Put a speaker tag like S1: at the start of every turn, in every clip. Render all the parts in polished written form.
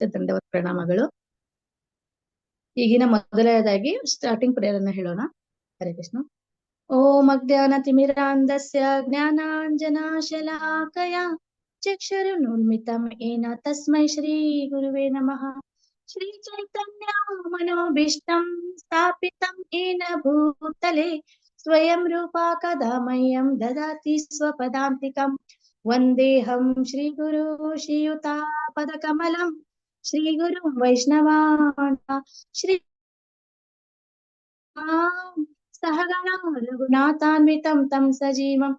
S1: ದಂಡವತ್ ಪ್ರಣಾಮಗಳು. ಈಗಿನ ಮೊದಲನೇದಾಗಿ starting prayer ಅನ್ನ ಹೇಳೋಣ. ಹರೇ ಕೃಷ್ಣ. ಓಂ ಅಜ್ಞಾನತಿಮಿರಾಂಧಸ್ಯ ಜ್ಞಾನಾಂಜನಶಲಾಕಯ ಚಕ್ಷುರುನ್ಮಿಲಿತಂ येन ತಸ್ಮೈ ಶ್ರೀ ಗುರುವೇ ನಮಃ. ಶ್ರೀ ಚೈತನ್ಯ ಮನೋಭೀಷ್ಟಂ ಸ್ಥಾಪಿತಂ येन ಭೂತಲೆ ಸ್ವಯಂ ರೂಪಾ ಕದಾ ಮಹ್ಯಂ ದದಾತಿ ಸ್ವಪದಾಂತಿಕಂ. ವಂದೇಹಂ ಶ್ರೀ ಗುರು ಶ್ರೀಯುತಾಪದಕಮಲಂ ಶ್ರೀ ಗುರು ವೈಷ್ಣವಾನ್ ಶ್ರೀ सहगणा रघुनाथान्वितं तं सजीवं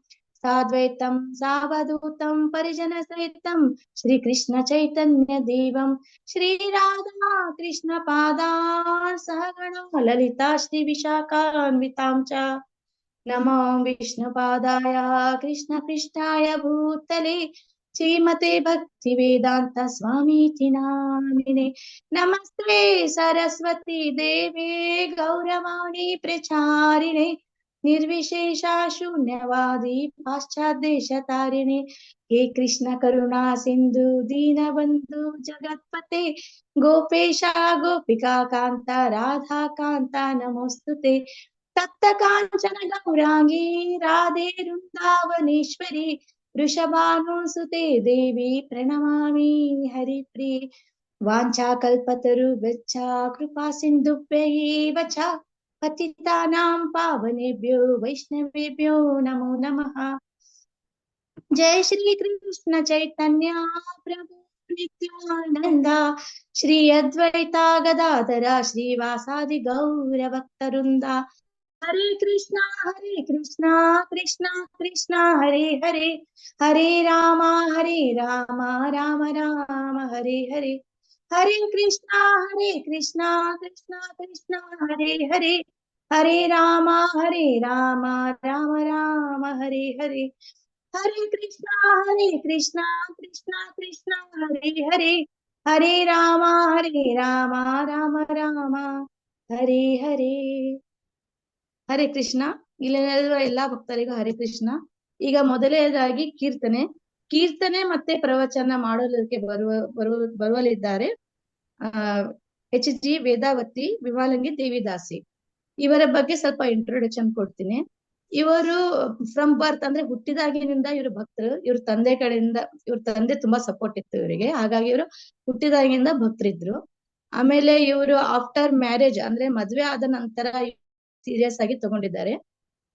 S1: साद्वैतं सावधूतं परिजनसहितं श्रीकृष्ण चैतन्य देवं श्रीराधा कृष्ण पादान् सहगणा ललिता श्रीविशाखान्वितां च नमो विष्णुपादाय कृष्णपृष्ठाय भूतले श्रीमते भक्तिवेदांत स्वामीति नामिने. नमस्ते सरस्वती देवे गौरवाणी प्रचारिणे निर्विशेषा शून्यवादी पाश्चादेशतारिणे. हे कृष्ण करुणा सिंधु दीनबंधु जगत्पते गोपेशा गोपिका कांता राधा कांता नमोस्तुते. तप्त कांचन गौरांगी राधे वृंदावनेश्वरी वृषभानुसुते देवी प्रणमामि हरिप्रिये. वाञ्छाकल्पतरुभ्यश्च कृपा सिन्धुभ्यैव च पतितानां पावनेभ्यो वैष्णवेभ्यो नमो नमः. जय श्री कृष्ण चैतन्य प्रभु नित्यानंद श्री अद्वैता गदाधर श्रीवासादि गौर भक्तवृंदा. हरे कृष्णा कृष्णा कृष्णा हरे हरे हरे राम राम राम हरे हरे. हरे कृष्णा कृष्णा कृष्णा हरे हरे हरे राम राम राम हरे हरे. हरे कृष्णा कृष्णा कृष्णा हरे हरे हरे राम राम राम हरे हरे. ಹರೇ ಕೃಷ್ಣ. ಇಲ್ಲಿರುವ ಎಲ್ಲಾ ಭಕ್ತರಿಗೂ ಹರೇ ಕೃಷ್ಣ. ಈಗ ಮೊದಲನೇದಾಗಿ ಕೀರ್ತನೆ ಮತ್ತೆ ಪ್ರವಚನ ಮಾಡೋದಕ್ಕೆ ಬರುವಲಿದ್ದಾರೆ HG ವೇದಾವತಿ ವಿಮಲಾಂಗಿ ದೇವಿದಾಸಿ. ಇವರ ಬಗ್ಗೆ ಸ್ವಲ್ಪ ಇಂಟ್ರೊಡಕ್ಷನ್ ಕೊಡ್ತೀನಿ. ಇವರು ಫ್ರಮ್ ಬರ್ತ್ ಅಂದ್ರೆ ಹುಟ್ಟಿದಾಗಿನಿಂದ ಇವರು ಭಕ್ತರು. ಇವ್ರ ತಂದೆ ಕಡೆಯಿಂದ ಇವ್ರ ತಂದೆ ತುಂಬಾ ಸಪೋರ್ಟ್ ಇತ್ತು ಇವರಿಗೆ, ಹಾಗಾಗಿ ಇವರು ಹುಟ್ಟಿದಾಗಿಂದ ಭಕ್ತರಿದ್ರು. ಆಮೇಲೆ ಇವರು ಆಫ್ಟರ್ ಮ್ಯಾರೇಜ್ ಅಂದ್ರೆ ಮದ್ವೆ ಆದ ನಂತರ ಸೀರಿಯಸ್ ಆಗಿ ತಗೊಂಡಿದ್ದಾರೆ.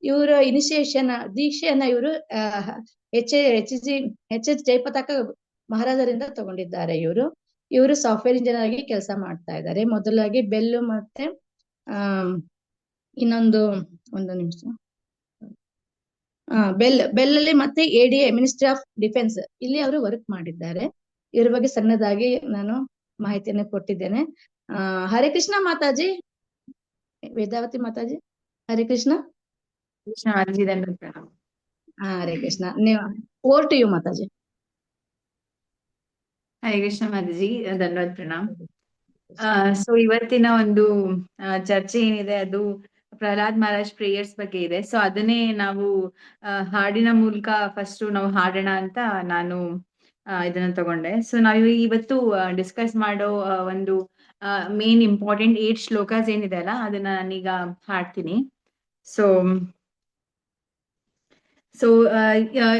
S1: ಇವರ ಇನಿಷಿಯೇಷನ್ ದೀಕ್ಷೆಯನ್ನ ಇವರು ಎಚ್ ಎಚ್ ಜಯಪತಾಕ ಮಹಾರಾಜರಿಂದ ತಗೊಂಡಿದ್ದಾರೆ. ಇವರು ಸಾಫ್ಟ್ವೇರ್ ಇಂಜಿನಿಯರ್ ಆಗಿ ಕೆಲಸ ಮಾಡ್ತಾ ಇದ್ದಾರೆ. ಮೊದಲಾಗಿ ಬೆಲ್ಲು ಮತ್ತೆ ಇನ್ನೊಂದು ನಿಮಿಷ ಬೆಲ್ಲಲ್ಲಿ ಮತ್ತೆ ADA ಮಿನಿಸ್ಟ್ರಿ ಆಫ್ ಡಿಫೆನ್ಸ್ ಇಲ್ಲಿ ಅವರು ವರ್ಕ್ ಮಾಡಿದ್ದಾರೆ. ಇವ್ರ ಬಗ್ಗೆ ಸಣ್ಣದಾಗಿ ನಾನು ಮಾಹಿತಿಯನ್ನು ಕೊಟ್ಟಿದ್ದೇನೆ. ಹರೇ ಕೃಷ್ಣ ಮಾತಾಜಿ, ವೇದಾವತಿ ಮಾತಾಜಿ. ಹರೇ ಕೃಷ್ಣ. ಹರೇ ಕೃಷ್ಣ. ನೀವು over to you Mataji.
S2: Hare Krishna Mataji, ಧನ್ಯವಾದ ಪ್ರಣಾಮ್. ಸೊ ಇವತ್ತಿನ ಒಂದು ಚರ್ಚೆ ಏನಿದೆ ಅದು ಪ್ರಹ್ಲಾದ್ ಮಹಾರಾಜ್ ಪ್ರೇಯರ್ಸ್ ಬಗ್ಗೆ ಇದೆ. ಸೊ ಅದನ್ನೇ ನಾವು ಹಾಡಿನ ಮೂಲಕ ಫಸ್ಟ್ ನಾವು ಹಾಡೋಣ ಅಂತ ನಾನು ಇದನ್ನ ತಗೊಂಡೆ. ಸೊ ನಾವು ಇವತ್ತು ಡಿಸ್ಕಸ್ ಮಾಡೋ ಒಂದು ಮೇನ್ ಇಂಪಾರ್ಟೆಂಟ್ 8 ಶ್ಲೋಕಾಸ್ ಏನಿದೆ ಅಲ್ಲ ಅದನ್ನ ನಾನೀಗ ಹಾಡ್ತೀನಿ. ಸೊ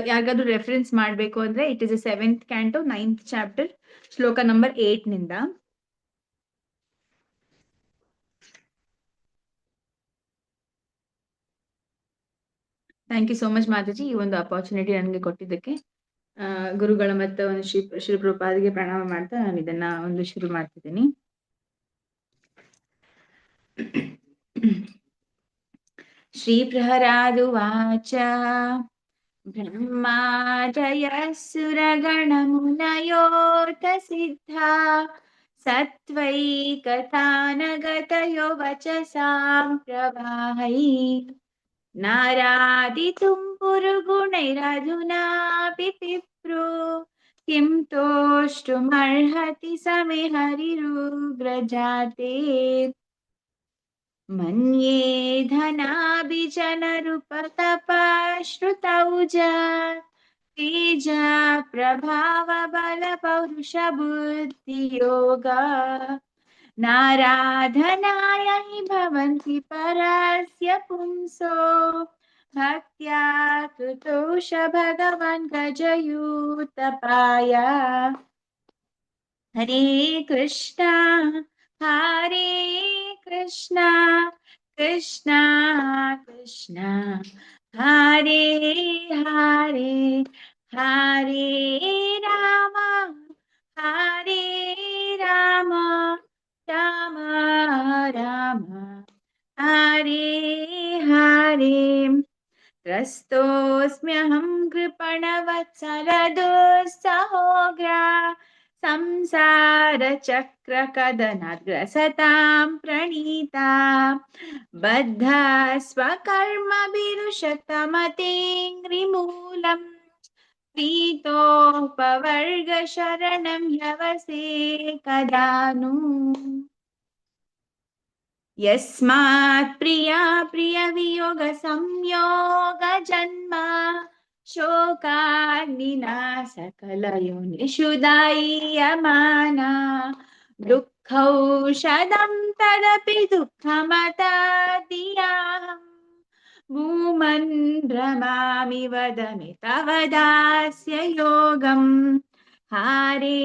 S2: ಯಾರಿಗಾದ್ರೂ ರೆಫರೆನ್ಸ್ ಮಾಡ್ಬೇಕು ಅಂದ್ರೆ it is 7th canto 9th chapter ಶ್ಲೋಕ ನಂಬರ್ 8 ನಿಂದ. ಥ್ಯಾಂಕ್ ಯು ಸೋ ಮಚ್ ಮಾತಾಜಿ, ಈ ಒಂದು ಅಪರ್ಚುನಿಟಿ ನನಗೆ ಕೊಟ್ಟಿದ್ದಕ್ಕೆ. ಗುರುಗಳ ಮತ್ತೆ ಒಂದು ಶ್ರೀ ಪ್ರಭುಪಾದಿಗೆ ಪ್ರಣಾಮ ಮಾಡ್ತಾ ನಾನು ಇದನ್ನ ಒಂದು ಶುರು ಮಾಡ್ತಿದ್ದೀನಿ. ಶ್ರೀ ಪ್ರಹ್ಲಾದುವಾಚ ಬ್ರಹ್ಮಾ ಜಯಸುರಗಣಮುನಯೋರ್ಥ ಸಿದ್ಧಾ ಸತ್ವೈಕತಾನಗತಯೋ ವಚಸಾಂ ಪ್ರವಾಹೈ ನಾರಾದಿತುಂ ಪುರುಗುಣೈರಧುನಾಪಿ ಪಿಪ್ರು ಕಿಂ ತೋಷ್ಟುಮರ್ಹತಿ ಸಮೇ ಹರಿರುಗ್ರಜಾತೆ ಮನ್ಯೇ ಧನಾಭಿಜನರುಪತಪಶ್ರುತೌಜ तेज प्रभाव बल पौरुष बुद्धि योग नाराधनाय हि भवन्ति परस्य पुंसो भक्त्या कृतोष भगवान् गजयूतपाय हरे कृष्णा कृष्णा कृष्णा कृष्णा हरे हरे हरे राम हरे राम राम राम हरे हरे त्रस्तोऽस्म्यहं कृपणवत्सलदुस्सहोग्रा संसारचक्रकदनाद्ग्रसतां प्रणीता बद्धा स्वकर्मभिरुशतमतेऽङ्घ्रिमूलम् प्रीतोपवर्गशरणं ह्यवसे कदा नु यस्मात् प्रिया प्रियवियोग संयोग जन्म शोकाग्निना सकलयोनिषु दाह्यमाना दुःखौषधं तदपि दुःखमतादियाहम् भूमन् भ्रमामि वद मे तव दास्य योगम् हरे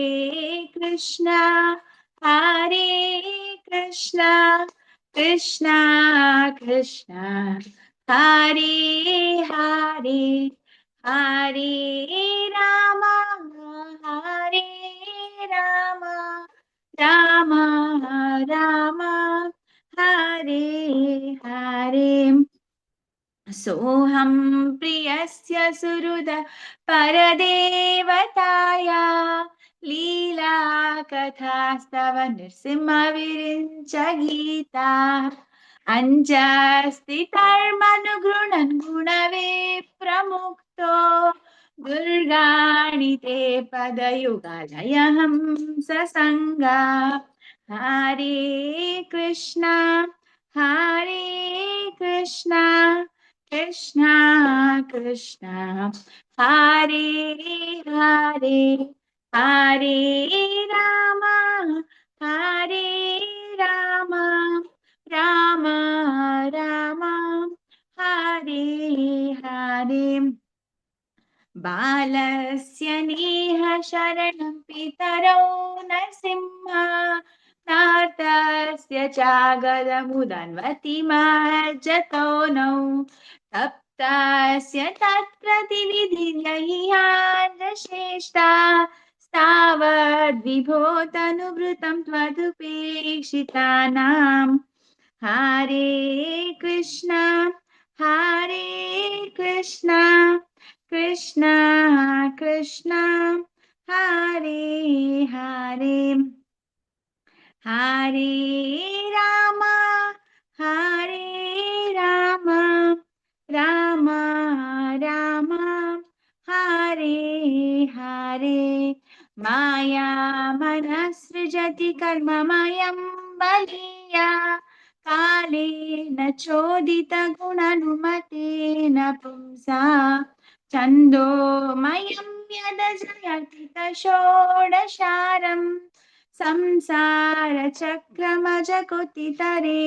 S2: कृष्णा कृष्णा कृष्णा हरे हरे हरे राम हरे राम राम राम हरे हरे सोऽहं प्रियस्य सुहृद परदेवताया लीला कथास्तव नृसिंहविरिञ्च गीता अञ्जस्थितर्मनुगृणन् गुणविप्रमुक्तो दुर्गाणि ते पदयुगालयहं ससङ्गा हरे कृष्णा कृष्णा कृष्णा हरे हरे हरे राम हरे राम राम राम हरे हरे बालस्य नेह शरणं पितरौ नरसिंह नाथस्य चागदमुदन्वति महज्जतो नौ तप्तस्य तत्प्रतिनिधिर्यहिहान्द्रश्रेष्ठा स्थावद्विभो तनुभृतं त्वदुपेक्षितानाम् हरे कृष्णा कृष्णा कृष्णा हरे हरे हरे राम राम राम हरे हरे माया मनसृजति कर्ममयं बलीया कालेन चोदितगुणनुमतेन पुंसा छन्दोमयं यदजयति षोडशारम् संसारचक्रमजकुतितरे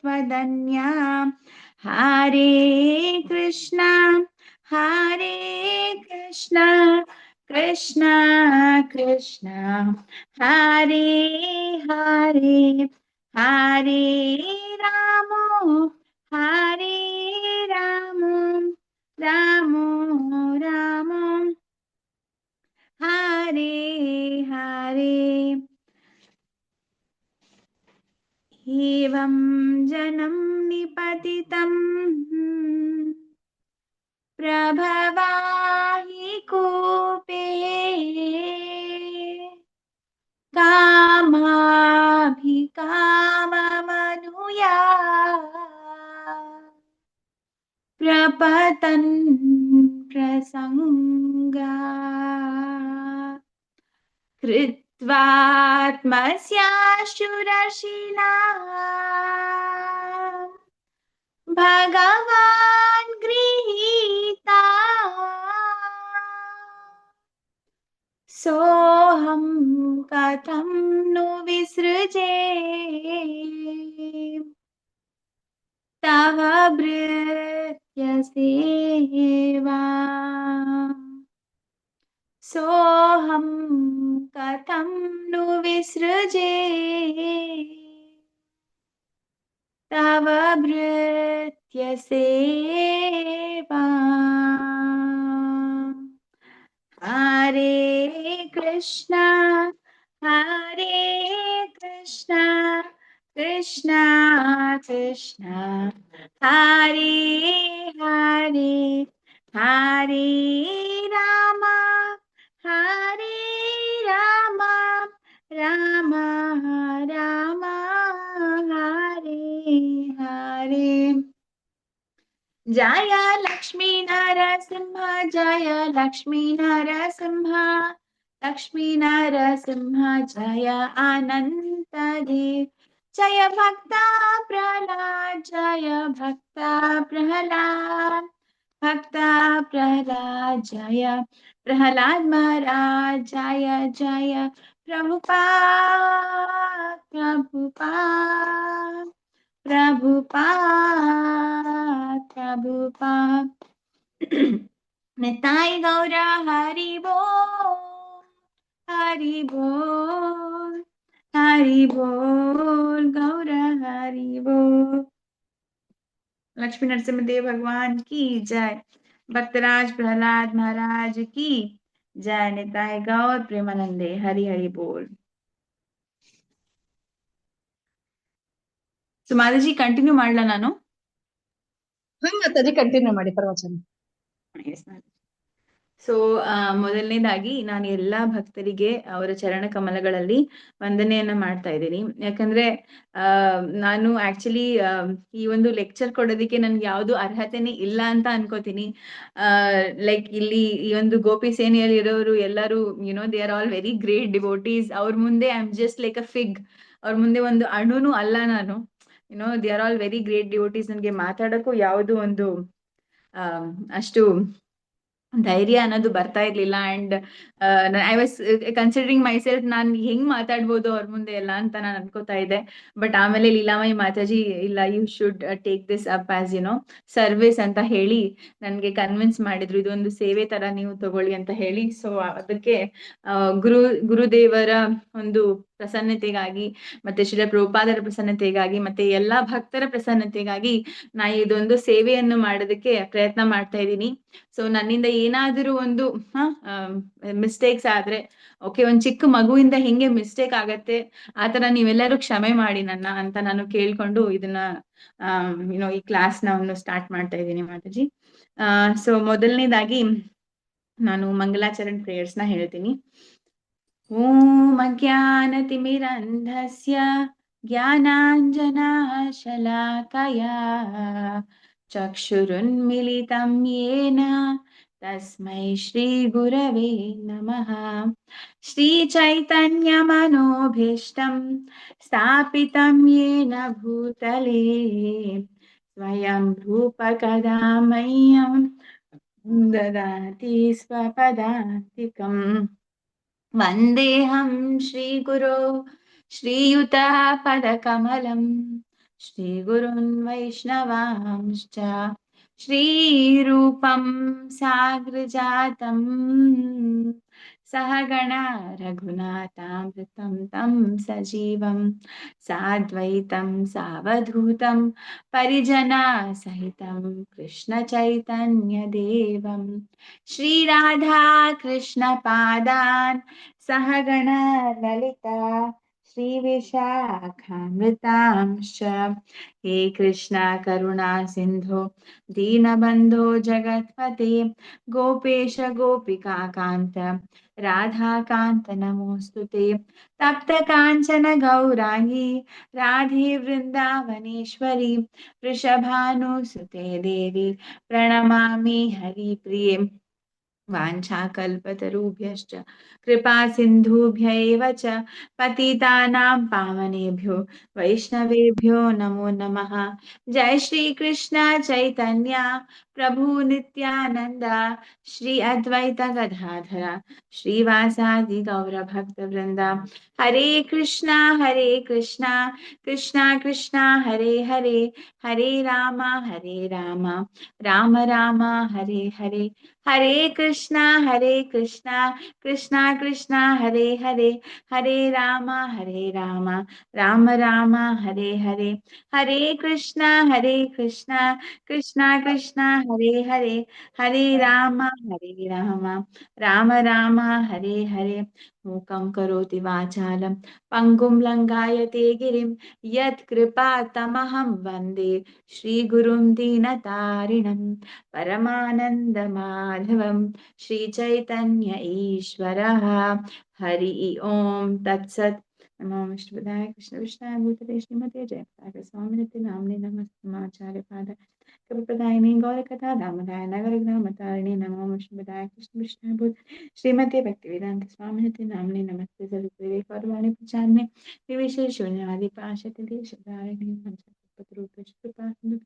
S2: त्वदन्या हरे कृष्णा कृष्णा कृष्णा हरे हरे हरे राम हरे राम राम राम हरे हरे एवं जनं निपतितं प्रभवाहि कूपे कामाभिकाममनुया प्रपतन् प्रसङ्गा कृत्वात्मस्याशुरशिला भगवान् गृहीता सोऽहं कथं नु विसृजे तव भृत्य सेवा। सोऽहं कथं नु विसृजे तव भृत्य सेवा। हरे कृष्णा कृष्णा कृष्णा हरे हरे हरे रामा राम राम हरे हरे। जय लक्ष्मी नरसिंह जय लक्ष्मी नरसिंह लक्ष्मी नरसिंह जय अनंत देव जय भक्ता प्रहलाद जय भक्ता प्रहलाद जय प्रहलाद महाराज जय जय प्रभुपाद प्रभुपाद प्रभुपाद निताई गौरा हरि बोल हरि बोल हरि बोल गौरा हरि बोल। लक्ष्मी नरसिंहदेव भगवान की जय। भक्तराज प्रहलाद महाराज की जय। निताई गौर प्रेमानंदे हरि हरि बोल। ಸೊ ಮಾತಾಜಿ ಕಂಟಿನ್ಯೂ ಮಾಡ್ಲಾ ನಾನು?
S1: ಹಾ ಮಾತಾಜಿ ಕಂಟಿನ್ಯೂ ಮಾಡಿ ಪ್ರವಚನ.
S2: ಸೊ ಮೊದಲನೇದಾಗಿ ನಾನು ಎಲ್ಲಾ ಭಕ್ತರಿಗೆ ಅವರ ಚರಣ ಕಮಲಗಳಲ್ಲಿ ವಂದನೆಯನ್ನ ಮಾಡ್ತಾ ಇದ್ದೀನಿ. ಯಾಕಂದ್ರೆ ನಾನು ಆಕ್ಚುಲಿ ಈ ಒಂದು ಲೆಕ್ಚರ್ ಕೊಡೋದಕ್ಕೆ ನನ್ಗೆ ಯಾವ್ದು ಅರ್ಹತೆನೇ ಇಲ್ಲ ಅಂತ ಅನ್ಕೋತೀನಿ. ಲೈಕ್ ಇಲ್ಲಿ ಈ ಒಂದು ಗೋಪಿ ಸೇನೆಯಲ್ಲಿ ಇರೋರು ಎಲ್ಲರೂ they are all very great devotees. ಅವ್ರ ಮುಂದೆ I am just like a fig. ಅವ್ರ ಮುಂದೆ ಒಂದು ಅಣುನು ಅಲ್ಲ ನಾನು. They are all very great devotees. ನನ್ಗೆ ಮಾತಾಡಕ್ಕೂ ಯಾವುದು ಒಂದು ಅಷ್ಟು ಧೈರ್ಯ ಅನ್ನೋದು ಬರ್ತಾ ಇರ್ಲಿಲ್ಲ. And I was considering myself ನಾನು ಹೆಂಗ್ ಮಾತಾಡ್ಬೋದು ಅವ್ರ ಮುಂದೆ ಎಲ್ಲ ಅಂತ ನಾನು ಅನ್ಕೋತಾ ಇದ್ದೆ. ಬಟ್ ಆಮೇಲೆ ಲೀಲಾಮಯಿ ಮಾತಾಜಿ ಇಲ್ಲ, you should take this up as service ಅಂತ ಹೇಳಿ ನನ್ಗೆ ಕನ್ವಿನ್ಸ್ ಮಾಡಿದ್ರು. ಇದೊಂದು ಸೇವೆ ತರ ನೀವು ತಗೊಳ್ಳಿ ಅಂತ ಹೇಳಿ. ಸೊ ಅದಕ್ಕೆ ಗುರುದೇವರ ಒಂದು ಪ್ರಸನ್ನತೆಗಾಗಿ ಮತ್ತೆ ಶ್ರೀಲ ಪ್ರಭುಪಾದರ ಪ್ರಸನ್ನತೆಗಾಗಿ ಮತ್ತೆ ಎಲ್ಲಾ ಭಕ್ತರ ಪ್ರಸನ್ನತೆಗಾಗಿ ನಾ ಇದೊಂದು ಸೇವೆಯನ್ನು ಮಾಡೋದಕ್ಕೆ ಪ್ರಯತ್ನ ಮಾಡ್ತಾ ಇದ್ದೀನಿ. ಸೊ ನನ್ನಿಂದ ಏನಾದರೂ ಒಂದು ಮಿಸ್ಟೇಕ್ಸ್ ಆದ್ರೆ, ಓಕೆ, ಒಂದ್ ಚಿಕ್ಕ ಮಗುವಿಂದ ಹೆಂಗೆ ಮಿಸ್ಟೇಕ್ ಆಗತ್ತೆ ಆತರ ನೀವೆಲ್ಲರೂ ಕ್ಷಮೆ ಮಾಡಿ ನನ್ನ ಅಂತ ನಾನು ಕೇಳ್ಕೊಂಡು ಇದನ್ನ ಈ ಕ್ಲಾಸ್ ನ ಸ್ಟಾರ್ಟ್ ಮಾಡ್ತಾ ಇದ್ದೀನಿ ಮಾತಾಜಿ. ಸೊ ಮೊದಲನೇದಾಗಿ ನಾನು ಮಂಗಲಾಚರಣ್ ಪ್ರೇಯರ್ಸ್ ನ ಹೇಳ್ತೀನಿ. ಓಂ ಅಜ್ಞಾನತಿಮಿರಂಧಸ್ಯ ಜ್ಞಾನಾಂಜನಶಲಾಕಯಾ ಚಕ್ಷುರುನ್ಮಿಲಿತಂ ಯೇನ ತಸ್ಮೈ ಶ್ರೀ ಗುರವೇ ನಮಃ. ಶ್ರೀ ಚೈತನ್ಯ ಮನೋಭೀಷ್ಟಂ ಸ್ಥಾಪಿತಂ ಯೇನ ಭೂತಲೇ ಸ್ವಯಂ ರೂಪ ಕದಾ ಮಹ್ಯಂ ದದಾತಿ ಸ್ವಪದಾಂತಿಕಂ. ವಂದೇಹಂ ಶ್ರೀಗುರೋ ಶ್ರೀಯುತಃ ಪದಕಮಲಂ ಶ್ರೀಗುರುನ್ ವೈಷ್ಣವಾಂಶ್ಚ ಶ್ರೀರೂಪಂ ಸಾಗ್ರಜಾತಂ ಸಹಗಣ ರಘುನಾಥಾಮೃತಂ ತಂ ಸಜೀವಂ ಸಾದ್ವೈತಂ ಸಾವಧೂತಂ ಪರಿಜನಾ ಸಹಿತಂ ಕೃಷ್ಣ ಚೈತನ್ಯ ದೇವಂ ಶ್ರೀ ರಾಧಾ ಕೃಷ್ಣ ಪಾದಾನ್ ಸಹಗಣ ಲಲಿತಾ ಶ್ರೀ ವಿಶಾಖಾಮೃತಾಂಶ್ಚ. ಹೇ ಕೃಷ್ಣ ಕರುಣಾ ಸಿಂಧೋ ದೀನಬಂಧೋ ಜಗತ್ಪತೆ ಗೋಪೇಶ ಗೋಪಿಕಾ ಕಾಂತ ರಾಧಾಕಾಂತ ನಮೋಸ್ತುತೆ. ತಪ್ತ ಕಾಂಚನ ಗೌರಾಂಗಿ ರಾಧೆ ವೃಂದಾವನೇಶ್ವರಿ ವೃಷಭಾನುಸುತೆ ದೇವಿ ಪ್ರಣಮಾಮಿ ಹರಿಪ್ರಿಯೆ. वाञ्छाकल्पतरुभ्यश्च कृपा सिन्धुभ्य एव च पतितानां पावनेभ्यो वैष्णवेभ्यो नमो नमः। जय श्री कृष्ण चैतन्य प्रभु नित्यानंद श्री अद्वैत गदाधर श्रीवासादि गौर भक्त वृंदा। हरे कृष्णा कृष्णा कृष्णा हरे हरे, हरे राम राम राम हरे हरे, हरे कृष्णा कृष्णा कृष्णा हरे हरे, हरे राम राम राम हरे हरे, हरे कृष्णा कृष्णा कृष्णा हरे हरे, हरे राम राम राम हरे हरे। मूकं करोति वाचालं पङ्गुं लङ्घयते गिरिं यत्कृपातमहं वन्दे श्रीगुरुं दीनतारिणं परमानन्दमाधवं श्रीचैतन्य ईश्वरः। हरि ओम तत्सत्। नमो विष्णुपदाय कृष्ण विष्णाय भूतले श्रीमते जयपताके स्वामिनिति नाम्ने नमस्ते पाद कविप्रदायिनी गौरकथा दामोदाय नगरग्रामतारिणी नमो विष्णुपदाय कृष्ण विष्णाय भूत श्रीमते भक्तिवेदांत स्वामिनिति नाम्ने नमस्ते सरस्वती गौरवाणी प्रचारणे निर्विशेष शून्यवादी पाशति देशधारिणी पंचरूपेश कृपा सिंधु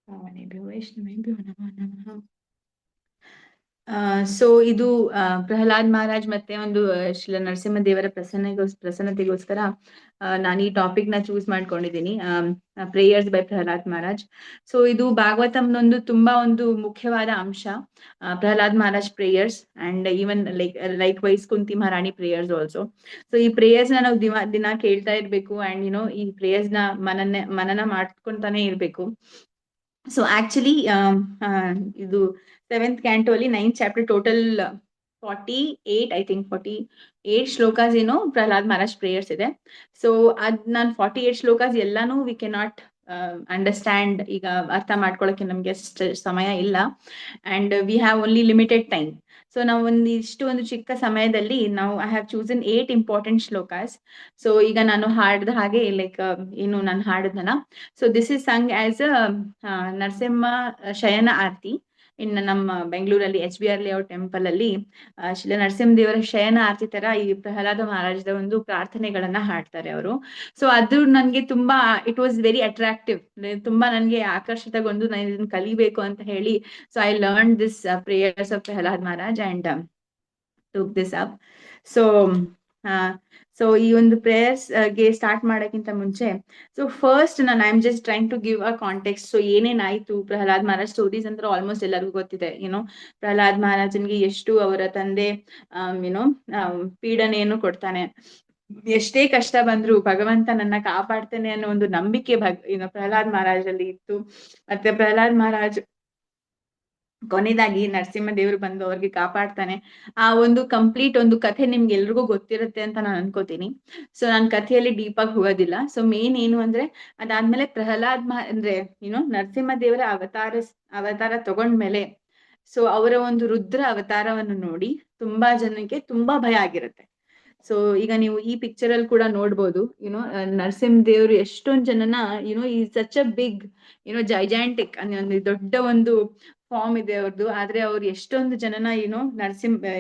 S2: पावनेभ्यो वैष्णवेभ्यो नमो नमः। ಸೊ ಇದು ಪ್ರಹ್ಲಾದ್ ಮಹಾರಾಜ್ ಮತ್ತೆ ಒಂದು ಶ್ರೀ ನರಸಿಂಹದೇವರ ಪ್ರಸನ್ನತೆಗೋಸ್ಕರ ನಾನು ಈ ಟಾಪಿಕ್ ನ ಚೂಸ್ ಮಾಡ್ಕೊಂಡಿದ್ದೀನಿ, prayers by Prahlad Maharaj. So ಇದು ಭಾಗವತಂನೊಂದು ತುಂಬಾ ಒಂದು ಮುಖ್ಯವಾದ ಅಂಶ, Prahlad Maharaj prayers and even like wise Kunti Maharani prayers also. So ಈ ಪ್ರೇಯರ್ಸ್ ನ ನಾವು ದಿನ ಕೇಳ್ತಾ ಇರ್ಬೇಕು ಅಂಡ್ ಈ ಪ್ರೇಯರ್ಸ್ ನ ಮನನ ಮಾಡ್ಕೊಂತಾನೆ ಇರ್ಬೇಕು. ಸೊ ಆಕ್ಚುಲಿ ಇದು 7th canto ಅಲ್ಲಿ 9th chapter total 48 I think 48 shlokas ಏನೋ ಪ್ರಹ್ಲಾದ್ ಮಹಾರಾಜ್ ಪ್ರೇಯರ್ಸ್ ಇದೆ. ಸೊ ಅದ್ ನಾನು 48 ಶ್ಲೋಕಾಸ್ ಎಲ್ಲಾನು ವಿ ಕೆನ್ ನಾಟ್ ಅಂಡರ್ಸ್ಟ್ಯಾಂಡ್, ಈಗ ಅರ್ಥ ಮಾಡ್ಕೊಳಕ್ಕೆ ನಮ್ಗೆ ಅಷ್ಟು ಸಮಯ ಇಲ್ಲ and we have only limited time. So ನಾವು ಒಂದು ಚಿಕ್ಕ ಸಮಯದಲ್ಲಿ ನಾವು I have chosen 8 important shlokas. So ಈಗ ನಾನು ಹಾಡ್ದ ಹಾಗೆ ಲೈಕ್ ಏನು ನಾನು ಹಾಡಿದ್ನಲ್ಲ, so this is sung as Narasimha ಶಯನ ಆರತಿ ಇನ್ನು ನಮ್ಮ ಬೆಂಗಳೂರಲ್ಲಿ HBR ಲೇಔಟ್ ಟೆಂಪಲ್ ಅಲ್ಲಿ ಶ್ರೀ ನರಸಿಂಹದೇವರ ಶಯನ ಆರತಿ ತರ ಈ ಪ್ರಹ್ಲಾದ ಮಹಾರಾಜದ ಒಂದು ಪ್ರಾರ್ಥನೆಗಳನ್ನ ಹಾಡ್ತಾರೆ ಅವರು. ಸೊ ಅದು ನನ್ಗೆ ತುಂಬಾ ಇಟ್ ವಾಸ್ ವೆರಿ ಅಟ್ರಾಕ್ಟಿವ್, ತುಂಬಾ ನನ್ಗೆ ಆಕರ್ಷಿತಗೊಂಡು ನಾನು ಇದನ್ನ ಕಲಿಬೇಕು ಅಂತ ಹೇಳಿ so I learn this prayers of Prahlad Maharaj and took this up. So ಈ ಒಂದು ಪ್ರೇಯರ್ಸ್ ಗೆ ಸ್ಟಾರ್ಟ್ ಮಾಡೋಕ್ಕಿಂತ ಮುಂಚೆ so first I am just trying to give a context. So ಏನೇನಾಯ್ತು ಪ್ರಹ್ಲಾದ್ ಮಹಾರಾಜ್ ಸ್ಟೋರೀಸ್ ಅಂದ್ರೆ ಆಲ್ಮೋಸ್ಟ್ ಎಲ್ಲರಿಗೂ ಗೊತ್ತಿದೆ. ಪ್ರಹ್ಲಾದ್ ಮಹಾರಾಜನ್ಗೆ ಎಷ್ಟು ಅವರ ತಂದೆ ಪೀಡನೆಯನ್ನು ಕೊಡ್ತಾನೆ, ಎಷ್ಟೇ ಕಷ್ಟ ಬಂದ್ರು ಭಗವಂತ ನನ್ನ ಕಾಪಾಡ್ತೇನೆ ಅನ್ನೋ ಒಂದು ನಂಬಿಕೆ ಪ್ರಹ್ಲಾದ್ ಮಹಾರಾಜಲ್ಲಿ ಇತ್ತು. ಮತ್ತೆ ಪ್ರಹ್ಲಾದ್ ಮಹಾರಾಜ್ ಕೊನೆಯದಾಗಿ ನರಸಿಂಹ ದೇವರು ಬಂದು ಅವ್ರಿಗೆ ಕಾಪಾಡ್ತಾನೆ. ಆ ಒಂದು ಕಂಪ್ಲೀಟ್ ಒಂದು ಕಥೆ ನಿಮ್ಗೆ ಎಲ್ರಿಗೂ ಗೊತ್ತಿರುತ್ತೆ ಅಂತ ನಾನು ಅನ್ಕೋತೀನಿ. ಸೊ ನಾನು ಕಥೆಯಲ್ಲಿ ಡೀಪ್ ಆಗಿ ಹೋಗೋದಿಲ್ಲ. ಸೊ ಮೇನ್ ಏನು ಅಂದ್ರೆ ಅದಾದ್ಮೇಲೆ ಪ್ರಹ್ಲಾದ್ ಅಂದ್ರೆ ನರಸಿಂಹ ದೇವರ ಅವತಾರ ತಗೊಂಡ್ಮೇಲೆ ಸೊ ಅವರ ಒಂದು ರುದ್ರ ಅವತಾರವನ್ನು ನೋಡಿ ತುಂಬಾ ಜನಕ್ಕೆ ತುಂಬಾ ಭಯ ಆಗಿರುತ್ತೆ. ಸೊ ಈಗ ನೀವು ಈ ಪಿಕ್ಚರ್ ಅಲ್ಲಿ ಕೂಡ ನೋಡ್ಬೋದು, ನರಸಿಂಹ ದೇವರು ಎಷ್ಟೊಂದ್ ಜನನ ಈ ಸಚ್ ಅ ಬಿಗ್ ಜೈಜಾಂಟಿಕ್ ಒಂದು ದೊಡ್ಡ ಒಂದು ಫಾರ್ಮ್ ಇದೆ ಅವ್ರದ್ದು. ಆದ್ರೆ ಅವ್ರು ಎಷ್ಟೊಂದು ಜನನ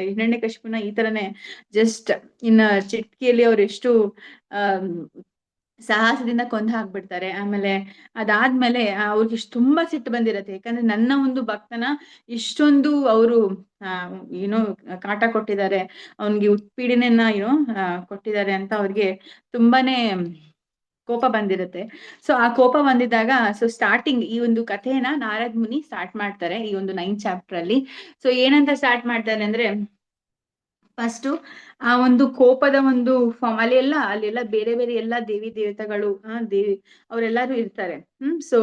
S2: ಹಿರಣ್ಯಕಶಿಪುನ ಈ ತರನೇ ಜಸ್ಟ್ ಚಿಟ್ಕಿಯಲ್ಲಿ ಅವ್ರು ಎಷ್ಟು ಸಾಹಸದಿಂದ ಕೊಂದು ಹಾಕ್ಬಿಡ್ತಾರೆ. ಆಮೇಲೆ ಅದಾದ್ಮೇಲೆ ಅವ್ರಿಗೆ ತುಂಬಾ ಸಿಟ್ಟು ಬಂದಿರತ್ತೆ, ಯಾಕಂದ್ರೆ ನನ್ನ ಒಂದು ಭಕ್ತನ ಇಷ್ಟೊಂದು ಅವರು ಕಾಟ ಕೊಟ್ಟಿದ್ದಾರೆ, ಅವನ್ಗೆ ಉತ್ಪೀಡನೆಯನ್ನ ಕೊಟ್ಟಿದ್ದಾರೆ ಅಂತ ಅವ್ರಿಗೆ ತುಂಬಾನೇ ಕೋಪ ಬಂದಿರುತ್ತೆ. ಸೊ ಆ ಕೋಪ ಬಂದಿದ್ದಾಗ ಸೊ ಸ್ಟಾರ್ಟಿಂಗ್ ಈ ಒಂದು ಕಥೆನ ನಾರದ್ ಮುನಿ ಸ್ಟಾರ್ಟ್ ಮಾಡ್ತಾರೆ ಈ ಒಂದು 9th ಚಾಪ್ಟರ್ ಅಲ್ಲಿ. ಸೊ ಏನಂತ ಸ್ಟಾರ್ಟ್ ಮಾಡ್ತಾರೆ ಅಂದ್ರೆ ಫಸ್ಟ್ ಆ ಒಂದು ಕೋಪದ ಒಂದು ಫಾರ್ಮ್ ಅಲ್ಲೆಲ್ಲ ಬೇರೆ ಬೇರೆ ಎಲ್ಲಾ ದೇವಿ ದೇವತೆಗಳು ಅವರೆಲ್ಲರೂ ಇರ್ತಾರೆ. ಸೊ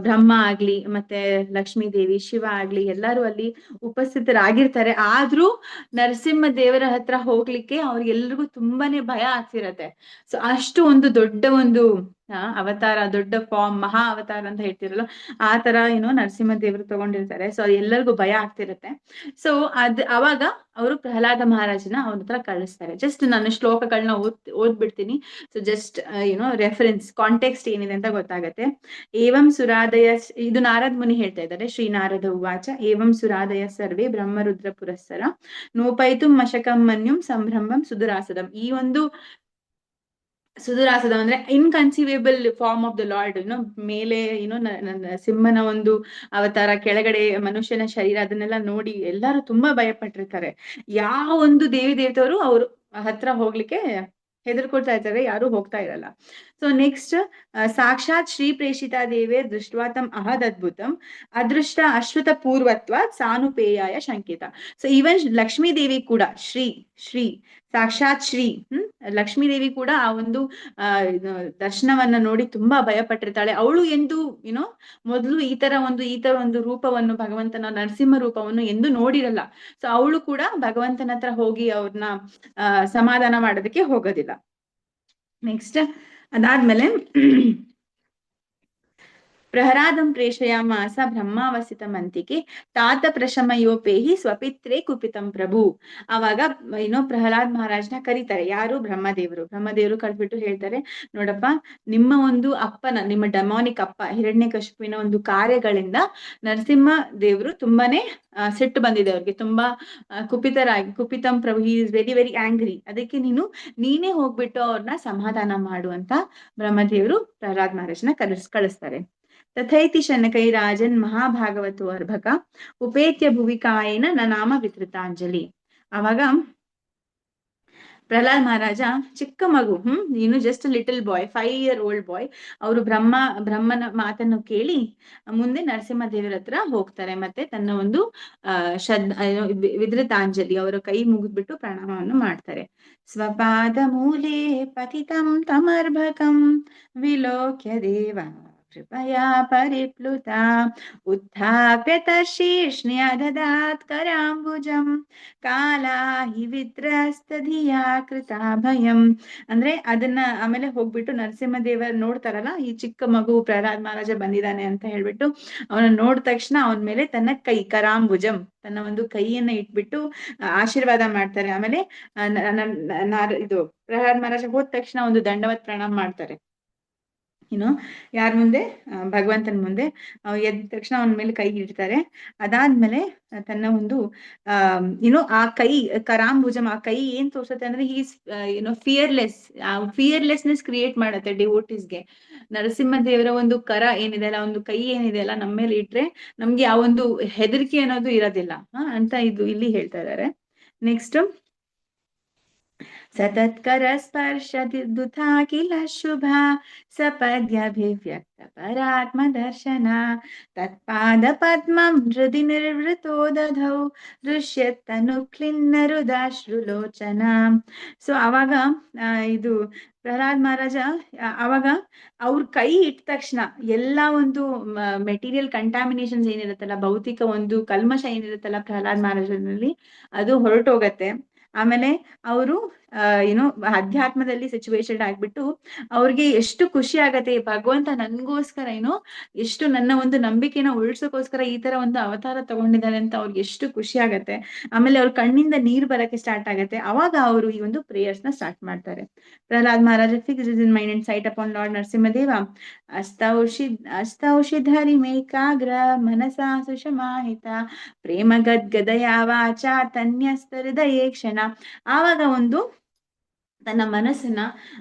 S2: ಬ್ರಹ್ಮ ಆಗ್ಲಿ ಮತ್ತೆ ಲಕ್ಷ್ಮೀ ದೇವಿ, ಶಿವ ಆಗ್ಲಿ ಎಲ್ಲರೂ ಅಲ್ಲಿ ಉಪಸ್ಥಿತರಾಗಿರ್ತಾರೆ. ಆದ್ರೂ ನರಸಿಂಹ ದೇವರ ಹತ್ರ ಹೋಗ್ಲಿಕ್ಕೆ ಅವ್ರಿಗೆಲ್ರಿಗೂ ತುಂಬಾನೇ ಭಯ ಆಗ್ತಿರತ್ತೆ. ಸೊ ಅಷ್ಟು ಒಂದು ದೊಡ್ಡ ಒಂದು ಅವತಾರ, ದೊಡ್ಡ ಫಾರ್ಮ್, ಮಹಾ ಅವತಾರ ಅಂತ ಹೇಳ್ತಿರಲ್ಲ ಆ ತರ ನರಸಿಂಹ ದೇವರು ತಗೊಂಡಿರ್ತಾರೆ. ಸೊ ಅದು ಎಲ್ಲರಿಗೂ ಭಯ ಆಗ್ತಿರತ್ತೆ. ಸೊ ಅವಾಗ ಅವರು ಪ್ರಹ್ಲಾದ ಮಹಾರಾಜನ ಒಂದು ಹತ್ರ ಕಳಿಸ್ತಾರೆ. ಜಸ್ಟ್ ನಾನು ಶ್ಲೋಕಗಳನ್ನ ಓದ್ಬಿಡ್ತೀನಿ. ಸೊ ಜಸ್ಟ್ ರೆಫರೆನ್ಸ್ ಕಾಂಟೆಕ್ಸ್ಟ್ ಏನಿದೆ ಅಂತ ಗೊತ್ತಾಗತ್ತೆ. ಏವಂ ಸುರಾದಯ, ಇದು ನಾರದ್ ಮುನಿ ಹೇಳ್ತಾ ಇದ್ದಾರೆ. ಶ್ರೀ ನಾರದ ಉವಾಚ ಏವಂ ಸುರಾದಯ ಸರ್ವೇ ಬ್ರಹ್ಮರುದ್ರ ಪುರಸ್ಸರ ನೋಪೈತು ಮಶಕಂ ಮನ್ಯುಂ ಸಂಭ್ರಮಂ ಸುದುರಾಸದಂ. ಈ ಒಂದು ಸುದುರಾಸದಂ ಅಂದ್ರೆ ಇನ್ಕನ್ಸೀವೇಬಲ್ ಫಾರ್ಮ್ ಆಫ್ ದ ಲಾರ್ಡ್, ಮೇಲೆ ಸಿಂಹನ ಒಂದು ಅವತಾರ, ಕೆಳಗಡೆ ಮನುಷ್ಯನ ಶರೀರ, ಅದನ್ನೆಲ್ಲ ನೋಡಿ ಎಲ್ಲರೂ ತುಂಬಾ ಭಯಪಟ್ಟಿರ್ತಾರೆ. ಯಾವ ಒಂದು ದೇವಿ ದೇವತೆಯವರು ಅವ್ರು ಹತ್ರ ಹೋಗ್ಲಿಕ್ಕೆ ಹೆದರ್ಕೊಳ್ತಾ ಇರ್ತಾರೆ, ಯಾರು ಹೋಗ್ತಾ ಇರಲ್ಲ. ಸೊ ನೆಕ್ಸ್ಟ್, ಸಾಕ್ಷಾತ್ ಶ್ರೀ ಪ್ರೇಷಿತಾ ದೇವೇ ದೃಷ್ಟ್ವಾತಂ ಅಹದದ್ಭುತಂ ಅದೃಷ್ಟ ಅಶ್ರುತ ಪೂರ್ವತ್ವ ಸಾನುಪೇಯಾಯ ಶಂಕಿತ. ಸೊ ಈವನ್ ಲಕ್ಷ್ಮೀ ದೇವಿ ಕೂಡ ಶ್ರೀ ಸಾಕ್ಷಾತ್ ಶ್ರೀ ಲಕ್ಷ್ಮೀ ದೇವಿ ಕೂಡ ಆ ಒಂದು ದರ್ಶನವನ್ನ ನೋಡಿ ತುಂಬಾ ಭಯಪಟ್ಟಿರ್ತಾಳೆ. ಅವಳು ಎಂದು ಮೊದಲು ಈ ತರ ಒಂದು ರೂಪವನ್ನು, ಭಗವಂತನ ನರಸಿಂಹ ರೂಪವನ್ನು ಎಂದು ನೋಡಿರಲ್ಲ. ಸೊ ಅವಳು ಕೂಡ ಭಗವಂತನ ಹತ್ರ ಹೋಗಿ ಅವ್ರನ್ನ ಸಮಾಧಾನ ಮಾಡೋದಕ್ಕೆ ಹೋಗೋದಿಲ್ಲ. ನೆಕ್ಸ್ಟ್ ಅದಾದ್ಮೇಲೆ ಪ್ರಹ್ಲಾದಂ ಪ್ರೇಷಯಾಮಾಸ ಬ್ರಹ್ಮಾವಸಿತ ಮಂತಿಕೆ ತಾತ ಪ್ರಶಮಯೋಪೇಹಿ ಸ್ವಪಿತ್ರೇ ಕುಪಿತಂ ಪ್ರಭು. ಅವಾಗ ಪ್ರಹ್ಲಾದ್ ಮಹಾರಾಜ್ನ ಕರೀತಾರೆ. ಯಾರು? ಬ್ರಹ್ಮದೇವರು ಕರೆದ್ಬಿಟ್ಟು ಹೇಳ್ತಾರೆ, ನೋಡಪ್ಪ, ನಿಮ್ಮ ಒಂದು ನಿಮ್ಮ ಡೆಮಾನಿಕ್ ಅಪ್ಪ ಹಿರಣ್ಯಕಶಿಪುವಿನ ಒಂದು ಕಾರ್ಯಗಳಿಂದ ನರಸಿಂಹ ದೇವರು ತುಂಬಾನೇ ಸಿಟ್ಟು ಬಂದಿದೆ ಅವ್ರಿಗೆ, ತುಂಬಾ ಕುಪಿತಂ ಪ್ರಭು, he is very very angry. ಅದಕ್ಕೆ ನೀನೇ ಹೋಗ್ಬಿಟ್ಟು ಅವ್ರನ್ನ ಸಮಾಧಾನ ಮಾಡು ಅಂತ ಬ್ರಹ್ಮದೇವರು ಪ್ರಹ್ಲಾದ್ ಮಹಾರಾಜ್ನ ಕಳಿಸ್ತಾರೆ. ತಥೈತಿ ಶನಕೈ ರಾಜನ್ ಮಹಾಭಾಗವತೋ ಅರ್ಭಕ ಉಪೇತ್ಯ ಭುವಿಕಾಯೇನ ನನಾಮ ವಿತೃತಾಂಜಲಿ. ಅವಾಗ ಪ್ರಹ್ಲಾದ್ ಮಹಾರಾಜ ಚಿಕ್ಕ ಮಗು, just little boy, 5 year old ಬಾಯ್. ಅವರು ಬ್ರಹ್ಮನ ಮಾತನ್ನು ಕೇಳಿ ಮುಂದೆ ನರಸಿಂಹ ದೇವರ ಹತ್ರ ಹೋಗ್ತಾರೆ. ಮತ್ತೆ ತನ್ನ ಒಂದು ವಿದೃತಾಂಜಲಿ, ಅವರ ಕೈ ಮುಗಿದ್ಬಿಟ್ಟು ಪ್ರಣಾಮವನ್ನು ಮಾಡ್ತಾರೆ. ಸ್ವಪಾದ ಮೂಲೆ ಪತಿತಂ ತಮರ್ಭಕಂ ವಿಲೋಕ್ಯ ದೇವ ಕೃಪಯಾ ಪರಿಪ್ಲುತ ಉತ್ಥಾಪ್ಯ ತಶೀರ್ಷ್ಣ್ಯ ದದಾತ್ ಕರಾಂಬುಜಂ ಕಾಲಾ ಹಿ ವಿತ್ರಸ್ತಧಿಯಾ ಕೃತ ಭಯಂ. ಅಂದ್ರೆ ಅದನ್ನ ಆಮೇಲೆ ಹೋಗ್ಬಿಟ್ಟು ನರಸಿಂಹದೇವರು ನೋಡ್ತಾರಲ್ಲ, ಈ ಚಿಕ್ಕ ಮಗು ಪ್ರಹ್ಲಾದ್ ಮಹಾರಾಜ ಬಂದಿದ್ದಾನೆ ಅಂತ ಹೇಳ್ಬಿಟ್ಟು ಅವನ ನೋಡಿದ ತಕ್ಷಣ ಅವನ ಮೇಲೆ ತನ್ನ ಕರಾಂಬುಜಂ, ತನ್ನ ಒಂದು ಕೈಯನ್ನ ಇಟ್ಬಿಟ್ಟು ಆಶೀರ್ವಾದ ಮಾಡ್ತಾರೆ. ಆಮೇಲೆ ಇದು ಪ್ರಹ್ಲಾದ್ ಮಹಾರಾಜ ಹೋದ ತಕ್ಷಣ ಒಂದು ದಂಡವತ್ ಪ್ರಣಾಮ ಮಾಡ್ತಾರೆ. ಯಾರ ಮುಂದೆ? ಭಗವಂತನ ಮುಂದೆ. ಎದ್ದ ತಕ್ಷಣ ಅವನ ಮೇಲೆ ಕೈ ಇಡ್ತಾರೆ. ಅದಾದ್ಮೇಲೆ ತನ್ನ ಒಂದು ಆ ಕೈ ಕರಾಂಬುಜಂ, ಆ ಕೈ ಏನ್ ತೋರ್ಸುತ್ತೆ ಅಂದ್ರೆ ಹೀಸ್ ಫಿಯರ್ಲೆಸ್ನೆಸ್ ಕ್ರಿಯೇಟ್ ಮಾಡುತ್ತೆ ಡಿವೋಟೀಸ್ಗೆ. ನರಸಿಂಹ ದೇವರ ಒಂದು ಕರ ಏನಿದೆ ಅಲ್ಲ, ಒಂದು ಕೈ ಏನಿದೆ ಅಲ್ಲ, ನಮ್ಮ ಮೇಲೆ ಇಟ್ರೆ ನಮ್ಗೆ ಆ ಒಂದು ಹೆದರಿಕೆ ಅನ್ನೋದು ಇರೋದಿಲ್ಲ ಅಂತ ಇದು ಇಲ್ಲಿ ಹೇಳ್ತಾ ಇದ್ದಾರೆ. ನೆಕ್ಸ್ಟ್, ಸತತ್ಕರ ಸ್ಪರ್ಶದಿದ್ದುತಾ ಕಿಲ ಶುಭ ಸಪದ್ಯಭಿವ್ಯಕ್ತ ಪರಾತ್ಮ ದರ್ಶನ ತತ್ಪಾದ ಪದ್ಮಂ ಹೃದಿ ನಿರ್ವೃತೋ ದಧೌ ದೃಶ್ಯತ್ತನು ಕ್ಲಿನ್ನರುದಾಶ್ರುಲೋಚನ. ಸೊ ಅವಾಗ ಇದು ಪ್ರಹ್ಲಾದ್ ಮಹಾರಾಜ ಅವಾಗ ಅವ್ರ ಕೈ ಇಟ್ಟ ತಕ್ಷಣ ಎಲ್ಲ ಒಂದು ಮೆಟೀರಿಯಲ್ ಕಂಟಾಮಿನೇಷನ್ಸ್ ಏನಿರುತ್ತಲ್ಲ, ಭೌತಿಕ ಒಂದು ಕಲ್ಮಶ ಏನಿರುತ್ತಲ್ಲ ಪ್ರಹ್ಲಾದ್ ಮಹಾರಾಜನಲ್ಲಿ, ಅದು ಹೊರಟೋಗತ್ತೆ. ಆಮೇಲೆ ಅವರು ಅಧ್ಯಾತ್ಮದಲ್ಲಿ ಸಿಚುವೇಶನ್ ಆಗ್ಬಿಟ್ಟು ಅವ್ರಿಗೆ ಎಷ್ಟು ಖುಷಿ ಆಗತ್ತೆ, ಭಗವಂತ ನನ್ಗೋಸ್ಕರ ಎಷ್ಟು ನನ್ನ ಒಂದು ನಂಬಿಕೆನ ಉಳಿಸೋಕೋಸ್ಕರ ಈ ತರ ಒಂದು ಅವತಾರ ತಗೊಂಡಿದ್ದಾರೆ ಅಂತ ಅವ್ರಿಗೆ ಎಷ್ಟು ಖುಷಿ ಆಗತ್ತೆ. ಆಮೇಲೆ ಅವ್ರ ಕಣ್ಣಿಂದ ನೀರ್ ಬರಕ್ಕೆ ಸ್ಟಾರ್ಟ್ ಆಗತ್ತೆ. ಅವಾಗ ಅವರು ಈ ಒಂದು ಪ್ರೇಯರ್ಸ್ ನ ಸ್ಟಾರ್ಟ್ ಮಾಡ್ತಾರೆ. Prahlad Maharaja fix in mind and sight upon Lord Narasimhadeva ಅಸ್ತೌಷಿಧರಿ ಮೇಕಾಗ್ರ ಮನಸಾ ಸುಷಮಾಹಿತ ಪ್ರೇಮ ಗದ್ಗದಯ ವಾಚ ತನ್ಯಸ್ತ ಹೃದಯೇ ಕ್ಷಣ. ಆವಾಗ ಒಂದು ತನ್ನ ಮನಸ್ಸನ್ನ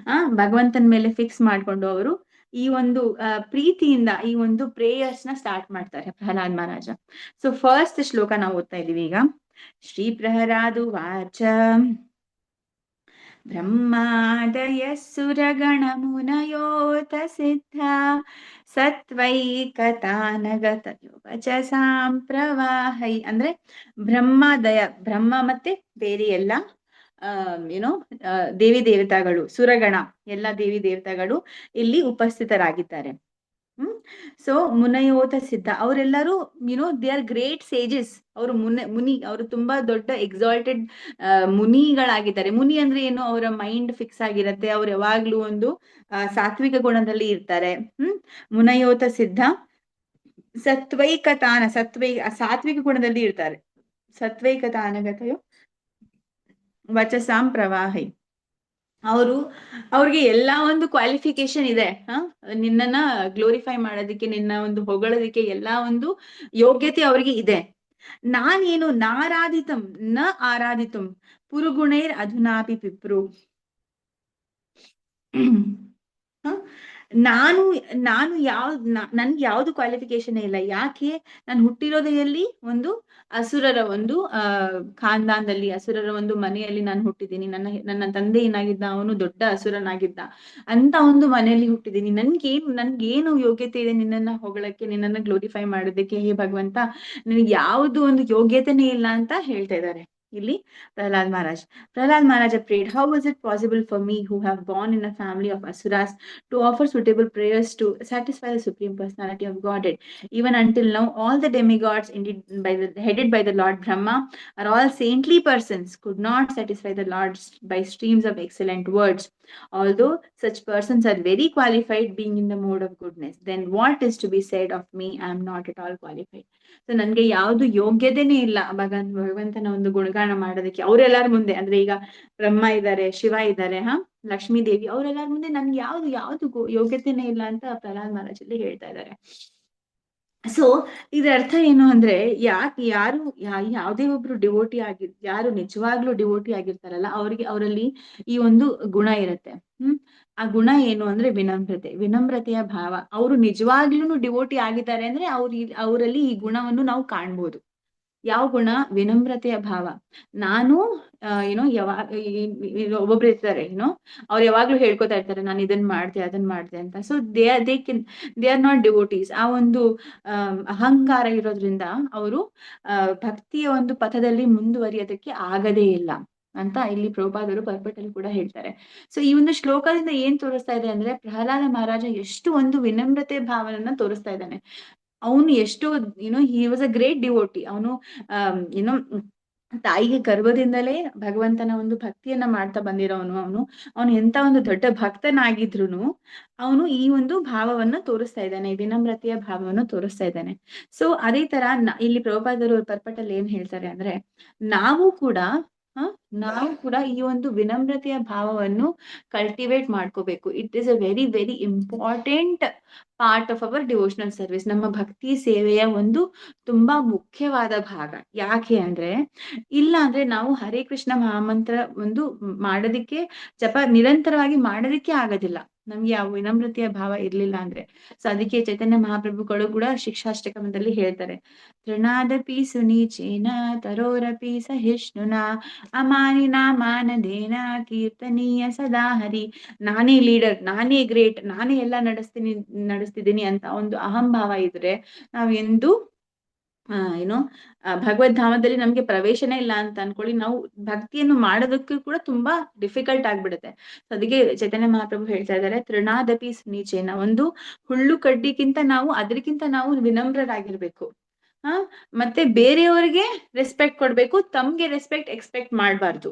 S2: ಭಗವಂತನ ಮೇಲೆ ಫಿಕ್ಸ್ ಮಾಡ್ಕೊಂಡು ಅವರು ಈ ಒಂದು ಪ್ರೀತಿಯಿಂದ ಈ ಒಂದು ಪ್ರೇಯರ್ಸ್ ನ ಸ್ಟಾರ್ಟ್ ಮಾಡ್ತಾರೆ ಪ್ರಹ್ಲಾದ್ ಮಹಾರಾಜ. ಸೊ ಫಸ್ಟ್ ಶ್ಲೋಕ ನಾವು ಓದ್ತಾ ಇದೀವಿ ಈಗ. ಶ್ರೀ ಪ್ರಹ್ಲಾದು ವಾಚ ಬ್ರಹ್ಮಾದಯ ಸುರಗಣ ಮುನಯೋತ ಸಿದ್ಧ ಸತ್ವೈಕತಾನಗತ ವಚಸಾಂ ಪ್ರವಾಹೈ. ಅಂದ್ರೆ ಬ್ರಹ್ಮಾದಯ, ಬ್ರಹ್ಮ ಮತ್ತೆ ಬೇರೆ ಎಲ್ಲ ದೇವಿ ದೇವತಾಗಳು, ಸುರಗಣ, ಎಲ್ಲ ದೇವಿ ದೇವತಾಗಳು ಇಲ್ಲಿ ಉಪಸ್ಥಿತರಾಗಿದ್ದಾರೆ. ಸೊ ಮುನಯೋತ ಸಿದ್ಧ, ಅವರೆಲ್ಲರೂ ದೇ ಆರ್ ಗ್ರೇಟ್ ಸೇಜಸ್. ಅವರು ಮುನಿ, ಅವರು ತುಂಬಾ ದೊಡ್ಡ ಎಕ್ಸಾಲ್ಟೆಡ್ ಮುನಿಗಳಾಗಿದ್ದಾರೆ. ಮುನಿ ಅಂದ್ರೆ ಏನು? ಅವರ ಮೈಂಡ್ ಫಿಕ್ಸ್ ಆಗಿರತ್ತೆ, ಅವ್ರು ಯಾವಾಗ್ಲೂ ಒಂದು ಸಾತ್ವಿಕ ಗುಣದಲ್ಲಿ ಇರ್ತಾರೆ. ಮುನಯೋತ ಸಿದ್ಧ ಸಾತ್ವಿಕ ಗುಣದಲ್ಲಿ ಇರ್ತಾರೆ. ಸತ್ವೈಕತಾನಗತಯೋ ವಚಸಾಂ ಪ್ರವಾಹೈ. ಅವ್ರಿಗೆ ಎಲ್ಲಾ ಒಂದು ಕ್ವಾಲಿಫಿಕೇಶನ್ ಇದೆ. ನಿನ್ನನ್ನ ಗ್ಲೋರಿಫೈ ಮಾಡೋದಕ್ಕೆ, ನಿನ್ನ ಒಂದು ಹೊಗಳೋದಕ್ಕೆ ಎಲ್ಲಾ ಒಂದು ಯೋಗ್ಯತೆ ಅವ್ರಿಗೆ ಇದೆ. ನಾನೇನು ನಾರಾಧಿತಂ ನ ಆರಾಧಿತಂ ಪುರುಗುಣೈರ್ ಅಧುನಾಪಿ ಪಿಪ್ರು. ಹ? ನಾನು ನನ್ಗೆ ಯಾವ್ದು ಕ್ವಾಲಿಫಿಕೇಶನ್ ಇಲ್ಲ. ಯಾಕೆ? ನಾನು ಹುಟ್ಟಿರೋದೇ ಎಲ್ಲಿ? ಒಂದು ಅಸುರರ ಒಂದು ಖಾನ್ದಾನದಲ್ಲಿ, ಅಸುರರ ಒಂದು ಮನೆಯಲ್ಲಿ ನಾನು ಹುಟ್ಟಿದ್ದೀನಿ. ನನ್ನ ತಂದೆ ಏನಾಗಿದ್ದ, ಅವನು ದೊಡ್ಡ ಅಸುರನಾಗಿದ್ದ. ಅಂತ ಒಂದು ಮನೆಯಲ್ಲಿ ಹುಟ್ಟಿದ್ದೀನಿ. ನನ್ಗೇನು ಯೋಗ್ಯತೆ ಇದೆ ನಿನ್ನನ್ನ ಹೊಗಳಕ್ಕೆ, ನಿನ್ನನ್ನ ಗ್ಲೋರಿಫೈ ಮಾಡೋದಕ್ಕೆ? ಹೇ ಭಗವಂತ, ನನಗೆ ಯಾವುದು ಒಂದು ಯೋಗ್ಯತೆನೇ ಇಲ್ಲ ಅಂತ ಹೇಳ್ತಾ ಇದ್ದಾರೆ ಇಲ್ಲಿ Prahlad Maharaj. Prahlad Maharaj prayed, how was it possible for me, who have born in a family of asuras, to offer suitable prayers to satisfy the Supreme Personality of Godhead? Even until now, all the demigods headed by the Lord Brahma are all saintly persons, could not satisfy the Lord by streams of excellent words. Although such persons are very qualified, being in the mode of goodness, then what is to be said of me? I am not at all qualified. So ನನ್ಗೆ ಯಾವ್ದು ಯೋಗ್ಯತೆನೇ ಇಲ್ಲ ಭಗವಂತನ ಒಂದು ಗುಣಗಾನ ಮಾಡೋದಕ್ಕೆ. ಅವರೆಲ್ಲರ ಮುಂದೆ, ಅಂದ್ರೆ ಈಗ ಬ್ರಹ್ಮ ಇದ್ದಾರೆ, ಶಿವ ಇದ್ದಾರೆ, ಲಕ್ಷ್ಮೀ ದೇವಿ, ಅವರೆಲ್ಲರ ಮುಂದೆ ನನ್ಗೆ ಯಾವ್ದು ಯೋಗ್ಯತೆನೇ ಇಲ್ಲ ಅಂತ ಪ್ರಹ್ಲಾದ್ ಮಹಾರಾಜ್ ಅಲ್ಲಿ ಹೇಳ್ತಾ ಇದ್ದಾರೆ. ಸೊ ಇದರ ಅರ್ಥ ಏನು ಅಂದ್ರೆ, ಯಾವುದೇ ಒಬ್ರು ಡಿವೋಟಿ ಯಾರು ನಿಜವಾಗ್ಲೂ ಡಿವೋಟಿ ಆಗಿರ್ತಾರಲ್ಲ, ಅವರಲ್ಲಿ ಈ ಒಂದು ಗುಣ ಇರುತ್ತೆ. ಆ ಗುಣ ಏನು ಅಂದ್ರೆ ವಿನಮ್ರತೆಯ ಭಾವ. ಅವರು ನಿಜವಾಗ್ಲೂ ಡಿವೋಟಿ ಆಗಿದ್ದಾರೆ ಅಂದ್ರೆ ಅವರಲ್ಲಿ ಈ ಗುಣವನ್ನು ನಾವು ಕಾಣ್ಬೋದು. ಯಾವ ಗುಣ? ವಿನಮ್ರತೆಯ ಭಾವ. ನಾನು ಒಬ್ಬೊಬ್ರು ಇರ್ತಾರೆ, ಅವ್ರು ಯಾವಾಗ್ಲೂ ಹೇಳ್ಕೊತಾ ಇರ್ತಾರೆ, ನಾನು ಇದನ್ ಮಾಡ್ತೆ ಅದನ್ ಮಾಡ್ತೆ ಅಂತ. So they are not devotees. ಆ ಒಂದು ಅಹಂಕಾರ ಇರೋದ್ರಿಂದ ಅವರು ಭಕ್ತಿಯ ಒಂದು ಪಥದಲ್ಲಿ ಮುಂದುವರಿಯೋದಕ್ಕೆ ಆಗದೇ ಇಲ್ಲ ಅಂತ ಇಲ್ಲಿ ಪ್ರಭುಪಾದರು ಪರ್ಪಟಲ್ಲಿ ಕೂಡ ಹೇಳ್ತಾರೆ. ಸೊ ಈ ಒಂದು ಶ್ಲೋಕದಿಂದ ಏನ್ ತೋರಿಸ್ತಾ ಇದೆ ಅಂದ್ರೆ, ಪ್ರಹ್ಲಾದ ಮಹಾರಾಜ ಎಷ್ಟು ಒಂದು ವಿನಮ್ರತೆ ಭಾವನನ್ನ ತೋರಿಸ್ತಾ ಇದ್ದಾನೆ. ಅವನು ಎಷ್ಟು he was a great devotee. ಅವನು ತಾಯಿಗೆ ಗರ್ಭದಿಂದಲೇ ಭಗವಂತನ ಒಂದು ಭಕ್ತಿಯನ್ನ ಮಾಡ್ತಾ ಬಂದಿರೋನು. ಅವನು ಎಂತ ಒಂದು ದೊಡ್ಡ ಭಕ್ತನಾಗಿದ್ರು ಅವನು ಈ ಒಂದು ಭಾವವನ್ನು ತೋರಿಸ್ತಾ ಇದ್ದಾನೆ, ವಿನಮ್ರತೆಯ ಭಾವವನ್ನು ತೋರಿಸ್ತಾ ಇದ್ದಾನೆ. ಸೊ ಅದೇ ತರ ಇಲ್ಲಿ ಪ್ರಭುಪಾದರು ಪರ್ಪಟಲ್ಲಿ ಏನ್ ಹೇಳ್ತಾರೆ ಅಂದ್ರೆ, ನಾವು ಕೂಡ ಈ ಒಂದು ವಿನಮ್ರತೆಯ ಭಾವವನ್ನು ಕಲ್ಟಿವೇಟ್ ಮಾಡ್ಕೋಬೇಕು. It is a very very important part of our devotional service. ನಮ್ಮ ಭಕ್ತಿ ಸೇವೆಯ ಒಂದು ತುಂಬಾ ಮುಖ್ಯವಾದ ಭಾಗ. ಯಾಕೆ ಅಂದ್ರೆ, ಇಲ್ಲ ಅಂದ್ರೆ ನಾವು ಹರೇ ಕೃಷ್ಣ ಮಹಾಮಂತ್ರ ಒಂದು ಮಾಡೋದಿಕ್ಕೆ, ಜಪ ನಿರಂತರವಾಗಿ ಮಾಡೋದಿಕ್ಕೆ ಆಗೋದಿಲ್ಲ ನಮ್ಗೆ ಯಾವ ವಿನಮ್ರತೆಯ ಭಾವ ಇರ್ಲಿಲ್ಲ ಅಂದ್ರೆ. ಸೊ ಅದಕ್ಕೆ ಚೈತನ್ಯ ಮಹಾಪ್ರಭುಗಳು ಕೂಡ ಶಿಕ್ಷಾಷ್ಟಕಮದಲ್ಲಿ ಹೇಳ್ತಾರೆ, ತೃಣಾದಪಿ ಸುನೀಚೇನ ತರೋರಪಿ ಸಹಿಷ್ಣುನಾ ಅಮಾನಿನ ಮಾನದೇನ ಕೀರ್ತನೀಯ ಸದಾ ಹರಿ. ನಾನೇ ಲೀಡರ್, ನಾನೇ ಗ್ರೇಟ್, ನಾನೇ ಎಲ್ಲ ನಡೆಸ್ತಿದ್ದೀನಿ ಅಂತ ಒಂದು ಅಹಂಭಾವ ಇದ್ರೆ ನಾವೆಂದು ಭಗವದ್ಧಾಮದಲ್ಲಿ ನಮ್ಗೆ ಪ್ರವೇಶನೇ ಇಲ್ಲ ಅಂತ ಅನ್ಕೊಳ್ಳಿ. ನಾವು ಭಕ್ತಿಯನ್ನು ಮಾಡೋದಕ್ಕೂ ಕೂಡ ತುಂಬಾ ಡಿಫಿಕಲ್ಟ್ ಆಗ್ಬಿಡುತ್ತೆ. ಅದಕ್ಕೆ ಚೈತನ್ಯ ಮಹಾಪ್ರಭು ಹೇಳ್ತಾ ಇದ್ದಾರೆ, ತೃಣಾದಪಿ ಸುನೀಚೇನ, ಒಂದು ಹುಳ್ಳು ಕಡ್ಡಿಗಿಂತ ಅದಕ್ಕಿಂತ ನಾವು ವಿನಮ್ರರಾಗಿರ್ಬೇಕು. ಮತ್ತೆ ಬೇರೆಯವರಿಗೆ ರೆಸ್ಪೆಕ್ಟ್ ಕೊಡ್ಬೇಕು, ತಮ್ಗೆ ರೆಸ್ಪೆಕ್ಟ್ ಎಕ್ಸ್ಪೆಕ್ಟ್ ಮಾಡ್ಬಾರ್ದು.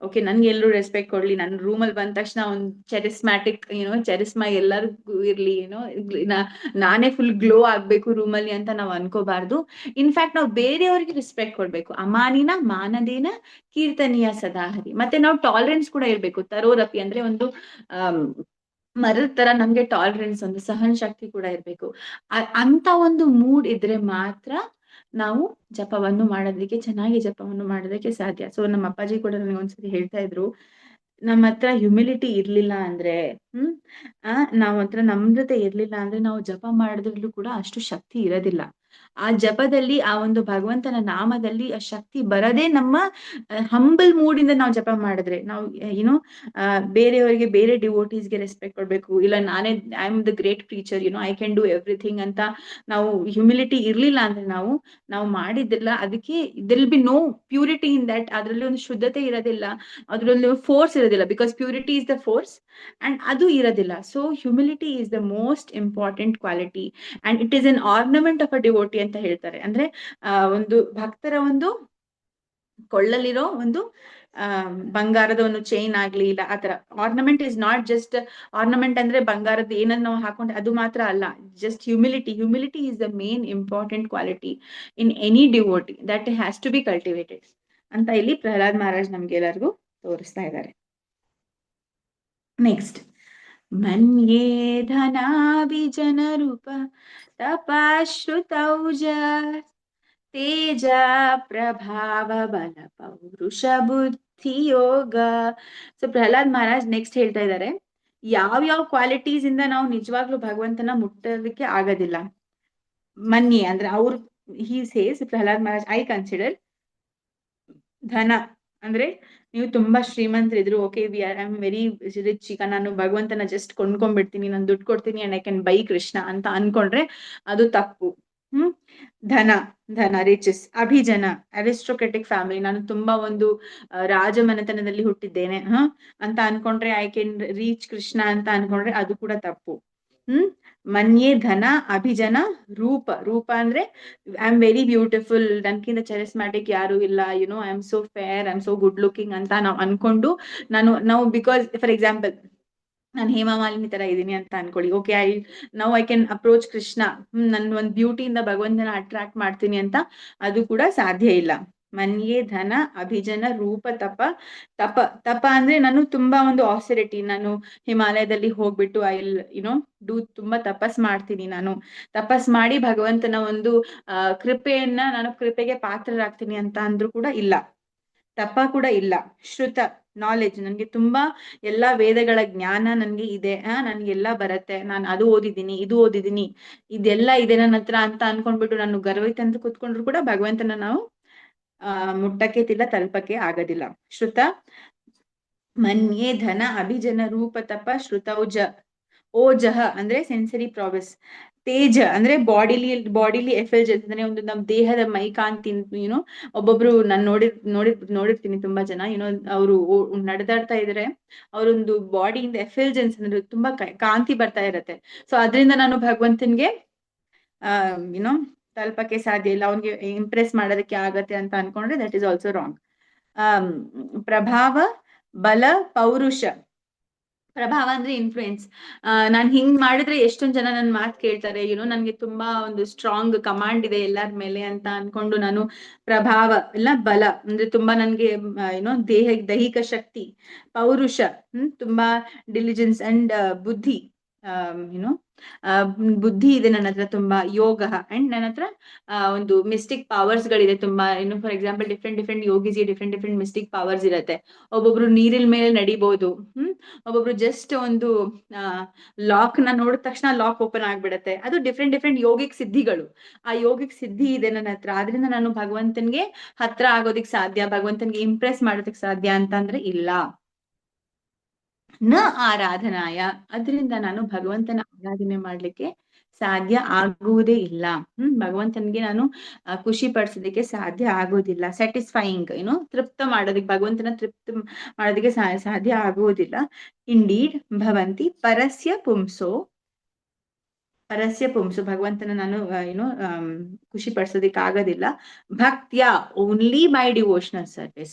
S2: ಓಕೆ, ನನ್ಗೆ ಎಲ್ಲರೂ ರೆಸ್ಪೆಕ್ಟ್ ಕೊಡ್ಲಿ, ನನ್ನ ರೂಮಲ್ಲಿ ಬಂದ ತಕ್ಷಣ ಒಂದು ಚೆರಿಸ್ಮಾ ಎಲ್ಲರಿಗೂ ಇರ್ಲಿ, ನಾನೇ ಫುಲ್ ಗ್ಲೋ ಆಗ್ಬೇಕು ರೂಮಲ್ಲಿ ಅಂತ ನಾವು ಅನ್ಕೋಬಾರ್ದು. ಇನ್ಫ್ಯಾಕ್ಟ್ ನಾವು ಬೇರೆಯವ್ರಿಗೆ ರೆಸ್ಪೆಕ್ಟ್ ಕೊಡ್ಬೇಕು. ಅಮಾನಿನ ಮಾನದೇನ ಕೀರ್ತನೀಯ ಸದಾಹರಿ. ಮತ್ತೆ ನಾವು ಟಾಲರೆನ್ಸ್ ಕೂಡ ಇರ್ಬೇಕು. ತರೋರಪಿ ಅಂದ್ರೆ ಒಂದು ಮರದ ತರ ನಮ್ಗೆ ಟಾಲರೆನ್ಸ್, ಒಂದು ಸಹನ ಶಕ್ತಿ ಕೂಡ ಇರ್ಬೇಕು. ಅಂತ ಒಂದು ಮೂಡ್ ಇದ್ರೆ ಮಾತ್ರ ನಾವು ಜಪವನ್ನು ಮಾಡೋದಕ್ಕೆ, ಚೆನ್ನಾಗಿ ಜಪವನ್ನು ಮಾಡೋದಕ್ಕೆ ಸಾಧ್ಯ. ಸೊ ನಮ್ಮ ಅಪ್ಪಾಜಿ ಕೂಡ ನನಗೆ ಒಂದ್ಸತಿ ಹೇಳ್ತಾ ಇದ್ರು, ನಮ್ಮ ಹತ್ರ ಹ್ಯುಮಿಲಿಟಿ ಇರ್ಲಿಲ್ಲ ಅಂದ್ರೆ, ನಾವ್ ಹತ್ರ ನಮ್ರತೆ ಇರ್ಲಿಲ್ಲ ಅಂದ್ರೆ ನಾವು ಜಪ ಮಾಡೋದ್ರಲ್ಲೂ ಕೂಡ ಅಷ್ಟು ಶಕ್ತಿ ಇರೋದಿಲ್ಲ. ಆ ಜಪದಲ್ಲಿ, ಆ ಒಂದು ಭಗವಂತನ ನಾಮದಲ್ಲಿ ಆ ಶಕ್ತಿ ಬರದೇ ನಮ್ಮ ಹಂಬಲ್ ಮೂಡಿಂದ ನಾವು ಜಪ ಮಾಡಿದ್ರೆ, ನಾವು ಬೇರೆಯವರಿಗೆ, ಬೇರೆ ಡಿವೋಟೀಸ್ಗೆ ರೆಸ್ಪೆಕ್ಟ್ ಕೊಡ್ಬೇಕು, ಇಲ್ಲ ನಾನೇ I am the great preacher, I can do everything ಅಂತ ನಾವು ಹ್ಯುಮಿಲಿಟಿ ಇರ್ಲಿಲ್ಲ ಅಂದ್ರೆ ನಾವು ಮಾಡಿದ್ದಿಲ್ಲ. ಅದಕ್ಕೆ there'll be no purity in that. ಅದ್ರಲ್ಲಿ ಒಂದು ಶುದ್ಧತೆ ಇರೋದಿಲ್ಲ, ಅದ್ರಲ್ಲಿ ಫೋರ್ಸ್ ಇರೋದಿಲ್ಲ. Because purity is the force and ಅದು ಇರೋದಿಲ್ಲ. So humility is the most important quality and it is an ornament of a devotee ಅಂತ ಹೇಳ್ತಾರೆ. ಅಂದ್ರೆ ಒಂದು ಭಕ್ತರ ಒಂದು ಕೊಳ್ಳಲಿರೋ ಒಂದು ಬಂಗಾರದ ಒಂದು ಚೈನ್ ಆಗ್ಲಿ, ಇಲ್ಲ ಆತರ ornament is not just ornament ಅಂದ್ರೆ ಬಂಗಾರದ ಏನನ್ನ ನಾವು ಹಾಕೊಂಡ್ರೆ ಅದು ಮಾತ್ರ ಅಲ್ಲ. Just humility is the main important quality in any devotee that has to be cultivated ಅಂತ ಇಲ್ಲಿ ಪ್ರಹ್ಲಾದ್ ಮಹಾರಾಜ್ ನಮ್ಗೆ ಎಲ್ಲರಿಗೂ ತೋರಿಸ್ತಾ ಇದ್ದಾರೆ. ನೆಕ್ಸ್ಟ್, ಮನ್ಯೇ ಧನಾಭಿಜನ ರೂಪ ತಪಾಶ್ರುತೌಜ ತೇಜ ಪ್ರಭಾವ ಬಲ ಪೌರುಷ ಬುದ್ಧಿ ಯೋಗ. ಸೊ ಪ್ರಹ್ಲಾದ್ ಮಹಾರಾಜ್ ನೆಕ್ಸ್ಟ್ ಹೇಳ್ತಾ ಇದ್ದಾರೆ, ಯಾವ ಕ್ವಾಲಿಟೀಸ್ ಇಂದ ನಾವು ನಿಜವಾಗ್ಲೂ ಭಗವಂತನ ಮುಟ್ಟೋದಕ್ಕೆ ಆಗೋದಿಲ್ಲ. ಮನ್ಯೆ ಅಂದ್ರೆ ಅವ್ರು he says Prahlad Maharaj, I consider ಧನ ಅಂದ್ರೆ ನೀವು ತುಂಬಾ ಶ್ರೀಮಂತರಿದ್ರು, okay I am very rich, ಈಗ ನಾನು ಭಗವಂತನ ಜಸ್ಟ್ ಕೊಂಡ್ಕೊಂಡ್ಬಿಡ್ತೀನಿ, ನಾನು ದುಡ್ಡು ಕೊಡ್ತೀನಿ and I can buy Krishna ಅಂತ ಅನ್ಕೊಂಡ್ರೆ ಅದು ತಪ್ಪು. ಧನ ರಿಚಸ್. ಅಭಿಜನ ಅರಿಸ್ಟೋಕ್ರೆಟಿಕ್ ಫ್ಯಾಮಿಲಿ, ನಾನು ತುಂಬಾ ಒಂದು ರಾಜಮನೆತನದಲ್ಲಿ ಹುಟ್ಟಿದ್ದೇನೆ ಅಂತ ಅನ್ಕೊಂಡ್ರೆ ಐ ಕ್ಯಾನ್ ರೀಚ್ ಕೃಷ್ಣ ಅಂತ ಅನ್ಕೊಂಡ್ರೆ ಅದು ಕೂಡ ತಪ್ಪು. ಮನ್ಯೆ ಧನ ಅಭಿಜನ ರೂಪ ಅಂದ್ರೆ ಐ ಆಮ್ ವೆರಿ ಬ್ಯೂಟಿಫುಲ್, ನನ್ಕಿಂತ ಚೆರಿಸ್ಮ್ಯಾಟಿಕ್ ಯಾರು ಇಲ್ಲ, I am so fair, I am so good looking ಅಂತ ನಾವು ಅನ್ಕೊಂಡು ನಾವು ಬಿಕಾಸ್ ಫಾರ್ ಎಕ್ಸಾಂಪಲ್ ನಾನು ಹೇಮಾ ಮಾಲಿನಿ ತರ ಇದೀನಿ ಅಂತ ಅನ್ಕೊಳ್ಳಿ, okay I can approach Krishna, ನನ್ ಒಂದ್ ಬ್ಯೂಟಿಯಿಂದ ಭಗವಂತನ ಅಟ್ರಾಕ್ಟ್ ಮಾಡ್ತೀನಿ ಅಂತ ಅದು ಕೂಡ ಸಾಧ್ಯ ಇಲ್ಲ. ಮನ್ಯೆ ಧನ ಅಭಿಜನ ರೂಪ ತಪ ಅಂದ್ರೆ ನಾನು ತುಂಬಾ ಒಂದು ಆಸರಿಟಿ, ನಾನು ಹಿಮಾಲಯದಲ್ಲಿ ಹೋಗ್ಬಿಟ್ಟು ಡೂ ತುಂಬಾ ತಪಸ್ ಮಾಡ್ತೀನಿ, ನಾನು ತಪಸ್ ಮಾಡಿ ಭಗವಂತನ ಒಂದು ಕೃಪೆಯನ್ನ ನಾನು ಕೃಪೆಗೆ ಪಾತ್ರರಾಗ್ತೀನಿ ಅಂತ ಅಂದ್ರೂ ಕೂಡ ಇಲ್ಲ, ತಪ ಕೂಡ ಇಲ್ಲ. ಶ್ರುತ ನಾಲೆಡ್ಜ್, ನನ್ಗೆ ತುಂಬಾ ಎಲ್ಲಾ ವೇದಗಳ ಜ್ಞಾನ ನನ್ಗೆ ಇದೆ, ನನ್ಗೆಲ್ಲ ಬರತ್ತೆ, ನಾನು ಅದು ಓದಿದ್ದೀನಿ ಇದು ಓದಿದ್ದೀನಿ ಇದೆಲ್ಲ ಇದೆ ನನ್ನ ಹತ್ರ ಅಂತ ಅನ್ಕೊಂಡ್ಬಿಟ್ಟು ನಾನು ಗರ್ವೈತೆ ಅಂತ ಕೂತ್ಕೊಂಡ್ರು ಕೂಡ ಭಗವಂತನ ನಾವು ಮುಟ್ಟಕ್ಕೆ ತಲುಪಕ್ಕೆ ಆಗೋದಿಲ್ಲ. ಶ್ರುತ ಮನ್ಯೆ ಧನ ಅಭಿಜನ ರೂಪ ತಪ ಶ್ರುತೌಜ. ಓಜಹ ಅಂದ್ರೆ ಸೆನ್ಸರಿ ಪ್ರಾಬಸ್. ತೇಜ ಅಂದ್ರೆ ಬಾಡಿಲಿ ಎಫಲ್ಜೆನ್ಸ್ ಅಂದ್ರೆ ಒಂದು ನಮ್ ದೇಹದ ಮೈಕಾಂತಿ. ಒಬ್ಬೊಬ್ರು ನಾನು ನೋಡಿರ್ತೀನಿ ತುಂಬಾ ಜನ ಅವರು ನಡೆದಾಡ್ತಾ ಇದ್ರೆ ಅವರೊಂದು ಬಾಡಿಯಿಂದ ಎಫಲ್ಜೆನ್ಸ್ ಅಂದ್ರೆ ತುಂಬಾ ಕಾಂತಿ ಬರ್ತಾ ಇರತ್ತೆ. ಸೊ ಅದರಿಂದ ನಾನು ಭಗವಂತನ್ಗೆ ತಲುಪಕ್ಕೆ ಸಾಧ್ಯ ಇಲ್ಲ, ಅವ್ನಿಗೆ ಇಂಪ್ರೆಸ್ ಮಾಡೋದಕ್ಕೆ ಆಗತ್ತೆ ಅಂತ ಅನ್ಕೊಂಡ್ರೆ ದಟ್ ಈಸ್ ಆಲ್ಸೋ ರಾಂಗ್. ಪ್ರಭಾವ ಬಲ ಪೌರುಷ. ಪ್ರಭಾವ ಅಂದ್ರೆ ಇನ್ಫ್ಲೂಯೆನ್ಸ್. ನಾನ್ ಹಿಂಗ್ ಮಾಡಿದ್ರೆ ಎಷ್ಟೊಂದ್ ಜನ ನನ್ ಮಾತು ಕೇಳ್ತಾರೆ, ನನ್ಗೆ ತುಂಬಾ ಒಂದು ಸ್ಟ್ರಾಂಗ್ ಕಮಾಂಡ್ ಇದೆ ಎಲ್ಲರ ಮೇಲೆ ಅಂತ ಅನ್ಕೊಂಡು ನಾನು ಪ್ರಭಾವ ಇಲ್ಲ ಬಲ ಅಂದ್ರೆ ತುಂಬಾ ನನ್ಗೆ ದೈಹಿಕ ಶಕ್ತಿ. ಪೌರುಷ ತುಂಬಾ ಡಿಲಿಜೆನ್ಸ್ ಅಂಡ್ ಬುದ್ಧಿ, ಬುದ್ಧಿ ಇದೆ ನನ್ನ ಹತ್ರ ತುಂಬಾ. ಯೋಗ ಅಂಡ್ ನನ್ನ ಹತ್ರ ಒಂದು ಮಿಸ್ಟಿಕ್ ಪವರ್ಸ್ ಗಳಿದೆ ತುಂಬಾ. ಫಾರ್ ಎಕ್ಸಾಂಪಲ್ ಡಿಫ್ರೆಂಟ್ ಯೋಗಿಸ್ಗೆ ಡಿಫ್ರೆಂಟ್ ಮಿಸ್ಟಿಕ್ ಪವರ್ಸ್ ಇರತ್ತೆ. ಒಬ್ಬೊಬ್ರು ನೀರಿನ ಮೇಲೆ ನಡಿಬಹುದು, ಒಬ್ಬೊಬ್ರು ಜಸ್ಟ್ ಒಂದು ಲಾಕ್ ನ ನೋಡಿದ ತಕ್ಷಣ ಲಾಕ್ ಓಪನ್ ಆಗ್ಬಿಡತ್ತೆ. ಅದು ಡಿಫ್ರೆಂಟ್ ಯೋಗಿಕ್ ಸಿದ್ಧಿಗಳು. ಆ ಯೋಗಿಕ್ ಸಿದ್ಧಿ ಇದೆ ನನ್ನ ಹತ್ರ, ಆದ್ರಿಂದ ನಾನು ಭಗವಂತನ್ಗೆ ಹತ್ರ ಆಗೋದಿಕ್ ಸಾಧ್ಯ, ಭಗವಂತನ್ಗೆ ಇಂಪ್ರೆಸ್ ಮಾಡೋದಕ್ ಸಾಧ್ಯ ಅಂತಂದ್ರೆ ಇಲ್ಲ. ನ ಆರಾಧನಾಯ, ಅದರಿಂದ ನಾನು ಭಗವಂತನ ಆರಾಧನೆ ಮಾಡ್ಲಿಕ್ಕೆ ಸಾಧ್ಯ ಆಗುವುದೇ ಇಲ್ಲ. ಭಗವಂತನ್ಗೆ ನಾನು ಖುಷಿ ಪಡಿಸೋದಕ್ಕೆ ಸಾಧ್ಯ ಆಗೋದಿಲ್ಲ. ಸ್ಯಾಟಿಸ್ಫೈಯಿಂಗ್ ತೃಪ್ತ ಮಾಡೋದಕ್ಕೆ, ಭಗವಂತನ ತೃಪ್ತ ಮಾಡೋದಕ್ಕೆ ಸಾಧ್ಯ ಆಗುವುದಿಲ್ಲ. ಇಂಡೀಡ್ ಭವಂತಿ ಪರಸ್ಯ ಪುಂಸೋ ಭಗವಂತನ ನಾನು ಖುಷಿ ಪಡಿಸೋದಕ್ಕೆ ಆಗೋದಿಲ್ಲ. ಭಕ್ತಿಯ ಓನ್ಲಿ ಬೈ ಡಿವೋಷನಲ್ ಸರ್ವಿಸ್,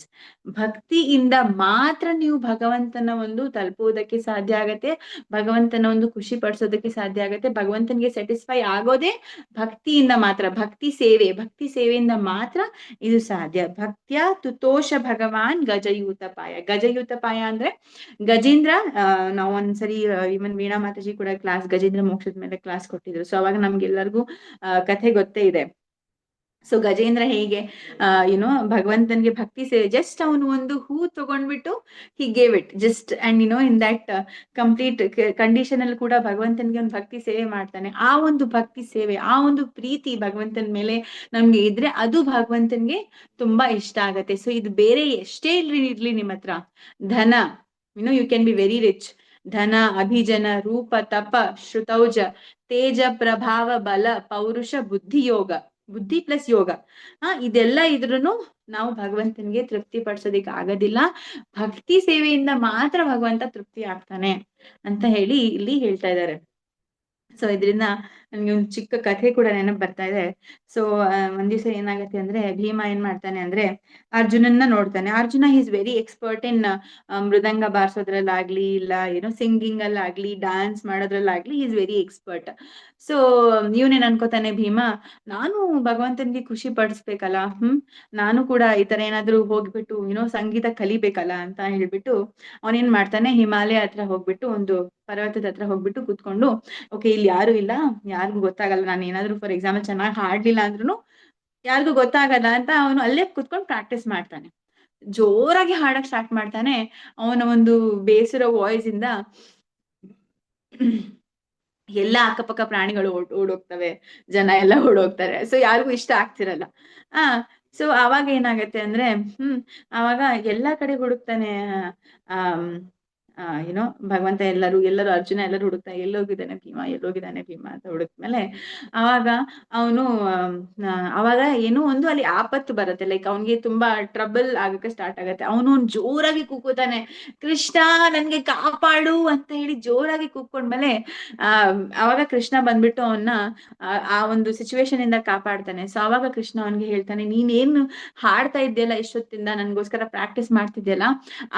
S2: ಭಕ್ತಿಯಿಂದ ಮಾತ್ರ ನೀವು ಭಗವಂತನ ಒಂದು ತಲುಪುವುದಕ್ಕೆ ಸಾಧ್ಯ ಆಗತ್ತೆ, ಭಗವಂತನ ಒಂದು ಖುಷಿ ಪಡಿಸೋದಕ್ಕೆ ಸಾಧ್ಯ ಆಗತ್ತೆ. ಭಗವಂತನಿಗೆ ಸ್ಯಾಟಿಸ್ಫೈ ಆಗೋದೇ ಭಕ್ತಿಯಿಂದ ಮಾತ್ರ. ಭಕ್ತಿ ಸೇವೆಯಿಂದ ಮಾತ್ರ ಇದು ಸಾಧ್ಯ. ಭಕ್ತಿಯ ತುತೋಷ ಭಗವಾನ್ ಗಜಯೂತಪಾಯ. ಗಜಯೂತಪಾಯ ಅಂದ್ರೆ ಗಜೇಂದ್ರ, ನಾವು ಒಂದ್ಸರಿ ಇವನ್ ವೀಣಾ ಮಾತಾಜಿ ಕೂಡ ಗಜೇಂದ್ರ ಮೋಕ್ಷದ ಮೇಲೆ ಕ್ಲಾಸ್ ಕೊಟ್ಟಿದ್ರು. ಸೊ ಅವಾಗ ನಮ್ಗೆಲ್ಲರಿಗೂ ಕಥೆ ಗೊತ್ತೇ ಇದೆ. ಸೊ ಗಜೇಂದ್ರ ಹೇಗೆ ಭಗವಂತನ್ಗೆ ಭಕ್ತಿ ಸೇವೆ, ಜಸ್ಟ್ ಅವನು ಒಂದು ಹೂ ತಗೊಂಡ್ಬಿಟ್ಟು he gave it just and in that complete condition ಅಲ್ಲಿ ಕೂಡ ಭಗವಂತನ್ಗೆ ಒಂದು ಭಕ್ತಿ ಸೇವೆ ಮಾಡ್ತಾನೆ. ಆ ಒಂದು ಭಕ್ತಿ ಸೇವೆ, ಆ ಒಂದು ಪ್ರೀತಿ ಭಗವಂತನ ಮೇಲೆ ನಮ್ಗೆ ಇದ್ರೆ ಅದು ಭಗವಂತನ್ಗೆ ತುಂಬಾ ಇಷ್ಟ ಆಗತ್ತೆ. ಸೊ ಇದು ಬೇರೆ ಎಷ್ಟೇ ಇರ್ಲಿ ನಿಮ್ಮ ಹತ್ರ, ಧನ you can be very rich, ಧನ ಅಭಿಜನ ರೂಪ ತಪ ಶ್ರುತೌಜ ತೇಜ ಪ್ರಭಾವ ಬಲ ಪೌರುಷ ಬುದ್ಧಿ ಯೋಗ, ಬುದ್ಧಿ ಪ್ಲಸ್ ಯೋಗ, ಇದೆಲ್ಲ ಇದ್ರುನು ನಾವು ಭಗವಂತನಿಗೆ ತೃಪ್ತಿ ಪಡಿಸೋದಿಕ್ ಆಗೋದಿಲ್ಲ. ಭಕ್ತಿ ಸೇವೆಯಿಂದ ಮಾತ್ರ ಭಗವಂತ ತೃಪ್ತಿ ಆಗ್ತಾನೆ ಅಂತ ಹೇಳಿ ಇಲ್ಲಿ ಹೇಳ್ತಾ ಇದ್ದಾರೆ. ಸೊ ಇದರಿಂದ ನನ್ಗೆ ಒಂದು ಚಿಕ್ಕ ಕಥೆ ಕೂಡ ನೆನಪು ಬರ್ತಾ ಇದೆ. ಸೊ ಒಂದ್ ದಿವಸ ಏನಾಗತ್ತೆ ಅಂದ್ರೆ, ಭೀಮ ಏನ್ ಮಾಡ್ತಾನೆ ಅಂದ್ರೆ ಅರ್ಜುನನ್ನ ನೋಡ್ತಾನೆ. Arjuna is very expert in mridanga ಬಾರ್ಸೋದ್ರಲ್ಲಾಗ್ಲಿ, ಇಲ್ಲ ಏನೋ ಸಿಂಗಿಂಗ್ ಅಲ್ಲಾಗ್ಲಿ, ಡಾನ್ಸ್ ಮಾಡೋದ್ರಲ್ಲಾಗ್ಲಿ ಈಸ್ ವೆರಿ ಎಕ್ಸ್ಪರ್ಟ್. ಸೊ ಇವನೇನ್ ಅನ್ಕೋತಾನೆ ಭೀಮ, ನಾನು ಭಗವಂತನಿಗೆ ಖುಷಿ ಪಡಿಸ್ಬೇಕಲ್ಲ, ನಾನು ಕೂಡ ಈ ತರ ಏನಾದ್ರು ಹೋಗ್ಬಿಟ್ಟು ಸಂಗೀತ ಕಲಿಬೇಕಲ್ಲ ಅಂತ ಹೇಳ್ಬಿಟ್ಟು ಅವನೇನ್ ಮಾಡ್ತಾನೆ, ಹಿಮಾಲಯ ಹತ್ರ ಹೋಗ್ಬಿಟ್ಟು, ಒಂದು ಪರ್ವತದ ಹತ್ರ ಹೋಗ್ಬಿಟ್ಟು ಕೂತ್ಕೊಂಡು, ಓಕೆ ಇಲ್ಲಿ ಯಾರು ಇಲ್ಲ, ಯಾರಿಗೂ ಗೊತ್ತಾಗಲ್ಲ, ನಾನು ಏನಾದ್ರು ಫಾರ್ ಎಕ್ಸಾಂಪಲ್ ಚೆನ್ನಾಗಿ ಹಾಡ್ಲಿಲ್ಲ ಅಂದ್ರೂ ಯಾರಿಗೂ ಗೊತ್ತಾಗಲ್ಲ ಅಂತ ಅವನು ಅಲ್ಲೇ ಕುತ್ಕೊಂಡು ಪ್ರಾಕ್ಟೀಸ್ ಮಾಡ್ತಾನೆ. ಜೋರಾಗಿ ಹಾಡಕ್ ಸ್ಟಾರ್ಟ್ ಮಾಡ್ತಾನೆ. ಅವನ ಒಂದು ಬೇಸರ ವಾಯ್ಸ್ ಇಂದ ಎಲ್ಲ ಅಕ್ಕಪಕ್ಕ ಪ್ರಾಣಿಗಳು ಓಡೋಗ್ತವೆ, ಜನ ಎಲ್ಲ ಓಡೋಗ್ತಾರೆ. ಸೊ ಯಾರಿಗೂ ಇಷ್ಟ ಆಗ್ತಿರಲ್ಲ. ಆ ಸೊ ಅವಾಗ ಏನಾಗತ್ತೆ ಅಂದ್ರೆ ಅವಾಗ ಎಲ್ಲಾ ಕಡೆ ಹುಡುಕ್ತಾನೆ. ಆ ಏನೋ ಭಗವಂತ ಎಲ್ಲರೂ ಅರ್ಜುನ ಎಲ್ಲರೂ ಹುಡುಕ್ತಾನೆ, ಎಲ್ಲೋಗಿದ್ದಾನೆ ಭೀಮ ಅಂತ ಹುಡುಕ್ಮೇಲೆ ಅವಾಗ ಅವನು ಅವಾಗ ಏನೋ ಒಂದು ಅಲ್ಲಿ ಆಪತ್ತು ಬರುತ್ತೆ, ಲೈಕ್ ಅವನ್ಗೆ ತುಂಬಾ ಟ್ರಬಲ್ ಆಗಕ್ಕೆ ಸ್ಟಾರ್ಟ್ ಆಗತ್ತೆ. ಅವನು ಜೋರಾಗಿ ಕೂಗ್ತಾನೆ, ಕೃಷ್ಣ ನನ್ಗೆ ಕಾಪಾಡು ಅಂತ ಹೇಳಿ ಜೋರಾಗಿ ಕೂಗ್ಕೊಂಡ್ಮೇಲೆ ಅವಾಗ ಕೃಷ್ಣ ಬಂದ್ಬಿಟ್ಟು ಅವನ್ನ ಆ ಒಂದು ಸಿಚುವೇಶನ್ ಇಂದ ಕಾಪಾಡ್ತಾನೆ. ಸೊ ಅವಾಗ ಕೃಷ್ಣ ಅವನ್ಗೆ ಹೇಳ್ತಾನೆ, ನೀನೇನು ಹಾಡ್ತಾ ಇದ್ಯಲ್ಲ ಇಷ್ಟೊತ್ತಿಂದ, ನನ್ಗೋಸ್ಕರ ಪ್ರಾಕ್ಟೀಸ್ ಮಾಡ್ತಿದ್ಯಲ್ಲ,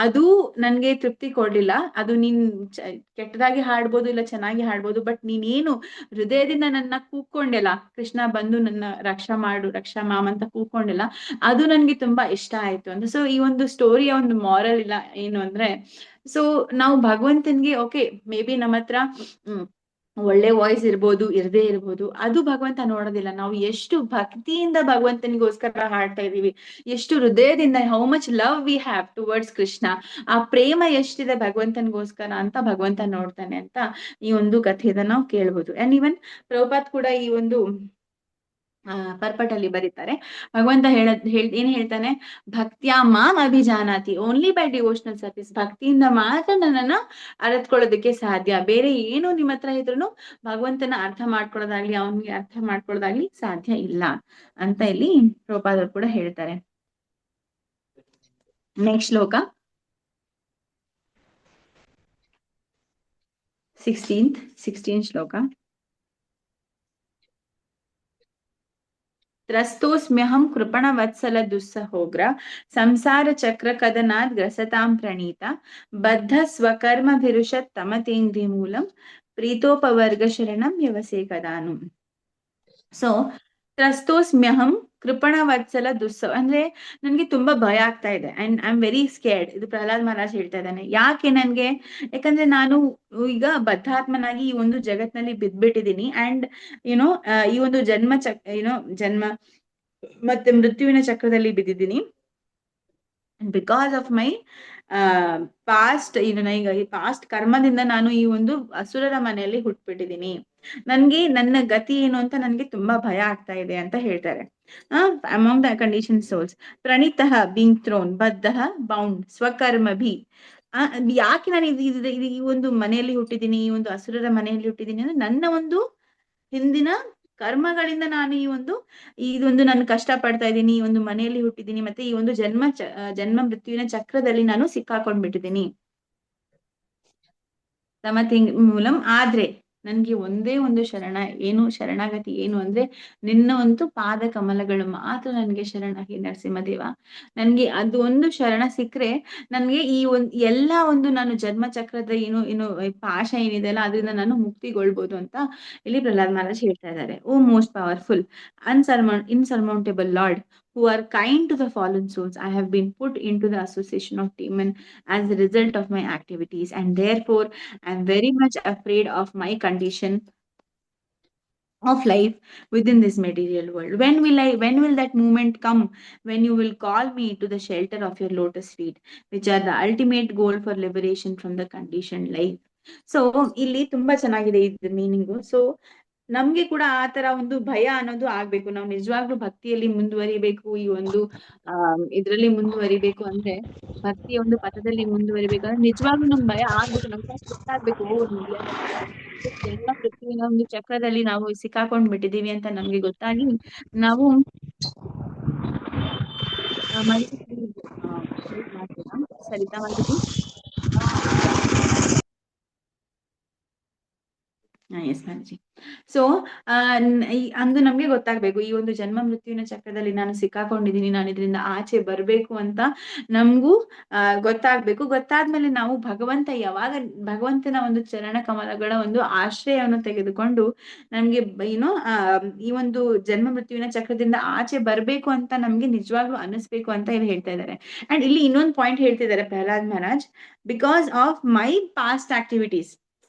S2: ಅದು ನನ್ಗೆ ತೃಪ್ತಿ ಕೊಡ್ಲಿಲ್ಲ. ಅದು ನೀನ್ ಕೆಟ್ಟದಾಗಿ ಹಾಡ್ಬೋದು, ಇಲ್ಲ ಚೆನ್ನಾಗಿ ಹಾಡ್ಬೋದು, ಬಟ್ ನೀನೇನು ಹೃದಯದಿಂದ ನನ್ನ ಕೂಗ್ಕೊಂಡಿಲ್ಲ, ಕೃಷ್ಣ ಬಂದು ನನ್ನ ರಕ್ಷಾ ಮಾಮ್ ಅಂತ ಕೂಗ್ಕೊಂಡಿಲ್ಲ, ಅದು ನನ್ಗೆ ತುಂಬಾ ಇಷ್ಟ ಆಯ್ತು ಅಂತ. ಸೊ ಈ ಒಂದು ಸ್ಟೋರಿಯ ಒಂದು ಮಾರಲ್ ಇಲ್ಲ ಏನು ಅಂದ್ರೆ, ಸೊ ನಾವು ಭಗವಂತನ್ಗೆ ಓಕೆ ಮೇ ಬಿ ನಮ್ಮ ಹತ್ರ ಒಳ್ಳೆ ವಾಯ್ಸ್ ಇರ್ಬೋದು, ಇರದೇ ಇರ್ಬೋದು, ಅದು ಭಗವಂತ ನೋಡೋದಿಲ್ಲ. ನಾವು ಎಷ್ಟು ಭಕ್ತಿಯಿಂದ ಭಗವಂತನಿಗೋಸ್ಕರ ಹಾಡ್ತಾ ಇದೀವಿ, ಎಷ್ಟು ಹೃದಯದಿಂದ, how much love we have towards Krishna, ಆ ಪ್ರೇಮ ಎಷ್ಟಿದೆ ಭಗವಂತನಿಗೋಸ್ಕರ ಅಂತ ಭಗವಂತ ನೋಡ್ತಾನೆ ಅಂತ ಈ ಒಂದು ಕಥೆಯನ್ನ ನಾವು ಕೇಳ್ಬೋದು. ಅಂಡ್ ಈವನ್ ಪ್ರಭುಪಾದ್ ಕೂಡ ಈ ಒಂದು ಪರ್ಪಟಲ್ಲಿ ಬರೀತಾರೆ, ಭಗವಂತ ಏನ್ ಹೇಳ್ತಾನೆ, ಭಕ್ತಿಯ ಮಾಮ್ ಅಭಿಜಾನಾತಿ, ಓನ್ಲಿ ಬೈ ಡಿವೋಷನಲ್ ಸರ್ವಿಸ್, ಭಕ್ತಿಯಿಂದ ಮಾತ್ರ ನನ್ನನ್ನ ಅರ್ಥಕೊಳ್ಳೋದಕ್ಕೆ ಸಾಧ್ಯ, ಬೇರೆ ಏನು ನಿಮ್ಮ ಹತ್ರ ಇದ್ರೂ ಭಗವಂತನ ಅರ್ಥ ಮಾಡ್ಕೊಳ್ಳೋದಾಗ್ಲಿ, ಅವನಿಗೆ ಅರ್ಥ ಮಾಡ್ಕೊಳ್ಳೋದಾಗ್ಲಿ ಸಾಧ್ಯ ಇಲ್ಲ ಅಂತ ಇಲ್ಲಿ ಪ್ರಭುಪಾದರು ಕೂಡ ಹೇಳ್ತಾರೆ. ನೆಕ್ಸ್ಟ್ ಶ್ಲೋಕ 16th ಶ್ಲೋಕ. ತ್ರಸ್ತೋಸ್ಮ್ಯಹಂ ಕೃಪಣವತ್ಸಲ ದುಸ್ಸಹೋಗ್ರ ಸಂಸಾರ ಚಕ್ರ ಕದನಾದ್ ಗ್ರಸತಾಂ ಪ್ರಣೀತ ಬದ್ಧ ಸ್ವಕರ್ಮಭಿರುಷತ್ ತಮತೇಂದ್ರಿ ಮೂಲಂ ಪ್ರೀತೋಪವರ್ಗ ಶರಣಂ ಯವಸೇ ಕದಾನು. ಸೊ ತ್ರಸ್ತೋಸ್ಮ್ಯಹಂ ಕೃಪಣವತ್ಸಲ ದುಸ್ಸವ ಅಂದ್ರೆ ನನ್ಗೆ ತುಂಬಾ ಭಯ ಆಗ್ತಾ ಇದೆ, and I am very scared. ಇದು ಪ್ರಹ್ಲಾದ್ ಮಹಾರಾಜ್ ಹೇಳ್ತಾ ಇದ್ದಾನೆ. ಯಾಕಂದ್ರೆ ನಾನು ಈಗ ಬದ್ಧಾತ್ಮನಾಗಿ ಈ ಒಂದು ಜಗತ್ನಲ್ಲಿ ಬಿದ್ಬಿಟ್ಟಿದ್ದೀನಿ, ಅಂಡ್ ಈ ಒಂದು ಜನ್ಮ ಮತ್ತೆ ಮೃತ್ಯುವಿನ ಚಕ್ರದಲ್ಲಿ ಬಿದ್ದಿದ್ದೀನಿ. ಬಿಕಾಸ್ ಆಫ್ ಮೈ ಪಾಸ್ಟ್ ಈಗ ಈ ಪಾಸ್ಟ್ ಕರ್ಮದಿಂದ ನಾನು ಈ ಒಂದು ಅಸುರರ ಮನೆಯಲ್ಲಿ ಹುಟ್ಬಿಟ್ಟಿದ್ದೀನಿ. ನನ್ನ ಗತಿ ಏನು ಅಂತ ನನ್ಗೆ ತುಂಬಾ ಭಯ ಆಗ್ತಾ ಇದೆ ಅಂತ ಹೇಳ್ತಾರೆ. ಅಮಾಂಗ್ ದ ಕಂಡೀಷನ್ ಸೋಲ್ಸ್ ಪ್ರಣೀತಃ ಬೀಂಗ್ ಥ್ರೋನ್ ಬದ್ಧಃ ಬೌಂಡ್ ಸ್ವಕರ್ಮಭಿ. ಯಾಕೆ ನಾನು ಈ ಒಂದು ಮನೆಯಲ್ಲಿ ಹುಟ್ಟಿದ್ದೀನಿ, ಈ ಒಂದು ಅಸುರರ ಮನೆಯಲ್ಲಿ ಹುಟ್ಟಿದ್ದೀನಿ ಅಂದ್ರೆ ನನ್ನ ಒಂದು ಹಿಂದಿನ ಕರ್ಮಗಳಿಂದ ನಾನು ಇದೊಂದು ನಾನು ಕಷ್ಟ ಪಡ್ತಾ ಇದ್ದೀನಿ, ಈ ಒಂದು ಮನೆಯಲ್ಲಿ ಹುಟ್ಟಿದ್ದೀನಿ, ಮತ್ತೆ ಈ ಒಂದು ಜನ್ಮ ಮೃತ್ಯುವಿನ ಚಕ್ರದಲ್ಲಿ ನಾನು ಸಿಕ್ಕಾಕೊಂಡ್ಬಿಟ್ಟಿದ್ದೀನಿ. ಮೂಲಂ ಆದ್ರೆ ನನ್ಗೆ ಒಂದೇ ಒಂದು ಶರಣಾಗತಿ ಏನು ಅಂದ್ರೆ, ನಿನ್ನ ಒಂದು ಪಾದ ಕಮಲಗಳು ಮಾತ್ರ ನನ್ಗೆ ಶರಣಾಗಿ ನರಸಿಂಹದೇವ. ನನ್ಗೆ ಅದು ಒಂದು ಶರಣ ಸಿಕ್ಕರೆ ನನ್ಗೆ ಈ ಎಲ್ಲಾ ಒಂದು ನಾನು ಜನ್ಮ ಚಕ್ರದ ಏನು ಪಾಶ ಏನಿದೆ ಅಲ್ಲ, ಅದರಿಂದ ನಾನು ಮುಕ್ತಿಗೊಳ್ಬೋದು ಅಂತ ಇಲ್ಲಿ ಪ್ರಹ್ಲಾದ್ ಮಹಾರಾಜ್ ಹೇಳ್ತಾ ಇದ್ದಾರೆ. O most powerful insurmountable Lord, who are kind to the fallen souls, I have been put into the association of demon as a result of my activities, and therefore I am very much afraid of my condition of life within this material world. When will that moment come when you will call me to the shelter of your lotus feet, which are the ultimate goal for liberation from the conditioned life? So ಇಲ್ಲಿ ತುಂಬಾ ಚೆನ್ನಾಗಿದೆ ಇದು meaning. So ನಮ್ಗೆ ಕೂಡ ಆ ತರ ಒಂದು ಭಯ ಅನ್ನೋದು ಆಗ್ಬೇಕು. ನಾವು ನಿಜವಾಗ್ಲೂ ಭಕ್ತಿಯಲ್ಲಿ ಮುಂದುವರಿಬೇಕು, ಈ ಒಂದು ಇದ್ರಲ್ಲಿ ಮುಂದುವರಿಬೇಕು ಅಂದ್ರೆ, ಭಕ್ತಿಯ ಒಂದು ಪಥದಲ್ಲಿ ಮುಂದುವರಿಬೇಕಂದ್ರೆ ನಿಜವಾಗ್ಲೂ ನಮ್ ಭಯ ಆಗ್ಬೇಕು, ನಮ್ಗೆ ಗೊತ್ತಾಗ್ಬೇಕು, ಜನ್ಮ ಪೃಥ್ವಿನ ಒಂದು ಚಕ್ರದಲ್ಲಿ ನಾವು ಸಿಕ್ಕಾಕೊಂಡ್ ಬಿಟ್ಟಿದೀವಿ ಅಂತ ನಮ್ಗೆ ಗೊತ್ತಾಗಿ ನಾವು ಸರಿತಾ ಮಾಡಿದ್ವಿ. ಎಸ್ ಮಾತಾಜಿ. ಸೊ ಅಂದು ನಮ್ಗೆ ಗೊತ್ತಾಗ್ಬೇಕು, ಈ ಒಂದು ಜನ್ಮ ಮೃತ್ಯುವಿನ ಚಕ್ರದಲ್ಲಿ ನಾನು ಸಿಕ್ಕಾಕೊಂಡಿದ್ದೀನಿ, ನಾನು ಇದರಿಂದ ಆಚೆ ಬರ್ಬೇಕು ಅಂತ ನಮಗೂ ಗೊತ್ತಾಗ್ಬೇಕು. ಗೊತ್ತಾದ್ಮೇಲೆ ನಾವು ಯಾವಾಗ ಭಗವಂತನ ಒಂದು ಚರಣ ಕಮಲಗಳ ಒಂದು ಆಶ್ರಯವನ್ನು ತೆಗೆದುಕೊಂಡು ನಮ್ಗೆ ಏನೋ ಈ ಒಂದು ಜನ್ಮ ಮೃತ್ಯುವಿನ ಚಕ್ರದಿಂದ ಆಚೆ ಬರ್ಬೇಕು ಅಂತ ನಮ್ಗೆ ನಿಜವಾಗ್ಲೂ ಅನಿಸ್ಬೇಕು ಅಂತ ಇಲ್ಲಿ ಹೇಳ್ತಾ ಇದ್ದಾರೆ. ಅಂಡ್ ಇಲ್ಲಿ ಇನ್ನೊಂದು ಪಾಯಿಂಟ್ ಹೇಳ್ತಿದ್ದಾರೆ Prahlad Maharaj, because of my past activities.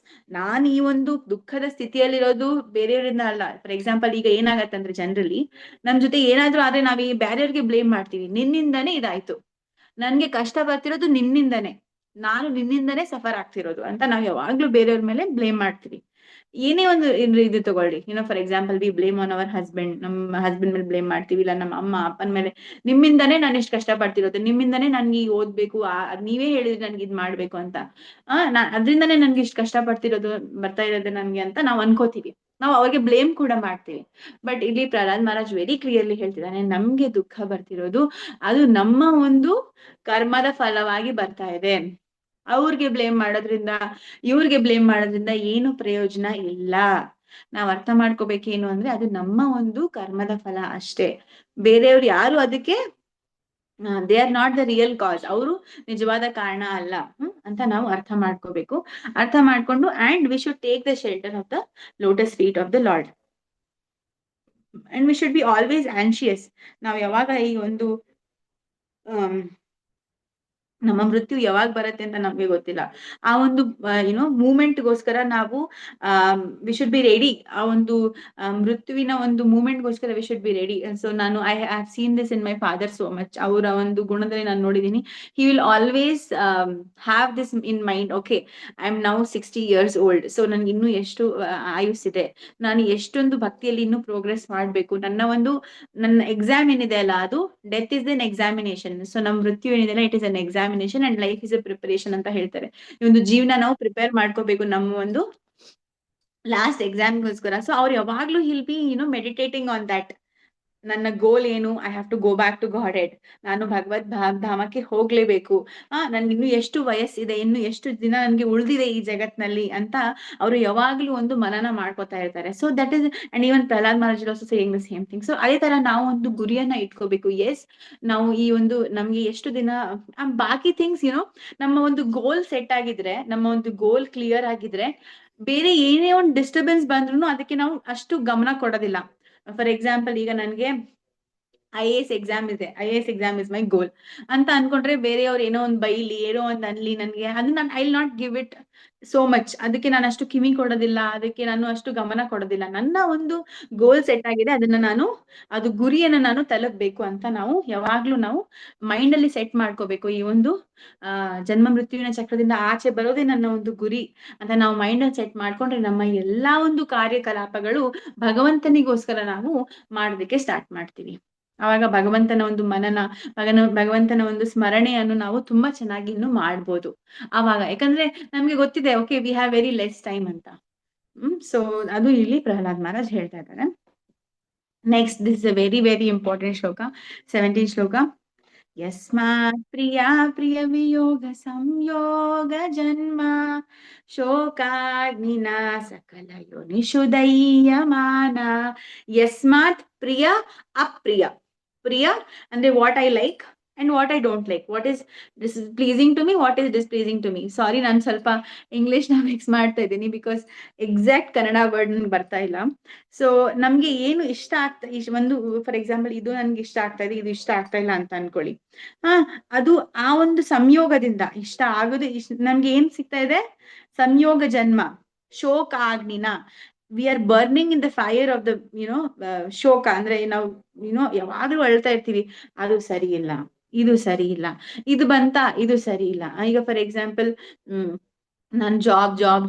S2: ನಾನು ಈ ಒಂದು ದುಃಖದ ಸ್ಥಿತಿಯಲ್ಲಿರೋದು ಬೇರೆಯವರಿಂದ ಅಲ್ಲ. ಫಾರ್ ಎಕ್ಸಾಂಪಲ್, ಈಗ ಏನಾಗತ್ತಂದ್ರೆ ಜನರಲಿ ನಮ್ ಜೊತೆ ಏನಾದ್ರೂ ಆದ್ರೆ ನಾವ್ ಈ ಬ್ಯಾರೆಯವ್ರಿಗೆ ಬ್ಲೇಮ್ ಮಾಡ್ತೀವಿ. ನಿನ್ನಿಂದಾನೇ ಇದಾಯ್ತು, ನನ್ಗೆ ಕಷ್ಟ ಬರ್ತಿರೋದು ನಿನ್ನಿಂದಾನೇ, ನಾನು ನಿನ್ನಿಂದಾನೇ ಸಫರ್ ಆಗ್ತಿರೋದು ಅಂತ ನಾವ್ ಯಾವಾಗ್ಲೂ ಬೇರೆಯವ್ರ ಮೇಲೆ ಬ್ಲೇಮ್ ಮಾಡ್ತೀವಿ. ಏನೇ ಒಂದು ಇದು ತಗೊಳ್ಳಿ, for example we blame on our husband, ನಮ್ಮ ಹಸ್ಬೆಂಡ್ ಮೇಲೆ ಬ್ಲೇಮ್ ಮಾಡ್ತೀವಿ, ಇಲ್ಲ ನಮ್ಮ ಅಮ್ಮ ಅಪ್ಪನ ಮೇಲೆ, ನಿಮ್ಮಿಂದಾನೇ ನಾನು ಎಷ್ಟು ಕಷ್ಟ ಪಡ್ತಿರೋದು, ನಿಮ್ಮಿಂದಾನೇ ನನ್ಗೆ ಈಗ ಓದ್ಬೇಕು, ನೀವೇ ಹೇಳಿದ್ರೆ ನನ್ಗೆ ಇದ್ ಮಾಡ್ಬೇಕು ಅಂತ, ಅದ್ರಿಂದಾನೇ ನನ್ಗೆ ಇಷ್ಟು ಕಷ್ಟ ಪಡ್ತಿರೋದು, ಬರ್ತಾ ಇರೋದು ನನ್ಗೆ ಅಂತ ನಾವ್ ಅನ್ಕೋತೀವಿ. ನಾವು ಅವ್ರಿಗೆ ಬ್ಲೇಮ್ ಕೂಡ ಮಾಡ್ತೀವಿ. ಬಟ್ ಇಲ್ಲಿ ಪ್ರಹ್ಲಾದ್ ಮಹಾರಾಜ್ ವೆರಿ ಕ್ಲಿಯರ್ಲಿ ಹೇಳ್ತಿದ್ದಾನೆ, ನಮ್ಗೆ ದುಃಖ ಬರ್ತಿರೋದು ಅದು ನಮ್ಮ ಒಂದು ಕರ್ಮದ ಫಲವಾಗಿ ಬರ್ತಾ ಇದೆ. ಅವ್ರಿಗೆ ಬ್ಲೇಮ್ ಮಾಡೋದ್ರಿಂದ, ಇವ್ರಿಗೆ ಬ್ಲೇಮ್ ಮಾಡೋದ್ರಿಂದ ಏನು ಪ್ರಯೋಜನ ಇಲ್ಲ. ನಾವ್ ಅರ್ಥ ಮಾಡ್ಕೋಬೇಕೇನು ಅಂದ್ರೆ ಅದು ನಮ್ಮ ಒಂದು ಕರ್ಮದ ಫಲ ಅಷ್ಟೇ. ಬೇರೆಯವ್ರು ಯಾರು ಅದಕ್ಕೆ they are not the real cause, ಅವರು ನಿಜವಾದ ಕಾರಣ ಅಲ್ಲ ಅಂತ ನಾವು ಅರ್ಥ ಮಾಡ್ಕೋಬೇಕು. ಅರ್ಥ ಮಾಡ್ಕೊಂಡು and we should take the shelter of the lotus feet of the Lord and we should be always anxious. ನಾವ್ ಯಾವಾಗ ಈ ಒಂದು ನಮ್ಮ ಮೃತ್ಯು ಯಾವಾಗ ಬರುತ್ತೆ ಅಂತ ನಮ್ಗೆ ಗೊತ್ತಿಲ್ಲ. ಆ ಒಂದು ಮೂಮೆಂಟ್ಗೋಸ್ಕರ ನಾವು ವಿ ಶುಡ್ ಬಿ ರೆಡಿ. ಆ ಒಂದು ಮೃತ್ಯುವಿನ ಒಂದು ಮೂಮೆಂಟ್ಗೋಸ್ಕರ we should be ready. So ನಾನು I have seen this in my father so much. ಅವರ ಒಂದು ಗುಣದಲ್ಲಿ ನಾನು ನೋಡಿದೀನಿ. He will always have this in mind, okay I am now 60 years old, so ನನ್ಗೆ ಇನ್ನೂ ಎಷ್ಟು ಆಯುಸ್ಸಿದೆ, ನಾನು ಎಷ್ಟೊಂದು ಭಕ್ತಿಯಲ್ಲಿ ಇನ್ನೂ ಪ್ರೋಗ್ರೆಸ್ ಮಾಡ್ಬೇಕು, ನನ್ನ ಎಕ್ಸಾಮ್ ಏನಿದೆ ಅಲ್ಲ, ಅದು death is N examination. So ನಮ್ ಮೃತ್ಯು ಏನಿದೆ it is an examination and life is a preparation ಅಂತ ಹೇಳ್ತಾರೆ. ಈ ಒಂದು ಜೀವನ ನಾವು ಪ್ರಿಪೇರ್ ಮಾಡ್ಕೋಬೇಕು ನಮ್ಮ ಒಂದು ಲಾಸ್ಟ್ ಎಕ್ಸಾಮ್ಗೋಸ್ಕರ. ಸೊ ಅವ್ರು ಯಾವಾಗ್ಲೂ will be meditating on that. ನನ್ನ ಗೋಲ್ ಏನು, I have to go back to Godhead, ನಾನು ಭಗವದ್ ಧಾಮಕ್ಕೆ ಹೋಗ್ಲೇಬೇಕು, ನನ್ಗೆ ಇನ್ನು ಎಷ್ಟು ವಯಸ್ಸಿದೆ, ಇನ್ನು ಎಷ್ಟು ದಿನ ನನ್ಗೆ ಉಳಿದಿದೆ ಈ ಜಗತ್ನಲ್ಲಿ ಅಂತ ಅವರು ಯಾವಾಗ್ಲೂ ಒಂದು ಮನನ ಮಾಡ್ಕೋತಾ ಇರ್ತಾರೆ. So that is and even Prahlad Maharaj also saying the same thing. So ಅದೇ ತರ ನಾವು ಒಂದು ಗುರಿಯನ್ನ ಇಟ್ಕೋಬೇಕು. ಎಸ್, ನಾವು ಈ ಒಂದು ನಮ್ಗೆ ಎಷ್ಟು ದಿನ ಬಾಕಿ ಥಿಂಗ್ಸ್ ನಮ್ಮ ಒಂದು ಗೋಲ್ ಸೆಟ್ ಆಗಿದ್ರೆ, ನಮ್ಮ ಒಂದು ಗೋಲ್ ಕ್ಲಿಯರ್ ಆಗಿದ್ರೆ, ಬೇರೆ ಏನೇ ಒಂದು ಡಿಸ್ಟರ್ಬೆನ್ಸ್ ಬಂದ್ರು ಅದಕ್ಕೆ ನಾವು ಅಷ್ಟು ಗಮನ ಕೊಡೋದಿಲ್ಲ. ಫಾರ್ ಎಕ್ಸಾಂಪಲ್, ಈಗ ನನ್ಗೆ IAS ಎಕ್ಸಾಮ್ ಇದೆ, IAS ಎಕ್ಸಾಮ್ ಇಸ್ ಮೈ ಗೋಲ್ ಅಂತ ಅನ್ಕೊಂಡ್ರೆ, ಬೇರೆಯವ್ರು ಏನೋ ಒಂದು ಬೈಲಿ, ಏನೋ ಒಂದು ಅನ್ಲಿ, ನನ್ಗೆ ಅದನ್ನ I will not give it so much. ಅದಕ್ಕೆ ನಾನು ಅಷ್ಟು ಕಿವಿ ಕೊಡೋದಿಲ್ಲ, ಅದಕ್ಕೆ ನಾನು ಅಷ್ಟು ಗಮನ ಕೊಡೋದಿಲ್ಲ. ನನ್ನ ಒಂದು ಗೋಲ್ ಸೆಟ್ ಆಗಿದೆ, ಅದು ಗುರಿಯನ್ನ ನಾನು ತಲುಪಬೇಕು ಅಂತ ನಾವು ಯಾವಾಗ್ಲೂ ಮೈಂಡ್ ಅಲ್ಲಿ ಸೆಟ್ ಮಾಡ್ಕೋಬೇಕು. ಈ ಒಂದು ಜನ್ಮ ಮೃತ್ಯುವಿನ ಚಕ್ರದಿಂದ ಆಚೆ ಬರೋದೇ ನನ್ನ ಒಂದು ಗುರಿ ಅಂತ ನಾವು ಮೈಂಡ್ ಅಲ್ಲಿ ಸೆಟ್ ಮಾಡ್ಕೊಂಡ್ರೆ, ನಮ್ಮ ಎಲ್ಲಾ ಒಂದು ಕಾರ್ಯಕಲಾಪಗಳು ಭಗವಂತನಿಗೋಸ್ಕರ ನಾವು ಮಾಡೋದಕ್ಕೆ ಸ್ಟಾರ್ಟ್ ಮಾಡ್ತೀವಿ. ಆವಾಗ ಭಗವಂತನ ಒಂದು ಭಗವಂತನ ಒಂದು ಸ್ಮರಣೆಯನ್ನು ನಾವು ತುಂಬಾ ಚೆನ್ನಾಗಿ ಇನ್ನು ಮಾಡ್ಬೋದು ಆವಾಗ. ಯಾಕಂದ್ರೆ ನಮ್ಗೆ ಗೊತ್ತಿದೆ, okay we have very less time ಅಂತ. ಸೊ ಅದು ಇಲ್ಲಿ ಪ್ರಹ್ಲಾದ್ ಮಹಾರಾಜ್ ಹೇಳ್ತಾ ಇದ್ದಾರೆ. Next, this is a very very important ಶ್ಲೋಕ, 17th ಶ್ಲೋಕ. ಯಸ್ಮಾತ್ ಪ್ರಿಯಾ ಪ್ರಿಯ ವಿಯೋಗ ಸಂಯೋಗ ಜನ್ಮ ಶೋಕಾಗ್ನಿನ ಸಕಲ ಯೋನಿಷು ದಯ್ಯಮಾನ. ಯಸ್ಮಾತ್ ಪ್ರಿಯ ಅಪ್ರಿಯ. ಪ್ರಿಯ ಅಂದ್ರೆ what I like and what I don't like, what is pleasing to me, what is displeasing to me. Sorry, ನಾನು ಸ್ವಲ್ಪ ಇಂಗ್ಲಿಷ್ ನ ಮಿಕ್ಸ್ ಮಾಡ್ತಾ ಇದ್ದೀನಿ, ಬಿಕಾಸ್ ಎಕ್ಸಾಕ್ಟ್ ಕನ್ನಡ ವರ್ಡ್ ನನ್ಗೆ ಬರ್ತಾ ಇಲ್ಲ. ಸೊ ನಮ್ಗೆ ಏನು ಇಷ್ಟ ಆಗ್ತಾ, ಒಂದು ಫಾರ್ ಎಕ್ಸಾಂಪಲ್, ಇದು ನನ್ಗೆ ಇಷ್ಟ ಆಗ್ತಾ ಇದೆ, ಇದು ಇಷ್ಟ ಆಗ್ತಾ ಇಲ್ಲ ಅಂತ ಅನ್ಕೊಳ್ಳಿ. ಅದು ಆ ಒಂದು ಸಂಯೋಗದಿಂದ ಇಷ್ಟ ಆಗೋದು, ನಮ್ಗೆ ಏನ್ ಸಿಗ್ತಾ ಇದೆ, ಸಂಯೋಗ ಜನ್ಮ ಶೋಕ ಆಗ್ನಿನ. We are burning in the fire of the ಶೋಕ. ಅಂದ್ರೆ ನಾವು ಯಾವಾಗ್ಲೂ ಅಳ್ತಾ ಇರ್ತೀವಿ, ಅದು ಸರಿ ಇಲ್ಲ, ಇದು ಸರಿ ಇಲ್ಲ, ಇದು ಇದು ಸರಿ ಇಲ್ಲ. ಈಗ ಫಾರ್ ಎಕ್ಸಾಂಪಲ್, ನಾನ್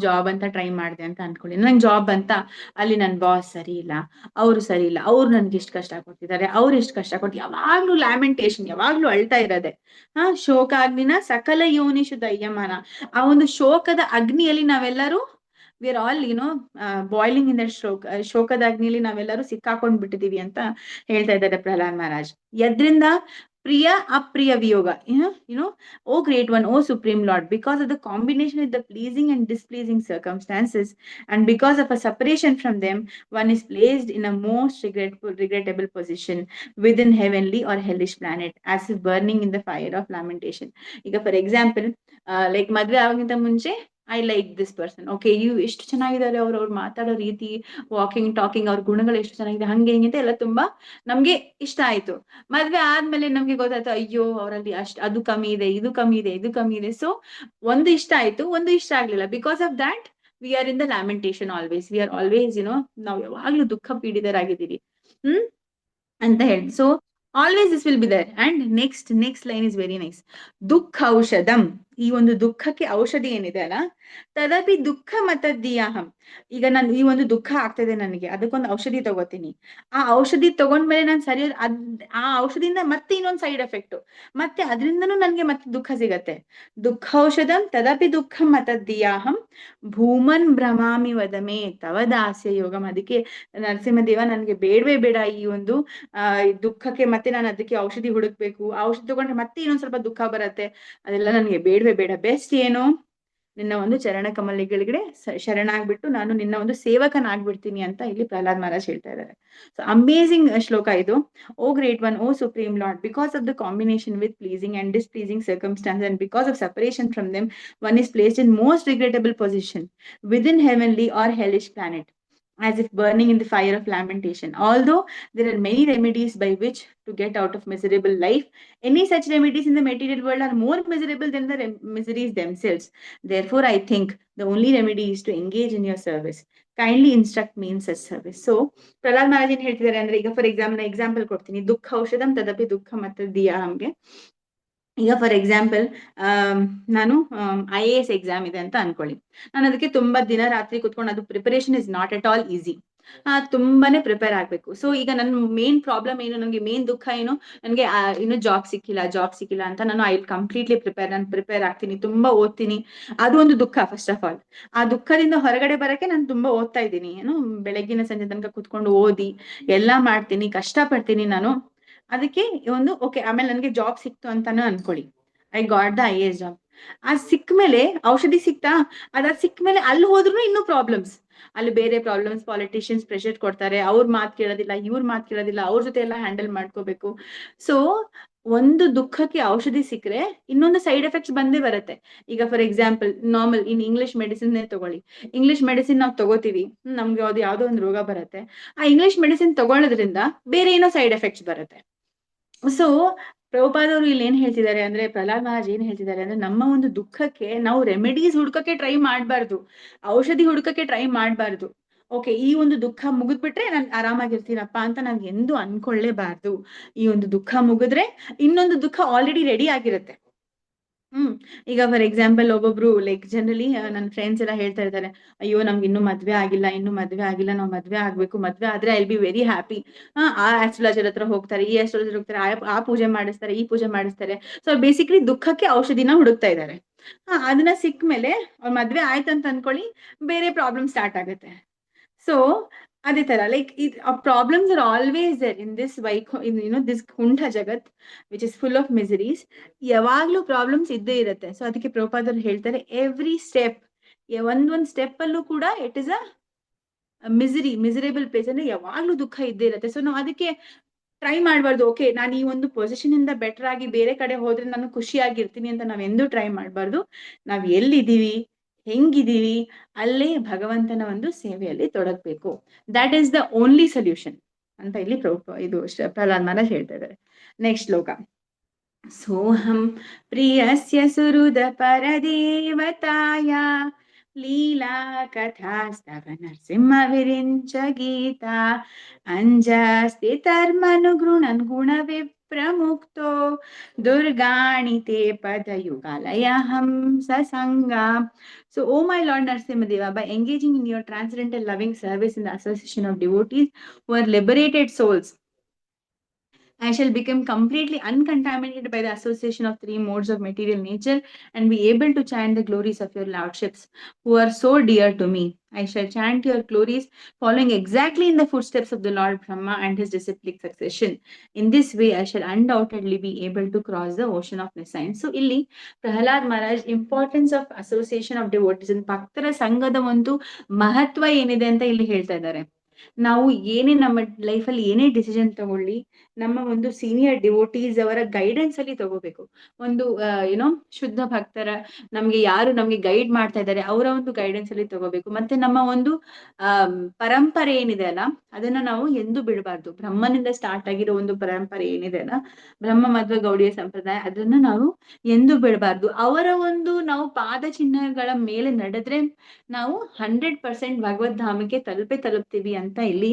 S2: ಜಾಬ್ ಅಂತ ಟ್ರೈ ಮಾಡಿದೆ ಅಂತ ಅನ್ಕೊಳ್ಳಿ. ನಂಗೆ ಜಾಬ್ ಅಂತ, ಅಲ್ಲಿ ನನ್ ಬಾಸ್ ಸರಿ ಇಲ್ಲ, ಅವ್ರು ಸರಿ ಇಲ್ಲ, ಅವ್ರು ನನ್ಗೆ ಇಷ್ಟು ಕಷ್ಟ ಕೊಟ್ಟಿದ್ದಾರೆ, ಅವ್ರು ಇಷ್ಟು ಕಷ್ಟ ಕೊಟ್ಟು, ಯಾವಾಗ್ಲೂ ಲ್ಯಾಮೆಂಟೇಶನ್, ಯಾವಾಗ್ಲೂ ಅಳ್ತಾ ಇರೋದೆ. ಶೋಕ ಅಗ್ನಿನ ಸಕಲ ಯೋನಿಷು ದಯ್ಯಮಾನ. ಆ ಒಂದು ಶೋಕದ ಅಗ್ನಿಯಲ್ಲಿ ನಾವೆಲ್ಲರೂ we are all boiling in that ಶೋಕದ ಅಗ್ನಿಯಲ್ಲಿ ನಾವೆಲ್ಲರೂ ಸಿಕ್ಕಾಕೊಂಡ್ ಬಿಟ್ಟಿದೀವಿ ಅಂತ ಹೇಳ್ತಾ ಇದ್ದಾರೆ ಪ್ರಹ್ಲಾದ್ ಮಹಾರಾಜ್. ಎದ್ರಿಂದ Priya Apriya Viyoga. O Great One, O Supreme Lord, because of the combination with the pleasing and displeasing circumstances, and because of a separation from them, one is placed in a most regrettable position within heavenly or hellish planet, as if burning in the fire of lamentation. ಈಗ for example, like ಮದ್ವೆ ಆಗೋಕ್ಕಿಂತ ಮುಂಚೆ I like this person, okay ಇವು ಎಷ್ಟು ಚೆನ್ನಾಗಿದ್ದಾರೆ, ಅವ್ರು ಮಾತಾಡೋ ರೀತಿ, walking talking, ಅವ್ರ ಗುಣಗಳು ಎಷ್ಟು ಚೆನ್ನಾಗಿದೆ, ಹಂಗೆ ಹಿಂಗೆ ಅಂತ ಎಲ್ಲ ತುಂಬಾ ನಮ್ಗೆ ಇಷ್ಟ ಆಯ್ತು. ಮದ್ವೆ ಆದ್ಮೇಲೆ ನಮ್ಗೆ ಗೊತ್ತಾಯ್ತು, ಅಯ್ಯೋ ಅವರಲ್ಲಿ ಅದು ಕಮ್ಮಿ ಇದೆ, ಇದು ಕಮ್ಮಿ ಇದೆ, ಇದು ಕಮ್ಮಿ ಇದೆ. ಸೊ ಒಂದು ಇಷ್ಟ ಆಯ್ತು, ಒಂದು ಇಷ್ಟ ಆಗ್ಲಿಲ್ಲ. Because of that we are in the lamentation always. We are always ನಾವು ಯಾವಾಗ್ಲೂ ದುಃಖ ಪೀಡಿತರಾಗಿದ್ದೀವಿ ಅಂತ ಹೇಳಿ. So always this will be there. And next line is very nice. ದುಃಖ ಔಷಧಂ, ಈ ಒಂದು ದುಃಖಕ್ಕೆ ಔಷಧಿ ಏನಿದೆ ಅಲ್ಲ, ತದಪಿ ದುಃಖ ಮತದ್ದೀಯಾಹಂ. ಈಗ ನಾನು ಈ ಒಂದು ದುಃಖ ಆಗ್ತದೆ ನನಗೆ, ಅದಕ್ಕೊಂದು ಔಷಧಿ ತಗೋತೀನಿ. ಆ ಔಷಧಿ ತಗೊಂಡ್ಮೇಲೆ ನಾನು ಸರಿ ಆ ಔಷಧಿಯಿಂದ ಮತ್ತೆ ಇನ್ನೊಂದು ಸೈಡ್ ಎಫೆಕ್ಟ್, ಮತ್ತೆ ಅದರಿಂದನೂ ನನ್ಗೆ ಮತ್ತೆ ದುಃಖ ಸಿಗತ್ತೆ. ದುಃಖ ಔಷಧಂ ತದಪಿ ದುಃಖ ಮತದ್ದೀಯಾಹಂ ಭೂಮನ್ ಭ್ರಮಾಮಿ ವದಮೇ ತವ ದಾಸ್ಯ ಯೋಗಂ. ಅದಕ್ಕೆ ನರಸಿಂಹದೇವ, ನನ್ಗೆ ಬೇಡವೇ ಬೇಡ ಈ ಒಂದು ದುಃಖಕ್ಕೆ, ಮತ್ತೆ ನಾನು ಅದಕ್ಕೆ ಔಷಧಿ ಹುಡುಕ್ಬೇಕು. ಆ ಔಷಧಿ ತಗೊಂಡ್ರೆ ಮತ್ತೆ ಇನ್ನೊಂದ್ ಸ್ವಲ್ಪ ದುಃಖ ಬರತ್ತೆ, ಅದೆಲ್ಲ ನನ್ಗೆ ಬೇಡವೇ ಬೇಡ. ಬೆಸ್ಟ್ ಏನು, ನಿನ್ನ ಒಂದು ಚರಣ ಕಮಲಗಳಿಗೆ ಶರಣಾಗ್ಬಿಟ್ಟು ನಾನು ನಿನ್ನ ಒಂದು ಸೇವಕನಾಗ್ಬಿಡ್ತೀನಿ ಅಂತ ಇಲ್ಲಿ ಪ್ರಹ್ಲಾದ್ ಮಹಾರಾಜ್ ಹೇಳ್ತಾ ಇದ್ದಾರೆ. ಸೊ ಅಮೇಸಿಂಗ್ ಶ್ಲೋಕ ಇದು. O great one, O supreme Lord, because of the combination with pleasing and displeasing circumstances, and because of separation from them, one is placed in most regrettable position within heavenly or hellish planet, as if burning in the fire of lamentation. Although there are many remedies by which to get out of miserable life, any such remedies in the material world are more miserable than the miseries themselves. Therefore, I think the only remedy is to engage in your service. Kindly instruct me in such service. So, Prahlad Maharaj ಏನ್ ಹೇಳ್ತಿದ್ದಾರೆ ಅಂದ್ರೆ, ಈಗ for example ಕೊಡ್ತೀನಿ. ದುಃಖ ಔಷಧಂ ತದಪಿ ದುಃಖ ಮತದ್ದೀಯಾಹಂಗೆ. ಈಗ for example, ನಾನು IAS exam ಇದೆ ಅಂತ ಅನ್ಕೊಳ್ಳಿ. ನಾನು ಅದಕ್ಕೆ ತುಂಬಾ ದಿನ ರಾತ್ರಿ ಕುತ್ಕೊಂಡು, ಅದು preparation is not at all easy. ತುಂಬಾನೇ ಪ್ರಿಪೇರ್ ಆಗ್ಬೇಕು. ಸೊ ಈಗ ನನ್ನ ಮೇನ್ ಪ್ರಾಬ್ಲಮ್ ಏನು, ನನಗೆ ಮೇನ್ ದುಃಖ ಏನು, ನನಗೆ ಇನ್ನು ಜಾಬ್ ಸಿಕ್ಕಿಲ್ಲ ಅಂತ ನಾನು ಐ ಕಂಪ್ಲೀಟ್ಲಿ ನಾನು ಪ್ರಿಪೇರ್ ಆಗ್ತೀನಿ, ತುಂಬಾ ಓದ್ತೀನಿ. ಅದು ಒಂದು ದುಃಖ ಫಸ್ಟ್ ಆಫ್ ಆಲ್. ಆ ದುಃಖದಿಂದ ಹೊರಗಡೆ ಬರಕ್ಕೆ ನಾನು ತುಂಬಾ ಓದ್ತಾ ಇದ್ದೀನಿ. ಬೆಳಗ್ಗಿನ ಸಂಜೆ ತನಕ ಕುತ್ಕೊಂಡು ಓದಿ ಎಲ್ಲಾ ಮಾಡ್ತೀನಿ, ಕಷ್ಟ ಪಡ್ತೀನಿ ನಾನು. ಅದಕ್ಕೆ ಒಂದು ಓಕೆ, ಆಮೇಲೆ ನನಗೆ ಜಾಬ್ ಸಿಕ್ತು ಅಂತಾನು ಅನ್ಕೊಳ್ಳಿ, I got the IAS job. ಸಿಕ್ಕ ಮೇಲೆ ಔಷಧಿ ಸಿಕ್ತಾ, ಸಿಕ್ಕ ಮೇಲೆ ಅಲ್ಲಿ ಹೋದ್ರು ಇನ್ನೂ ಪ್ರಾಬ್ಲಮ್ಸ್, ಅಲ್ಲಿ ಬೇರೆ ಪ್ರಾಬ್ಲಮ್ಸ್, ಪಾಲಿಟಿಷಿಯನ್ಸ್ ಪ್ರೆಷರ್ ಕೊಡ್ತಾರೆ, ಅವ್ರ ಮಾತು ಕೇಳೋದಿಲ್ಲ, ಇವ್ರ ಮಾತು ಕೇಳೋದಿಲ್ಲ, ಅವ್ರ ಜೊತೆ ಎಲ್ಲ ಹ್ಯಾಂಡಲ್ ಮಾಡ್ಕೋಬೇಕು. ಸೊ ಒಂದು ದುಃಖಕ್ಕೆ ಔಷಧಿ ಸಿಕ್ಕರೆ ಇನ್ನೊಂದು ಸೈಡ್ ಎಫೆಕ್ಟ್ಸ್ ಬಂದೇ ಬರುತ್ತೆ. ಈಗ for example, normal in English medicine ತಗೊಳ್ಳಿ. ಇಂಗ್ಲಿಷ್ ಮೆಡಿಸಿನ್ ನಾವು ತಗೋತೀವಿ, ನಮ್ಗೆ ಯಾವ್ದೋ ಒಂದು ರೋಗ ಬರುತ್ತೆ. ಆ ಇಂಗ್ಲಿಷ್ ಮೆಡಿಸಿನ್ ತಗೊಳ್ಳೋದ್ರಿಂದ ಬೇರೆ ಏನೋ ಸೈಡ್ ಎಫೆಕ್ಟ್ಸ್ ಬರುತ್ತೆ. ಸೊ ಪ್ರಭುಪಾದವರು ಇಲ್ಲಿ ಏನ್ ಹೇಳ್ತಿದ್ದಾರೆ ಅಂದ್ರೆ, ಪ್ರಹ್ಲಾದ್ ಮಹಾರಾಜ್ ಏನ್ ಹೇಳ್ತಿದ್ದಾರೆ ಅಂದ್ರೆ, ನಮ್ಮ ಒಂದು ದುಃಖಕ್ಕೆ ನಾವು ರೆಮಿಡೀಸ್ ಹುಡ್ಕಕ್ಕೆ ಟ್ರೈ ಮಾಡ್ಬಾರ್ದು, ಔಷಧಿ ಹುಡ್ಕಕ್ಕೆ ಟ್ರೈ ಮಾಡ್ಬಾರ್ದು. ಓಕೆ, ಈ ಒಂದು ದುಃಖ ಮುಗಿದ್ಬಿಟ್ರೆ ನಾನು ಆರಾಮಾಗಿರ್ತೀನಪ್ಪ ಅಂತ ನಾವ್ ಎಂದು ಅನ್ಕೊಳ್ಳೇಬಾರ್ದು. ಈ ಒಂದು ದುಃಖ ಮುಗಿದ್ರೆ ಇನ್ನೊಂದು ದುಃಖ ಆಲ್ರೆಡಿ ರೆಡಿ ಆಗಿರುತ್ತೆ. ಈಗ ಫಾರ್ ಎಕ್ಸಾಂಪಲ್, ಒಬ್ಬೊಬ್ರು ಲೈಕ್ ಜನರಲಿ ನನ್ನ ಫ್ರೆಂಡ್ಸ್ ಎಲ್ಲ ಹೇಳ್ತಾ ಇರ್ತಾರೆ, ಅಯ್ಯೋ ನಮ್ಗೆ ಇನ್ನೂ ಮದ್ವೆ ಆಗಿಲ್ಲ, ನಾವು ಮದ್ವೆ ಆಗ್ಬೇಕು, ಮದ್ವೆ ಆದ್ರೆ I will be very happy. ಆ ಆಸ್ಟ್ರಾಲಜರ್ ಹತ್ರ ಹೋಗ್ತಾರೆ, ಈ ಆಸ್ಟ್ರಾಲಜರ್ ಹೋಗ್ತಾರೆ, ಆ ಪೂಜೆ ಮಾಡಿಸ್ತಾರೆ, ಈ ಪೂಜೆ ಮಾಡಿಸ್ತಾರೆ. ಸೊ ಬೇಸಿಕಲಿ ದುಃಖಕ್ಕೆ ಔಷಧಿನ ಹುಡುಕ್ತಾ ಇದ್ದಾರೆ. ಅದನ್ನ ಸಿಕ್ಕ ಮೇಲೆ ಅವ್ರ ಮದ್ವೆ ಆಯ್ತಂತ ಅನ್ಕೊಳ್ಳಿ, ಬೇರೆ ಪ್ರಾಬ್ಲಮ್ ಸ್ಟಾರ್ಟ್ ಆಗುತ್ತೆ. ಸೊ ಅದೇ ತರ like problems are always there in this this ಕುಂಠ ಜಗತ್ which is full of miseries. ಯಾವಾಗ್ಲೂ ಪ್ರಾಬ್ಲಮ್ಸ್ ಇದ್ದೇ ಇರುತ್ತೆ. ಸೊ ಅದಕ್ಕೆ ಪ್ರಭುಪಾದರು ಹೇಳ್ತಾರೆ, ಎವ್ರಿ ಸ್ಟೆಪ್, ಒಂದೊಂದ್ ಸ್ಟೆಪ್ ಅಲ್ಲೂ ಕೂಡ it is a miserable place, ಅಂದ್ರೆ ಯಾವಾಗ್ಲೂ ದುಃಖ ಇದ್ದೇ ಇರುತ್ತೆ. ಸೊ ನಾವು ಅದಕ್ಕೆ ಟ್ರೈ ಮಾಡ್ಬಾರ್ದು, ಓಕೆ ನಾನು ಈ ಒಂದು ಪೊಸಿಷನ್ ಇಂದ ಬೆಟರ್ ಆಗಿ ಬೇರೆ ಕಡೆ ಹೋದ್ರೆ ನಾನು ಖುಷಿಯಾಗಿರ್ತೀನಿ ಅಂತ ನಾವೆಂದೂ ಟ್ರೈ ಮಾಡ್ಬಾರ್ದು. ನಾವ್ ಎಲ್ಲಿದ್ದೀವಿ, ಹೆಂಗಿದೀವಿ, ಅಲ್ಲೇ ಭಗವಂತನ ಒಂದು ಸೇವೆಯಲ್ಲಿ ತೊಡಗ್ಬೇಕು. That is the only solution ಅಂತ ಇಲ್ಲಿ ಪ್ರಹ್ಲಾದ್ ಮಹಾರಾಜ್ ಹೇಳ್ತಾ ಇದ್ದಾರೆ. ನೆಕ್ಸ್ಟ್ ಶ್ಲೋಕ. ಸೋಹಂ ಪ್ರಿಯಸ್ಯ ಸುಹೃದ ಪರದೇವತಾಯ Leela ಕಥಾಸ್ತವ Narasimha ವಿರಿಂಚ Geetha ಅಂಜಸ್ತಿ ತರ್ಮನು ಗೃಣನ್ ಗುಣವೇ ಪ್ರಮುಕ್ತೋ ದುರ್ಗಾಣಿತೆ ಪದಯುಗಾಲಯಹಂ ಸಸಂಗ. So, O my Lord Narasimhadeva, by engaging in your transcendental loving service in the association of devotees who are liberated souls I shall become completely uncontaminated by the association of three modes of material nature and be able to chant the glories of your lordships, who are so dear to me. I shall chant your glories, following exactly in the footsteps of the Lord Brahma and his disciplic succession. In this way, I shall undoubtedly be able to cross the ocean of nescience. So, ಇಲ್ಲಿ Prahlad Maharaj importance of association of devotees, ಭಕ್ತರ ಸಂಘದ ಒಂದು ಮಹತ್ವ ಏನಿದೆ ಅಂತ ಇಲ್ಲಿ ಹೇಳ್ತಾ ಇದ್ದಾರೆ. ನಾವು ಏನೇ ನಮ್ಮ ಲೈಫಲ್ಲಿ ಏನೇ ಡಿಸಿಷನ್ ತಗೊಳ್ಳಿ, ನಮ್ಮ ಒಂದು ಸೀನಿಯರ್ ಡಿವೋಟೀಸ್ ಅವರ ಗೈಡೆನ್ಸ್ ಅಲ್ಲಿ ತಗೋಬೇಕು. ಒಂದು ಏನೋ ಶುದ್ಧ ಭಕ್ತರ, ನಮ್ಗೆ ಯಾರು ನಮ್ಗೆ ಗೈಡ್ ಮಾಡ್ತಾ ಇದ್ದಾರೆ ಅವರ ಒಂದು ಗೈಡೆನ್ಸ್ ಅಲ್ಲಿ ತಗೋಬೇಕು. ಮತ್ತೆ ನಮ್ಮ ಒಂದು ಪರಂಪರೆ ಏನಿದೆ ಅಲ್ಲ, ಅದನ್ನ ನಾವು ಎಂದು ಬಿಡಬಾರ್ದು. ಬ್ರಹ್ಮನಿಂದ ಸ್ಟಾರ್ಟ್ ಆಗಿರೋ ಒಂದು ಪರಂಪರೆ ಏನಿದೆ ಅಲ್ಲ, ಬ್ರಹ್ಮ ಮಧ್ವ ಗೌಡಿಯ ಸಂಪ್ರದಾಯ, ಅದನ್ನ ನಾವು ಎಂದು ಬಿಡಬಾರ್ದು. ಅವರ ಒಂದು ನಾವು ಪಾದ ಚಿಹ್ನೆಗಳ ಮೇಲೆ ನಡೆದ್ರೆ ನಾವು 100% ಭಗವದ್ಧಾಮಕ್ಕೆ ತಲುಪ್ತೀವಿ ಅಂತ ಇಲ್ಲಿ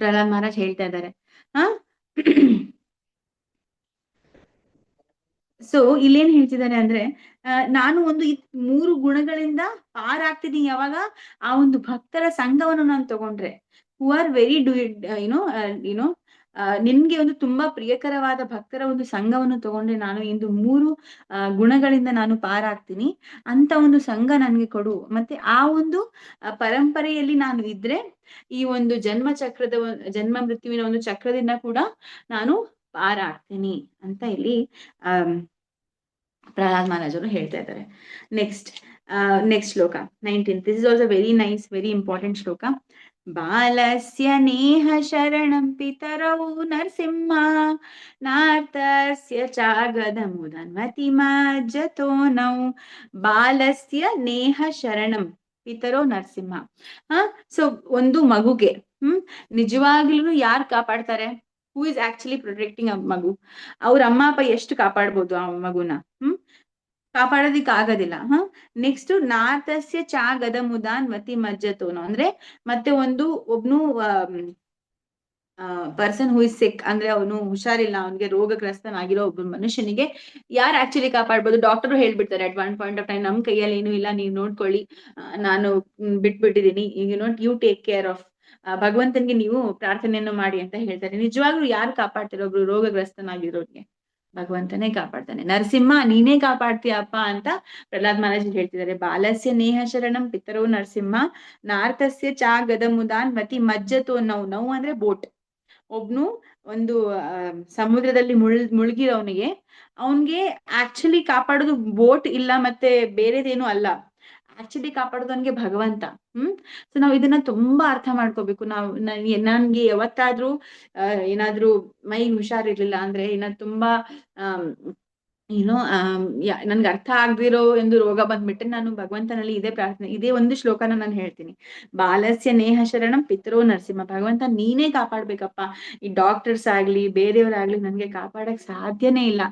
S2: ಪ್ರಹ್ಲಾದ್ ಮಹಾರಾಜ್ ಹೇಳ್ತಾ ಇದ್ದಾರೆ. ಸೊ ಇಲ್ಲೇನ್ ಹೇಳ್ತಿದ್ದಾರೆ ಅಂದ್ರೆ, ನಾನು ಒಂದು 3 ಗುಣಗಳಿಂದ ಪಾರಾಗ್ತಿದ್ದೀನಿ ಯಾವಾಗ ಆ ಒಂದು ಭಕ್ತರ ಸಂಘವನ್ನು ನಾನು ತಗೊಂಡ್ರೆ. ಹೂ ಆರ್ ವೆರಿ ಯುನೋ ನಿನ್ಗೆ ಒಂದು ತುಂಬಾ ಪ್ರಿಯಕರವಾದ ಭಕ್ತರ ಒಂದು ಸಂಘವನ್ನು ತಗೊಂಡ್ರೆ ನಾನು ಇಂದು 3 ಗುಣಗಳಿಂದ ನಾನು ಪಾರಾಗ್ತೀನಿ ಅಂತ ಒಂದು ಸಂಘ ನನ್ಗೆ ಕೊಡು. ಮತ್ತೆ ಆ ಒಂದು ಪರಂಪರೆಯಲ್ಲಿ ನಾನು ಇದ್ರೆ ಈ ಒಂದು ಜನ್ಮ ಮೃತ್ಯುವಿನ ಒಂದು ಚಕ್ರದಿಂದ ಕೂಡ ನಾನು ಪಾರಾಗ್ತೀನಿ ಅಂತ ಇಲ್ಲಿ ಪ್ರಹ್ಲಾದ್ ಮಹಾರಾಜ್ ಅವರು ಹೇಳ್ತಾ ಇದ್ದಾರೆ. ನೆಕ್ಸ್ಟ್ ಶ್ಲೋಕ 19. This is also very nice, very important ಶ್ಲೋಕ. ಬಾಲಸ್ಯ ನೇಹ ಶರಣಂ ಪಿತರೌ ನರಸಿಂಹ ನಾರ್ತಸ್ಯ ಚಾಗದಮುದನ್ವತಿ ಮಜ್ಜತೋ ನೌ. ಬಾಲಸ್ಯ ನೇಹ ಶರಣಂ ಪಿತರೋ ನರಸಿಂಹ. ಸೊ ಒಂದು ಮಗುಗೆ ನಿಜವಾಗ್ಲೂ ಯಾರು ಕಾಪಾಡ್ತಾರೆ? ಹೂ ಇಸ್ ಆಕ್ಚುಲಿ ಪ್ರೊಟೆಕ್ಟಿಂಗ್ ಅ ಮಗು? ಅವ್ರ ಅಮ್ಮ ಅಪ್ಪ ಎಷ್ಟು ಕಾಪಾಡ್ಬೋದು ಆ ಮಗುನ? ಕಾಪಾಡೋದಿಕ್ ಆಗೋದಿಲ್ಲ. ನೆಕ್ಸ್ಟ್ ನಾತಸ್ಯ ಚಾಗದ ಮುದಾನ್ವತಿ ಮಜ್ಜತೋನು ಅಂದ್ರೆ ಮತ್ತೆ ಒಬ್ನು ಪರ್ಸನ್ ಹೂ ಇಸ್ ಸಿಕ್ ಅಂದ್ರೆ ಅವನು ಹುಷಾರಿಲ್ಲ, ಅವನಿಗೆ ರೋಗಗ್ರಸ್ತನಾಗಿರೋ ಒಬ್ಬ ಮನುಷ್ಯನಿಗೆ ಯಾರು ಆಕ್ಚುಲಿ ಕಾಪಾಡ್ಬೋದು? ಡಾಕ್ಟರ್ ಹೇಳ್ಬಿಡ್ತಾರೆ at one point of time, ನಮ್ ಕೈಯಲ್ಲಿ ಏನು ಇಲ್ಲ, ನೀವು ನೋಡ್ಕೊಳ್ಳಿ, ನಾನು ಬಿಟ್ಬಿಟ್ಟಿದೀನಿ, ಯು ಟೇಕ್ ಕೇರ್ ಆಫ್, ಭಗವಂತನ್ಗೆ ನೀವು ಪ್ರಾರ್ಥನೆಯನ್ನು ಮಾಡಿ ಅಂತ ಹೇಳ್ತಾರೆ. ನಿಜವಾಗ್ಲೂ ಯಾರು ಕಾಪಾಡ್ತಾರೆ ಒಬ್ರು ರೋಗಗ್ರಸ್ತನಾಗಿರೋರಿಗೆ? ಭಗವಂತನೇ ಕಾಪಾಡ್ತಾನೆ. ನರಸಿಂಹ ನೀನೇ ಕಾಪಾಡ್ತೀಯಪ್ಪ ಅಂತ ಪ್ರಹ್ಲಾದ್ ಮಹಾರಾಜ್ ಹೇಳ್ತಿದ್ದಾರೆ. ಬಾಲಸ್ಯ ನೇಹ ಶರಣಂ ಪಿತರೋ ನರಸಿಂಹ ನಾರ್ತಸ್ಯ ಚಾ ಗದಮುದಾನ್ ಮತಿ ಮಜ್ಜತೋ ನೌ ಅಂದ್ರೆ ಬೋಟ್. ಒಬ್ನು ಒಂದು ಸಮುದ್ರದಲ್ಲಿ ಮುಳುಗಿರೋವನಿಗೆ ಅವನ್ಗೆ ಆಕ್ಚುಲಿ ಕಾಪಾಡೋದು ಬೋಟ್ ಇಲ್ಲ, ಮತ್ತೆ ಬೇರೆದೇನು ಅಲ್ಲ, ಆಕ್ಚುಲಿ ಕಾಪಾಡೋದು ಅವನ್ಗೆ ಭಗವಂತ. ಸೊ ನಾವ್ ಇದನ್ನ ತುಂಬಾ ಅರ್ಥ ಮಾಡ್ಕೋಬೇಕು. ನನ್ಗೆ ಯಾವತ್ತಾದ್ರೂ ಏನಾದ್ರೂ ಮೈ ಹುಷಾರಿರ್ಲಿಲ್ಲ ಅಂದ್ರೆ, ತುಂಬಾ ನನ್ಗೆ ಅರ್ಥ ಆಗ್ದಿರೋ ಒಂದು ರೋಗ ಬಂದ್ಬಿಟ್ಟೆ, ನಾನು ಭಗವಂತನಲ್ಲಿ ಇದೇ ಪ್ರಾರ್ಥನೆ, ಇದೇ ಒಂದು ಶ್ಲೋಕನ ನಾನು ಹೇಳ್ತೀನಿ. ಬಾಲಸ್ಯ ನೇಹ ಶರಣಂ ಪಿತರೋ ನರಸಿಂಹ. ಭಗವಂತ ನೀನೇ ಕಾಪಾಡ್ಬೇಕಪ್ಪ. ಈ ಡಾಕ್ಟರ್ಸ್ ಆಗ್ಲಿ ಬೇರೆಯವರಾಗ್ಲಿ ನನ್ಗೆ ಕಾಪಾಡಕ್ ಸಾಧ್ಯನೇ ಇಲ್ಲ,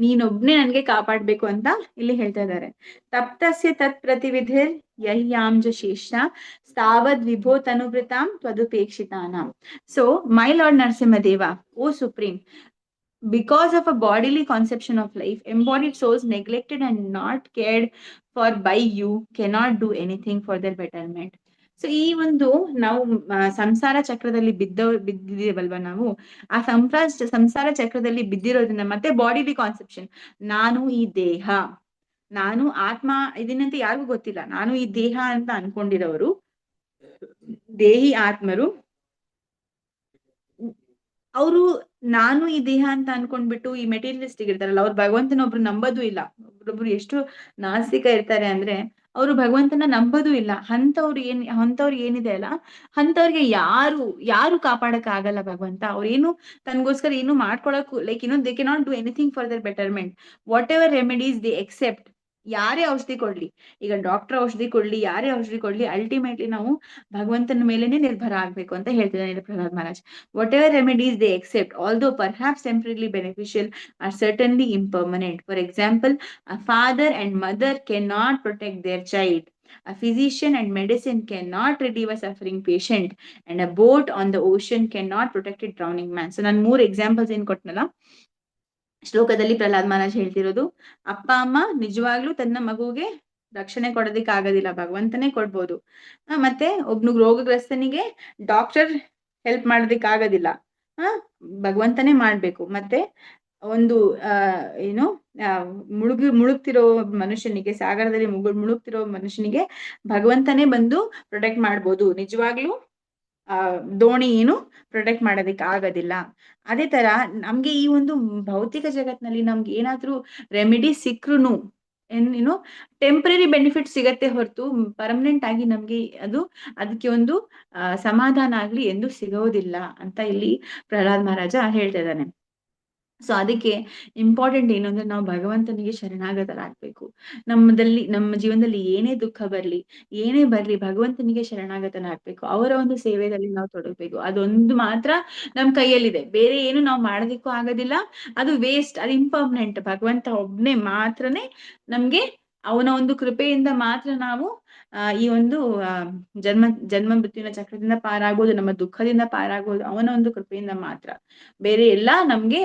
S2: ನೀನೊಬ್ನೇ ನನ್ಗೆ ಕಾಪಾಡ್ಬೇಕು ಅಂತ ಇಲ್ಲಿ ಹೇಳ್ತಾ ಇದ್ದಾರೆ. ತಪ್ತಸ್ಯ ತತ್ ಪ್ರತಿವಿಧಿರ್ ಯಹ್ಯಾಂಜ ಶೇಷ ಸ್ಥಾವದ್ ವಿಭೋ ತನುವೃತಾಂ ತ್ವದುಪೇಕ್ಷಿತಾನಾಂ. ಸೊ ಮೈ ಲಾರ್ಡ್ ನರಸಿಂಹ ದೇವ, ಓ supreme, because of a bodily conception of life, embodied souls neglected and not cared for by you cannot do anything for their betterment. So ಈ ಒಂದು ನಾವು ಸಂಸಾರ ಚಕ್ರದಲ್ಲಿ ಬಿದ್ದಿದ್ದೇವಲ್ವಾ ನಾವು, ಆ ಸಂಸಾರ ಚಕ್ರದಲ್ಲಿ ಬಿದ್ದಿರೋದ್ರಿಂದ ಮತ್ತೆ ಬಾಡಿಲಿ ಕಾನ್ಸೆಪ್ಷನ್, ನಾನು ಈ ದೇಹ, ನಾನು ಆತ್ಮ ಇದನ್ನಂತ ಯಾರಿಗೂ ಗೊತ್ತಿಲ್ಲ, ನಾನು ಈ ದೇಹ ಅಂತ ಅನ್ಕೊಂಡಿರೋರು ದೇಹಿ ಆತ್ಮರು, ಅವರು ನಾನು ಈ ದೇಹ ಅಂತ ಅನ್ಕೊಂಡ್ಬಿಟ್ಟು ಈ ಮೆಟೀರಿಯಲಿಸ್ಟಿಕ್ ಇರ್ತಾರಲ್ಲ, ಅವ್ರು ಭಗವಂತನ ಒಬ್ರು ನಂಬೋದು ಇಲ್ಲ. ಒಬ್ರು ಎಷ್ಟು ನಾಸ್ತಿಕ ಇರ್ತಾರೆ ಅಂದ್ರೆ ಅವರು ಭಗವಂತನ ನಂಬೋದು ಇಲ್ಲ. ಅಂತವ್ರು ಏನಿದೆ ಅಲ್ಲ, ಅಂತವ್ರಿಗೆ ಯಾರು ಕಾಪಾಡಕ್ ಆಗಲ್ಲ ಭಗವಂತ. ಅವ್ರೇನು ತನ್ಗೋಸ್ಕರ ಏನು ಮಾಡ್ಕೊಳಕ್ they cannot do anything for their betterment. Whatever remedies they accept, ಯಾರೇ ಔಷಧಿ ಕೊಡ್ಲಿ, ಈಗ ಡಾಕ್ಟರ್ ಔಷಧಿ ಕೊಡ್ಲಿ, ಯಾರೇ ಔಷಧಿ ಕೊಡ್ಲಿ, ಅಲ್ಟಿಮೇಟ್ಲಿ ನಾವು ಭಗವಂತನ ಮೇಲೆನೆ ನಿರ್ಭರ ಆಗ್ಬೇಕು ಅಂತ ಹೇಳ್ತಿದ್ದಾನೆ Pralhad Maharaj. Whatever remedies they accept, although perhaps temporarily beneficial, are certainly impermanent. For example, a father and mother cannot protect their child. A physician and medicine cannot relieve a suffering patient, and a boat on the ocean cannot protect a drowning man. So ನಾನು 3 examples ಏನ್ ಕೊಟ್ನಲ್ಲ ಶ್ಲೋಕದಲ್ಲಿ, ಪ್ರಹ್ಲಾದ್ ಮಹಾರಾಜ್ ಹೇಳ್ತಿರೋದು, ಅಪ್ಪ ಅಮ್ಮ ನಿಜವಾಗ್ಲೂ ತನ್ನ ಮಗುಗೆ ರಕ್ಷಣೆ ಕೊಡೋದಿಕ್ ಆಗೋದಿಲ್ಲ, ಭಗವಂತನೇ ಕೊಡ್ಬೋದು. ಮತ್ತೆ ಒಬ್ನು ರೋಗಗ್ರಸ್ತನಿಗೆ ಡಾಕ್ಟರ್ ಹೆಲ್ಪ್ ಮಾಡೋದಿಕ್ ಆಗೋದಿಲ್ಲ, ಆ ಭಗವಂತನೇ ಮಾಡ್ಬೇಕು. ಮತ್ತೆ ಒಂದು ಏನು ಮುಳುಗ್ತಿರೋ ಮನುಷ್ಯನಿಗೆ, ಸಾಗರದಲ್ಲಿ ಮುಳುಗ್ತಿರೋ ಮನುಷ್ಯನಿಗೆ ಭಗವಂತನೇ ಬಂದು ಪ್ರೊಟೆಕ್ಟ್ ಮಾಡ್ಬೋದು. ನಿಜವಾಗ್ಲೂ ದೋಣಿ ಏನು ಪ್ರೊಟೆಕ್ಟ್ ಮಾಡೋದಕ್ಕೆ ಆಗೋದಿಲ್ಲ. ಅದೇ ತರ ನಮ್ಗೆ ಈ ಒಂದು ಭೌತಿಕ ಜಗತ್ನಲ್ಲಿ ನಮ್ಗೆ ಏನಾದ್ರೂ ರೆಮಿಡಿ ಸಿಕ್ರುನು ಏನು ಟೆಂಪ್ರರಿ ಬೆನಿಫಿಟ್ ಸಿಗತ್ತೆ ಹೊರತು ಪರ್ಮನೆಂಟ್ ಆಗಿ ನಮ್ಗೆ ಅದಕ್ಕೆ ಒಂದು ಸಮಾಧಾನ ಆಗ್ಲಿ ಎಂದು ಸಿಗೋದಿಲ್ಲ ಅಂತ ಇಲ್ಲಿ ಪ್ರಹ್ಲಾದ್ ಮಹಾರಾಜ ಹೇಳ್ತಾ ಇದ್ದಾನೆ. ಸೊ ಅದಕ್ಕೆ ಇಂಪಾರ್ಟೆಂಟ್ ಏನು ಅಂದ್ರೆ ನಾವು ಭಗವಂತನಿಗೆ ಶರಣಾಗತರಾಗ್ಬೇಕು. ನಮ್ಮ ಜೀವನದಲ್ಲಿ ಏನೇ ದುಃಖ ಬರ್ಲಿ, ಏನೇ ಬರ್ಲಿ, ಭಗವಂತನಿಗೆ ಶರಣಾಗತನಾಗ್ಬೇಕು. ಅವರ ಒಂದು ಸೇವೆಯಲ್ಲಿ ನಾವು ತೊಡಗಬೇಕು. ಅದೊಂದು ಮಾತ್ರ ನಮ್ ಕೈಯಲ್ಲಿದೆ. ಬೇರೆ ಏನು ನಾವು ಮಾಡೋದಕ್ಕೂ ಆಗೋದಿಲ್ಲ. ಅದು ವೇಸ್ಟ್, ಅದು ಇಂಪರ್ಮನೆಂಟ್. ಭಗವಂತ ಒಬ್ನೇ ಮಾತ್ರನೇ ನಮ್ಗೆ ಅವನ ಒಂದು ಕೃಪೆಯಿಂದ ಮಾತ್ರ ನಾವು ಈ ಒಂದು ಜನ್ಮ ಮೃತ್ಯುವಿನ ಚಕ್ರದಿಂದ ಪಾರಾಗೋದು, ನಮ್ಮ ದುಃಖದಿಂದ ಪಾರಾಗೋದು ಅವನ ಒಂದು ಕೃಪೆಯಿಂದ ಮಾತ್ರ. ಬೇರೆ ಎಲ್ಲ ನಮ್ಗೆ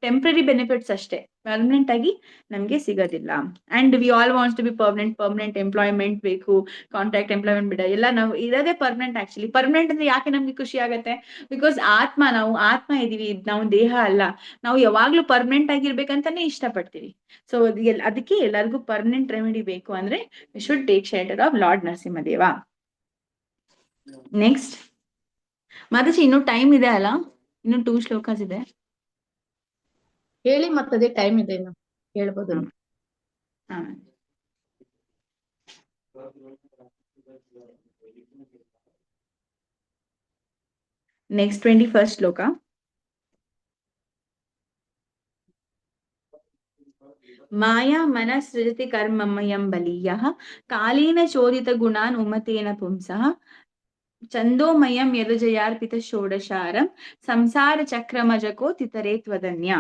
S2: ಟೆಂಪ್ರರಿ ಬೆನಿಫಿಟ್ಸ್ ಅಷ್ಟೇ, ಪರ್ಮನೆಂಟ್ ಆಗಿ ನಮ್ಗೆ ಸಿಗೋದಿಲ್ಲ. And we all wants to be permanent employment ಬೇಕು, ಕಾಂಟ್ರಾಕ್ಟ್ ಎಂಪ್ಲಾಯ್ಮೆಂಟ್ ಬಿಡ ಎಲ್ಲ ನಾವು ಇರೋದೇ ಪರ್ಮನೆಂಟ್. ಆಕ್ಚುಲಿ ಪರ್ಮನೆಂಟ್ ಅಂದ್ರೆ ಯಾಕೆ ನಮ್ಗೆ ಖುಷಿ ಆಗತ್ತೆ? ಬಿಕಾಸ್ ನಾವು ಆತ್ಮ ಇದೀವಿ, ನಾವು ದೇಹ ಅಲ್ಲ. ನಾವು ಯಾವಾಗ್ಲೂ ಪರ್ಮನೆಂಟ್ ಆಗಿರ್ಬೇಕಂತಾನೆ ಇಷ್ಟಪಡ್ತೀವಿ. ಸೊ ಅದಕ್ಕೆ ಎಲ್ಲರಿಗೂ ಪರ್ಮನೆಂಟ್ ರೆಮಿಡಿ ಬೇಕು ಅಂದ್ರೆ V should take shelter of lord Narasimhadeva. Next Mataji, ಇನ್ನು ಟೈಮ್ ಇದೆ ಅಲ್ಲ? ಇನ್ನು 2 ಶ್ಲೋಕಾಸ್ ಇದೆ.
S1: ಹೇಳಿ, ಮತ್ತದೇ ಟೈಮ್ ಇದೆ, ಇನ್ನು ಹೇಳ್ಬೋದು.
S2: ನೆಕ್ಸ್ಟ್ 21st ಶ್ಲೋಕ. ಮಾಯಾ ಮನಸೃಜತಿ ಕರ್ಮಮಯಂ ಬಲೀಯಃ ಕಾಲೇನ ಚೋದಿತ ಗುಣಾನ್ ಉಮತೇನ ಪುಂಸಃ ಚಂದೋಮಯಂ ಯದುಜಯಾರ್ಪಿತ ಷೋಡಶಾರಂ ಸಂಸಾರ ಚಕ್ರಮಜಕೋ ತಿತರೇ ತ್ವದನ್ಯ.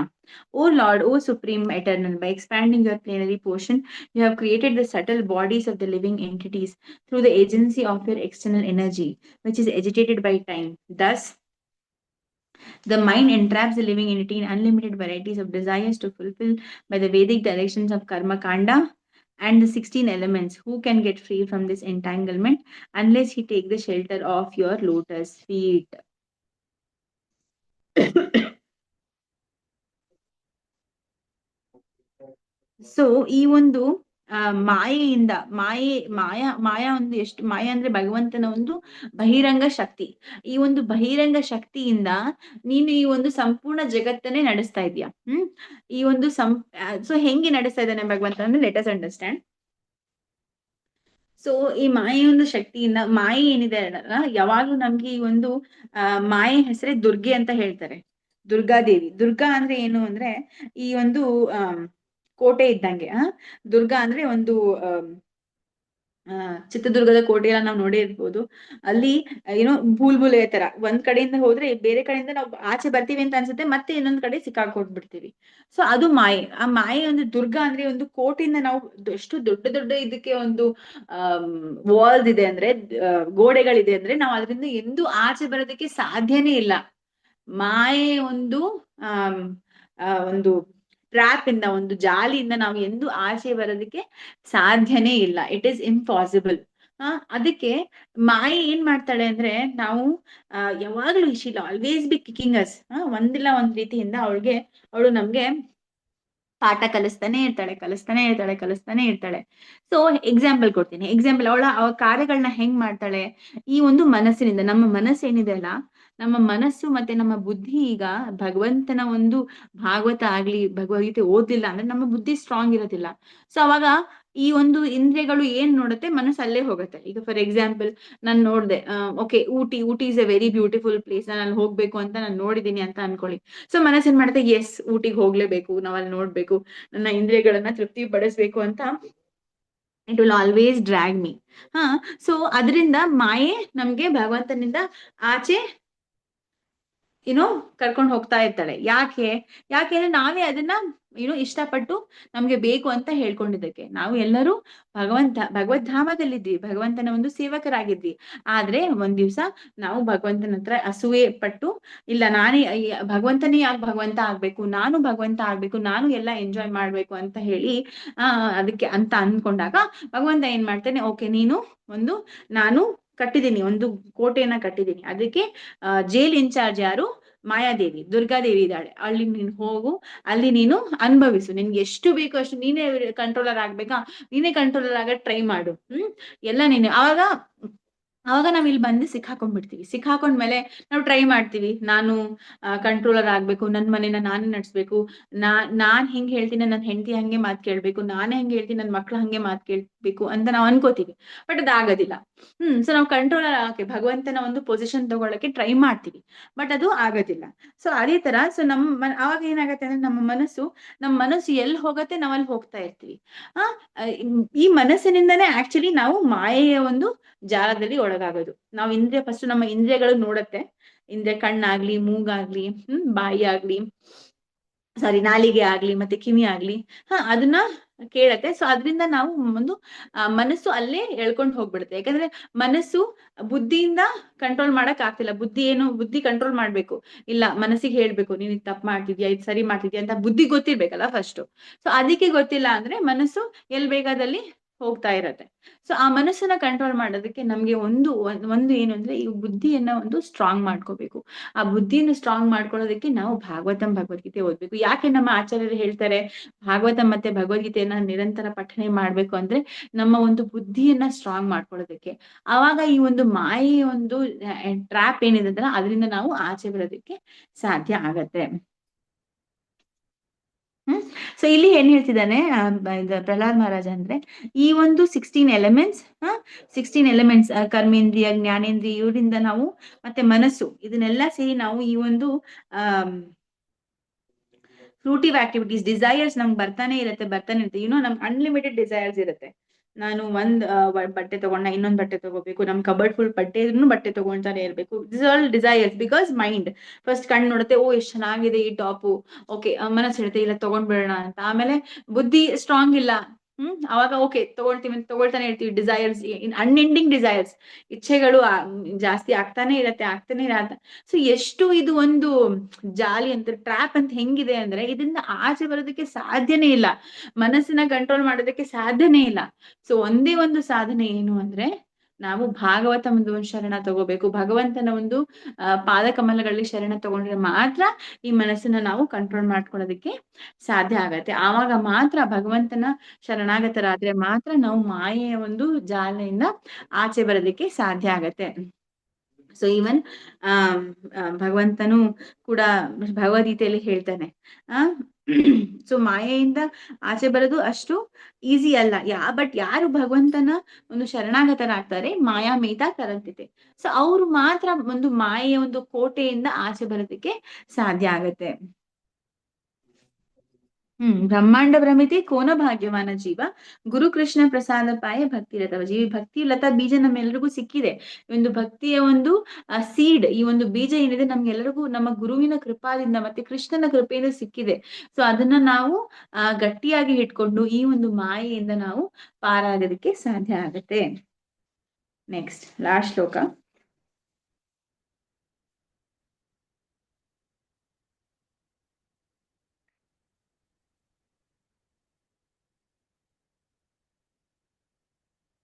S2: O Lord, O Supreme Eternal, by expanding your plenary portion, you have created the subtle bodies of the living entities through the agency of your external energy, which is agitated by time. Thus, the mind entraps the living entity in unlimited varieties of desires to fulfill by the Vedic directions of Karma Kanda and the 16 elements. Who can get free from this entanglement unless he take the shelter of your lotus feet? So ಈ ಒಂದು ಮಾಯೆಯಿಂದ ಮಾಯಾ ಒಂದು ಎಷ್ಟು ಮಾಯಾ ಅಂದ್ರೆ ಭಗವಂತನ ಒಂದು ಬಹಿರಂಗ ಶಕ್ತಿ. ಈ ಒಂದು ಬಹಿರಂಗ ಶಕ್ತಿಯಿಂದ ನೀನು ಈ ಒಂದು ಸಂಪೂರ್ಣ ಜಗತ್ತನ್ನೇ ನಡೆಸ್ತಾ ಇದೀಯ. ಈ ಒಂದು ಸೊ ಹೆಂಗೆ ನಡೆಸ್ತಾ ಇದ್ದಾನೆ ಭಗವಂತ ಅಂದ್ರೆ ಲೆಟ್ ಅಸ್ ಅಂಡರ್ಸ್ಟ್ಯಾಂಡ್. ಸೊ ಈ ಮಾಯೆ ಒಂದು ಶಕ್ತಿಯಿಂದ, ಮಾಯೆ ಏನಿದೆ ಅಲ್ಲ, ಯಾವಾಗ್ಲೂ ನಮ್ಗೆ ಈ ಒಂದು ಮಾಯೆ ಹೆಸರೇ ದುರ್ಗೆ ಅಂತ ಹೇಳ್ತಾರೆ. ದುರ್ಗಾದೇವಿ. ದುರ್ಗಾ ಅಂದ್ರೆ ಏನು ಅಂದ್ರೆ ಈ ಒಂದು ಕೋಟೆ ಇದ್ದಂಗೆ. ದುರ್ಗಾ ಅಂದ್ರೆ ಒಂದು ಚಿತ್ರದುರ್ಗದ ಕೋಟೆ ಎಲ್ಲ ನಾವು ನೋಡೇ ಇರ್ಬೋದು. ಅಲ್ಲಿ ಏನೋ ಭೂಲ್ಭುಲೆ ತರ ಒಂದ್ ಕಡೆಯಿಂದ ಹೋದ್ರೆ ಬೇರೆ ಕಡೆಯಿಂದ ನಾವು ಆಚೆ ಬರ್ತೀವಿ ಅಂತ ಅನ್ಸುತ್ತೆ, ಮತ್ತೆ ಇನ್ನೊಂದ್ ಕಡೆ ಸಿಕ್ಕಾಕೊಟ್ಬಿಡ್ತೀವಿ. ಸೊ ಅದು ಮಾಯೆ. ಆ ಮಾಯೆ ಒಂದು ದುರ್ಗಾ ಅಂದ್ರೆ ಒಂದು ಕೋಟೆಯಿಂದ ನಾವು ಎಷ್ಟು ದೊಡ್ಡ ಇದಕ್ಕೆ ಒಂದು ವಾಲ್ಸ್ ಇದೆ ಅಂದ್ರೆ, ಗೋಡೆಗಳಿದೆ ಅಂದ್ರೆ ನಾವು ಅದರಿಂದ ಎಂದೂ ಆಚೆ ಬರೋದಕ್ಕೆ ಸಾಧ್ಯನೇ ಇಲ್ಲ. ಮಾಯೆ ಒಂದು ಒಂದು ಟ್ರ್ಯಾಪ್ ಇಂದ, ಒಂದು ಜಾಲಿಯಿಂದ ನಾವು ಎಂದು ಆಚೆ ಬರೋದಕ್ಕೆ ಸಾಧ್ಯನೇ ಇಲ್ಲ. It is impossible. ಅದಕ್ಕೆ ಮಾಯೆ ಏನ್ ಮಾಡ್ತಾಳೆ ಅಂದ್ರೆ, ನಾವು ಯಾವಾಗ್ಲೂ ಶಿಲ್ ಆಲ್ವೇಸ್ ಬಿ ಕಿಕಿಂಗ್ ಅಸ್. ಒಂದಿಲ್ಲ ಒಂದ್ ರೀತಿಯಿಂದ ಅವಳು ನಮ್ಗೆ ಪಾಠ ಕಲಿಸ್ತಾನೆ ಇರ್ತಾಳೆ. ಸೊ ಎಕ್ಸಾಂಪಲ್ ಕೊಡ್ತೀನಿ. ಅವಳ ಕಾರ್ಯಗಳನ್ನ ಹೆಂಗ್ ಮಾಡ್ತಾಳೆ? ಈ ಒಂದು ಮನಸ್ಸಿನಿಂದ. ನಮ್ಮ ಮನಸ್ಸು ಏನಿದೆ ಅಲ್ಲ, ನಮ್ಮ ಮನಸ್ಸು ಮತ್ತೆ ನಮ್ಮ ಬುದ್ಧಿ ಈಗ ಭಗವಂತನ ಒಂದು ಭಾಗವತ ಆಗ್ಲಿ, ಭಗವದ್ಗೀತೆ ಓದ್ಲಿಲ್ಲ ಅಂದ್ರೆ ನಮ್ಮ ಬುದ್ಧಿ ಸ್ಟ್ರಾಂಗ್ ಇರೋದಿಲ್ಲ. ಸೊ ಅವಾಗ ಈ ಒಂದು ಇಂದ್ರಿಯಗಳು ಏನ್ ನೋಡುತ್ತೆ, ಮನಸ್ಸು ಅಲ್ಲೇ ಹೋಗುತ್ತೆ. ಈಗ ಫಾರ್ ಎಕ್ಸಾಂಪಲ್ ನಾನ್ ನೋಡ್ದೆ, okay, Ooty is A very beautiful place, ನಾನು ಅಲ್ಲಿ ಹೋಗ್ಬೇಕು ಅಂತ ನಾನು ನೋಡಿದೀನಿ ಅಂತ ಅನ್ಕೊಳ್ಳಿ. ಸೊ ಮನಸ್ಸು ಏನ್ ಮಾಡುತ್ತೆ, ಎಸ್, ಊಟಿಗೆ ಹೋಗ್ಲೇಬೇಕು, ನಾವ್ ಅಲ್ಲಿ ನೋಡ್ಬೇಕು, ನನ್ನ ಇಂದ್ರಿಯಗಳನ್ನ ತೃಪ್ತಿ ಪಡಿಸ್ಬೇಕು ಅಂತ it will always drag me. So ಅದರಿಂದ ಮಾಯೆ ನಮ್ಗೆ ಭಗವಂತನಿಂದ ಆಚೆ ಕರ್ಕೊಂಡು ಹೋಗ್ತಾ ಇರ್ತಾಳೆ. ಯಾಕೆಂದ್ರೆ ನಾವೇ ಅದನ್ನ ಇಷ್ಟಪಟ್ಟು ನಮ್ಗೆ ಬೇಕು ಅಂತ ಹೇಳ್ಕೊಂಡಿದ್ದಕ್ಕೆ. ನಾವು ಎಲ್ಲರೂ ಭಗವದ್ಧಾಮದಲ್ಲಿದ್ವಿ, ಭಗವಂತನ ಒಂದು ಸೇವಕರಾಗಿದ್ವಿ. ಆದ್ರೆ ಒಂದ್ ದಿವ್ಸ ನಾವು ಭಗವಂತನ ಹತ್ರ ಅಸೂಯೆ ಪಟ್ಟು, ಇಲ್ಲ ನಾನೇ ಭಗವಂತನೇ ಯಾಕೆ ಭಗವಂತ ಆಗ್ಬೇಕು, ನಾನು ಭಗವಂತ ಆಗ್ಬೇಕು, ನಾನು ಎಲ್ಲ ಎಂಜಾಯ್ ಮಾಡ್ಬೇಕು ಅಂತ ಹೇಳಿ ಅದಕ್ಕೆ ಅಂತ ಅನ್ಕೊಂಡಾಗ ಭಗವಂತ ಏನ್ ಮಾಡ್ತಾನೆ, ಓಕೆ, ನಾನು ಕಟ್ಟಿದೀನಿ, ಒಂದು ಕೋಟೆಯನ್ನ ಕಟ್ಟಿದೀನಿ. ಅದಕ್ಕೆ ಜೈಲ್ ಇನ್ಚಾರ್ಜ್ ಯಾರು? ಮಾಯಾದೇವಿ, ದುರ್ಗಾದೇವಿ ಇದ್ದಾಳೆ, ಅಲ್ಲಿ ನೀನು ಹೋಗು, ಅಲ್ಲಿ ನೀನು ಅನುಭವಿಸು, ನಿನ್ಗೆ ಎಷ್ಟು ಬೇಕೋ ಅಷ್ಟು ನೀನೇ ಕಂಟ್ರೋಲರ್ ಆಗ್ಬೇಕಾ, ನೀನೇ ಕಂಟ್ರೋಲರ್ ಆಗಕ್ ಟ್ರೈ ಮಾಡು. ಎಲ್ಲ ನೀನು. ಅವಾಗ ನಾವ್ ಇಲ್ಲಿ ಬಂದು ಸಿಕ್ಕಾಕೊಂಡ್ಬಿಡ್ತೀವಿ. ಸಿಕ್ಕಾಕೊಂಡ್ಮೇಲೆ ನಾವು ಟ್ರೈ ಮಾಡ್ತೀವಿ, ನಾನು ಕಂಟ್ರೋಲರ್ ಆಗ್ಬೇಕು, ನನ್ ಮನೇನ ನಾನೇ ನಡ್ಸ್ಬೇಕು, ನಾನ್ ಹೆಂಗ್ ಹೇಳ್ತೀನಿ ನನ್ನ ಹೆಂಡತಿ ಹಂಗೆ ಮಾತ್ ಕೇಳ್ಬೇಕು, ನಾನೇ ಹೆಂಗ್ ಹೇಳ್ತೀನಿ ನನ್ ಮಕ್ಳು ಹಂಗೆ ಮಾತ್ ಕೇಳ್ಬೇಕು ಅಂತ ನಾವ್ ಅನ್ಕೋತೀವಿ. ಬಟ್ ಅದಾಗೋದಿಲ್ಲ. ಸೊ ನಾವು ಕಂಟ್ರೋಲರ್ ಆಗಕ್ಕೆ ಭಗವಂತನ ಒಂದು ಪೊಸಿಷನ್ ತಗೊಳಕ್ಕೆ ಟ್ರೈ ಮಾಡ್ತೀವಿ, ಬಟ್ ಅದು ಆಗೋದಿಲ್ಲ. ಸೊ ಅದೇ ತರ ಅವಾಗ ಏನಾಗತ್ತೆ ಅಂದ್ರೆ ನಮ್ಮ ಮನಸ್ಸು ಎಲ್ಲಿ ಹೋಗತ್ತೆ ನಾವ್ ಅಲ್ಲಿ ಹೋಗ್ತಾ ಇರ್ತೀವಿ. ಈ ಮನಸ್ಸಿನಿಂದನೇ ಆಕ್ಚುಲಿ ನಾವು ಮಾಯೆಯ ಒಂದು ಜಾಲದಲ್ಲಿ ಒಳಗಾಗೋದು. ನಾವು ಫಸ್ಟ್ ನಮ್ಮ ಇಂದ್ರಿಯಗಳು ನೋಡತ್ತೆ, ಕಣ್ಣಾಗ್ಲಿ, ಮೂಗಾಗ್ಲಿ, ಬಾಯಿ ಆಗ್ಲಿ, ನಾಲಿಗೆ ಆಗ್ಲಿ, ಮತ್ತೆ ಕಿವಿ ಆಗ್ಲಿ, ಅದನ್ನ ಕೇಳತ್ತೆ. ಸೊ ಅದ್ರಿಂದ ನಾವು ಮನಸ್ಸು ಅಲ್ಲೇ ಎಳ್ಕೊಂಡು ಹೋಗ್ಬಿಡುತ್ತೆ. ಯಾಕಂದ್ರೆ ಮನಸ್ಸು ಬುದ್ಧಿಯಿಂದ ಕಂಟ್ರೋಲ್ ಮಾಡಕ್ ಆಗ್ತಿಲ್ಲ. ಬುದ್ಧಿ ಕಂಟ್ರೋಲ್ ಮಾಡ್ಬೇಕು, ಇಲ್ಲ ಮನಸ್ಸಿಗೆ ಹೇಳ್ಬೇಕು, ನೀನ್ ಇದು ತಪ್ಪು ಮಾಡ್ತಿದ್ಯಾ, ಇದು ಸರಿ ಮಾಡ್ತಿದ್ಯಾ ಅಂತ ಬುದ್ಧಿ ಗೊತ್ತಿರ್ಬೇಕಲ್ಲ ಫಸ್ಟ್. ಸೊ ಅದಕ್ಕೆ ಗೊತ್ತಿಲ್ಲ ಅಂದ್ರೆ ಮನಸ್ಸು ಎಲ್ ಬೇಕಾದಲ್ಲಿ ಹೋಗ್ತಾ ಇರತ್ತೆ. ಸೊ ಆ ಮನಸ್ಸನ್ನ ಕಂಟ್ರೋಲ್ ಮಾಡೋದಕ್ಕೆ ನಮ್ಗೆ ಒಂದು ಏನು ಅಂದ್ರೆ ಈ ಬುದ್ಧಿಯನ್ನ ಒಂದು ಸ್ಟ್ರಾಂಗ್ ಮಾಡ್ಕೋಬೇಕು. ಆ ಬುದ್ಧಿಯನ್ನು ಸ್ಟ್ರಾಂಗ್ ಮಾಡ್ಕೊಳ್ಳೋದಕ್ಕೆ ನಾವು ಭಗವದ್ಗೀತೆ ಓದ್ಬೇಕು. ಯಾಕೆ ನಮ್ಮ ಆಚಾರ್ಯರು ಹೇಳ್ತಾರೆ ಭಾಗವತಂ ಮತ್ತೆ ಭಗವದ್ಗೀತೆಯನ್ನ ನಿರಂತರ ಪಠನೆ ಮಾಡ್ಬೇಕು ಅಂದ್ರೆ ನಮ್ಮ ಒಂದು ಬುದ್ಧಿಯನ್ನ ಸ್ಟ್ರಾಂಗ್ ಮಾಡ್ಕೊಳ್ಳೋದಕ್ಕೆ. ಆವಾಗ ಈ ಒಂದು ಮಾಯೆಯ ಒಂದು ಟ್ರ್ಯಾಪ್ ಏನಿದೆ ಅಂದ್ರೆ ಅದರಿಂದ ನಾವು ಆಚೆ ಬರೋದಕ್ಕೆ ಸಾಧ್ಯ ಆಗತ್ತೆ. ಸೊ ಇಲ್ಲಿ ಏನ್ ಹೇಳ್ತಿದ್ದಾನೆ ಪ್ರಹ್ಲಾದ್ ಮಹಾರಾಜ ಅಂದ್ರೆ ಈ ಒಂದು 16 ಎಲಿಮೆಂಟ್ಸ್ ಕರ್ಮೇಂದ್ರಿಯ, ಜ್ಞಾನೇಂದ್ರಿಯ, ಇವರಿಂದ ನಾವು ಮತ್ತೆ ಮನಸ್ಸು ಇದನ್ನೆಲ್ಲ ಸೇರಿ ನಾವು ಈ ಒಂದು ಫ್ರೂಟಿವ್ ಆಕ್ಟಿವಿಟೀಸ್, ಡಿಸೈರ್ಸ್ ನಮ್ಗೆ ಬರ್ತಾನೆ ಇರುತ್ತೆ. ನಮ್ಗೆ ಅನ್ಲಿಮಿಟೆಡ್ ಡಿಸೈರ್ಸ್ ಇರುತ್ತೆ. ನಾನು ಬಟ್ಟೆ ತಗೊಂಡ ಇನ್ನೊಂದು ಬಟ್ಟೆ ತಗೋಬೇಕು, ನಮ್ ಕಬರ್ಡ್ ಫುಲ್ ಬಟ್ಟೆ ತಗೊಳ್ತಾನೆ ಇರ್ಬೇಕು. This all desires because mind first ಕಣ್ಣು ನೋಡುತ್ತೆ, ಓ ಎಷ್ಟು ಚೆನ್ನಾಗಿದೆ ಈ ಟಾಪು, ಓಕೆ ಮನಸ್ಸು ಹೇಳುತ್ತೆ ಇಲ್ಲ ತಗೊಂಡ್ಬಿಡೋಣ ಅಂತ. ಆಮೇಲೆ ಬುದ್ಧಿ ಸ್ಟ್ರಾಂಗ್ ಇಲ್ಲ, ಅವಾಗ ಓಕೆ ತಗೊಳ್ತಾನೆ ಇರ್ತೀವಿ. ಡಿಸೈರ್ಸ್, ಅನ್ಎಂಡಿಂಗ್ ಡಿಸೈರ್ಸ್, ಇಚ್ಛೆಗಳು ಜಾಸ್ತಿ ಆಗ್ತಾನೆ ಇರತ್ತೆ. ಸೊ ಎಷ್ಟು ಇದು ಒಂದು ಜಾಲಿ ಅಂತ, ಟ್ರ್ಯಾಪ್ ಅಂತ ಹೆಂಗಿದೆ ಅಂದ್ರೆ ಇದರಿಂದ ಆಚೆ ಬರೋದಕ್ಕೆ ಸಾಧ್ಯನೇ ಇಲ್ಲ, ಮನಸ್ಸನ್ನ ಕಂಟ್ರೋಲ್ ಮಾಡೋದಕ್ಕೆ ಸಾಧ್ಯನೇ ಇಲ್ಲ. ಸೊ ಒಂದೇ ಒಂದು ಸಾಧನೆ ಏನು ಅಂದ್ರೆ ನಾವು ಭಾಗವತ ಒಂದು ಶರಣ ತಗೋಬೇಕು. ಭಗವಂತನ ಒಂದು ಪಾದಕಮಲಗಳಲ್ಲಿ ಶರಣ ತಗೊಂಡ್ರೆ ಮಾತ್ರ ಈ ಮನಸ್ಸನ್ನ ನಾವು ಕಂಟ್ರೋಲ್ ಮಾಡ್ಕೊಳ್ಳೋದಕ್ಕೆ ಸಾಧ್ಯ ಆಗತ್ತೆ. ಆವಾಗ ಮಾತ್ರ ಭಗವಂತನ ಶರಣಾಗತರಾದ್ರೆ ಮಾತ್ರ ನಾವು ಮಾಯೆಯ ಒಂದು ಜಾಲೆಯಿಂದ ಆಚೆ ಬರೋದಕ್ಕೆ ಸಾಧ್ಯ ಆಗತ್ತೆ. ಸೊ ಈವನ್ ಭಗವಂತನು ಕೂಡ ಭಗವದ್ಗೀತೆಯಲ್ಲಿ ಹೇಳ್ತಾನೆ, ಸೊ ಮಾಯೆಯಿಂದ ಆಚೆ ಬರೋದು ಅಷ್ಟು ಈಸಿ ಅಲ್ಲ. ಬಟ್ ಯಾರು ಭಗವಂತನ ಒಂದು ಶರಣಾಗತರಾಗ್ತಾರೆ, ಮಾಯಾ ಮೇತಾ ತರಂತಿದೆ, ಸೊ ಅವ್ರು ಮಾತ್ರ ಒಂದು ಮಾಯೆಯ ಒಂದು ಕೋಟೆಯಿಂದ ಆಚೆ ಬರೋದಕ್ಕೆ ಸಾಧ್ಯ ಆಗತ್ತೆ. ಬ್ರಹ್ಮಾಂಡ ಭ್ರಮಿತಿ ಕೋನ ಭಾಗ್ಯವಾನ ಜೀವ, ಗುರು ಕೃಷ್ಣ ಪ್ರಸಾದ ಪಾಯ ಭಕ್ತಿ ಲತವ ಜೀವಿ. ಭಕ್ತಿ ಲತಾ ಬೀಜ ನಮ್ಮೆಲ್ಲರಿಗೂ ಸಿಕ್ಕಿದೆ. ಈ ಒಂದು ಭಕ್ತಿಯ ಒಂದು ಸೀಡ್, ಈ ಒಂದು ಬೀಜ ಏನಿದೆ ನಮ್ಗೆಲ್ಲರಿಗೂ ನಮ್ಮ ಗುರುವಿನ ಕೃಪಾದಿಂದ ಮತ್ತೆ ಕೃಷ್ಣನ ಕೃಪೆಯಿಂದ ಸಿಕ್ಕಿದೆ. ಸೊ ಅದನ್ನ ನಾವು ಗಟ್ಟಿಯಾಗಿ ಇಟ್ಕೊಂಡು ಈ ಒಂದು ಮಾಯೆಯಿಂದ ನಾವು ಪಾರಾಗೋದಕ್ಕೆ ಸಾಧ್ಯ ಆಗತ್ತೆ. ನೆಕ್ಸ್ಟ್ ಲಾಸ್ಟ್ ಶ್ಲೋಕ.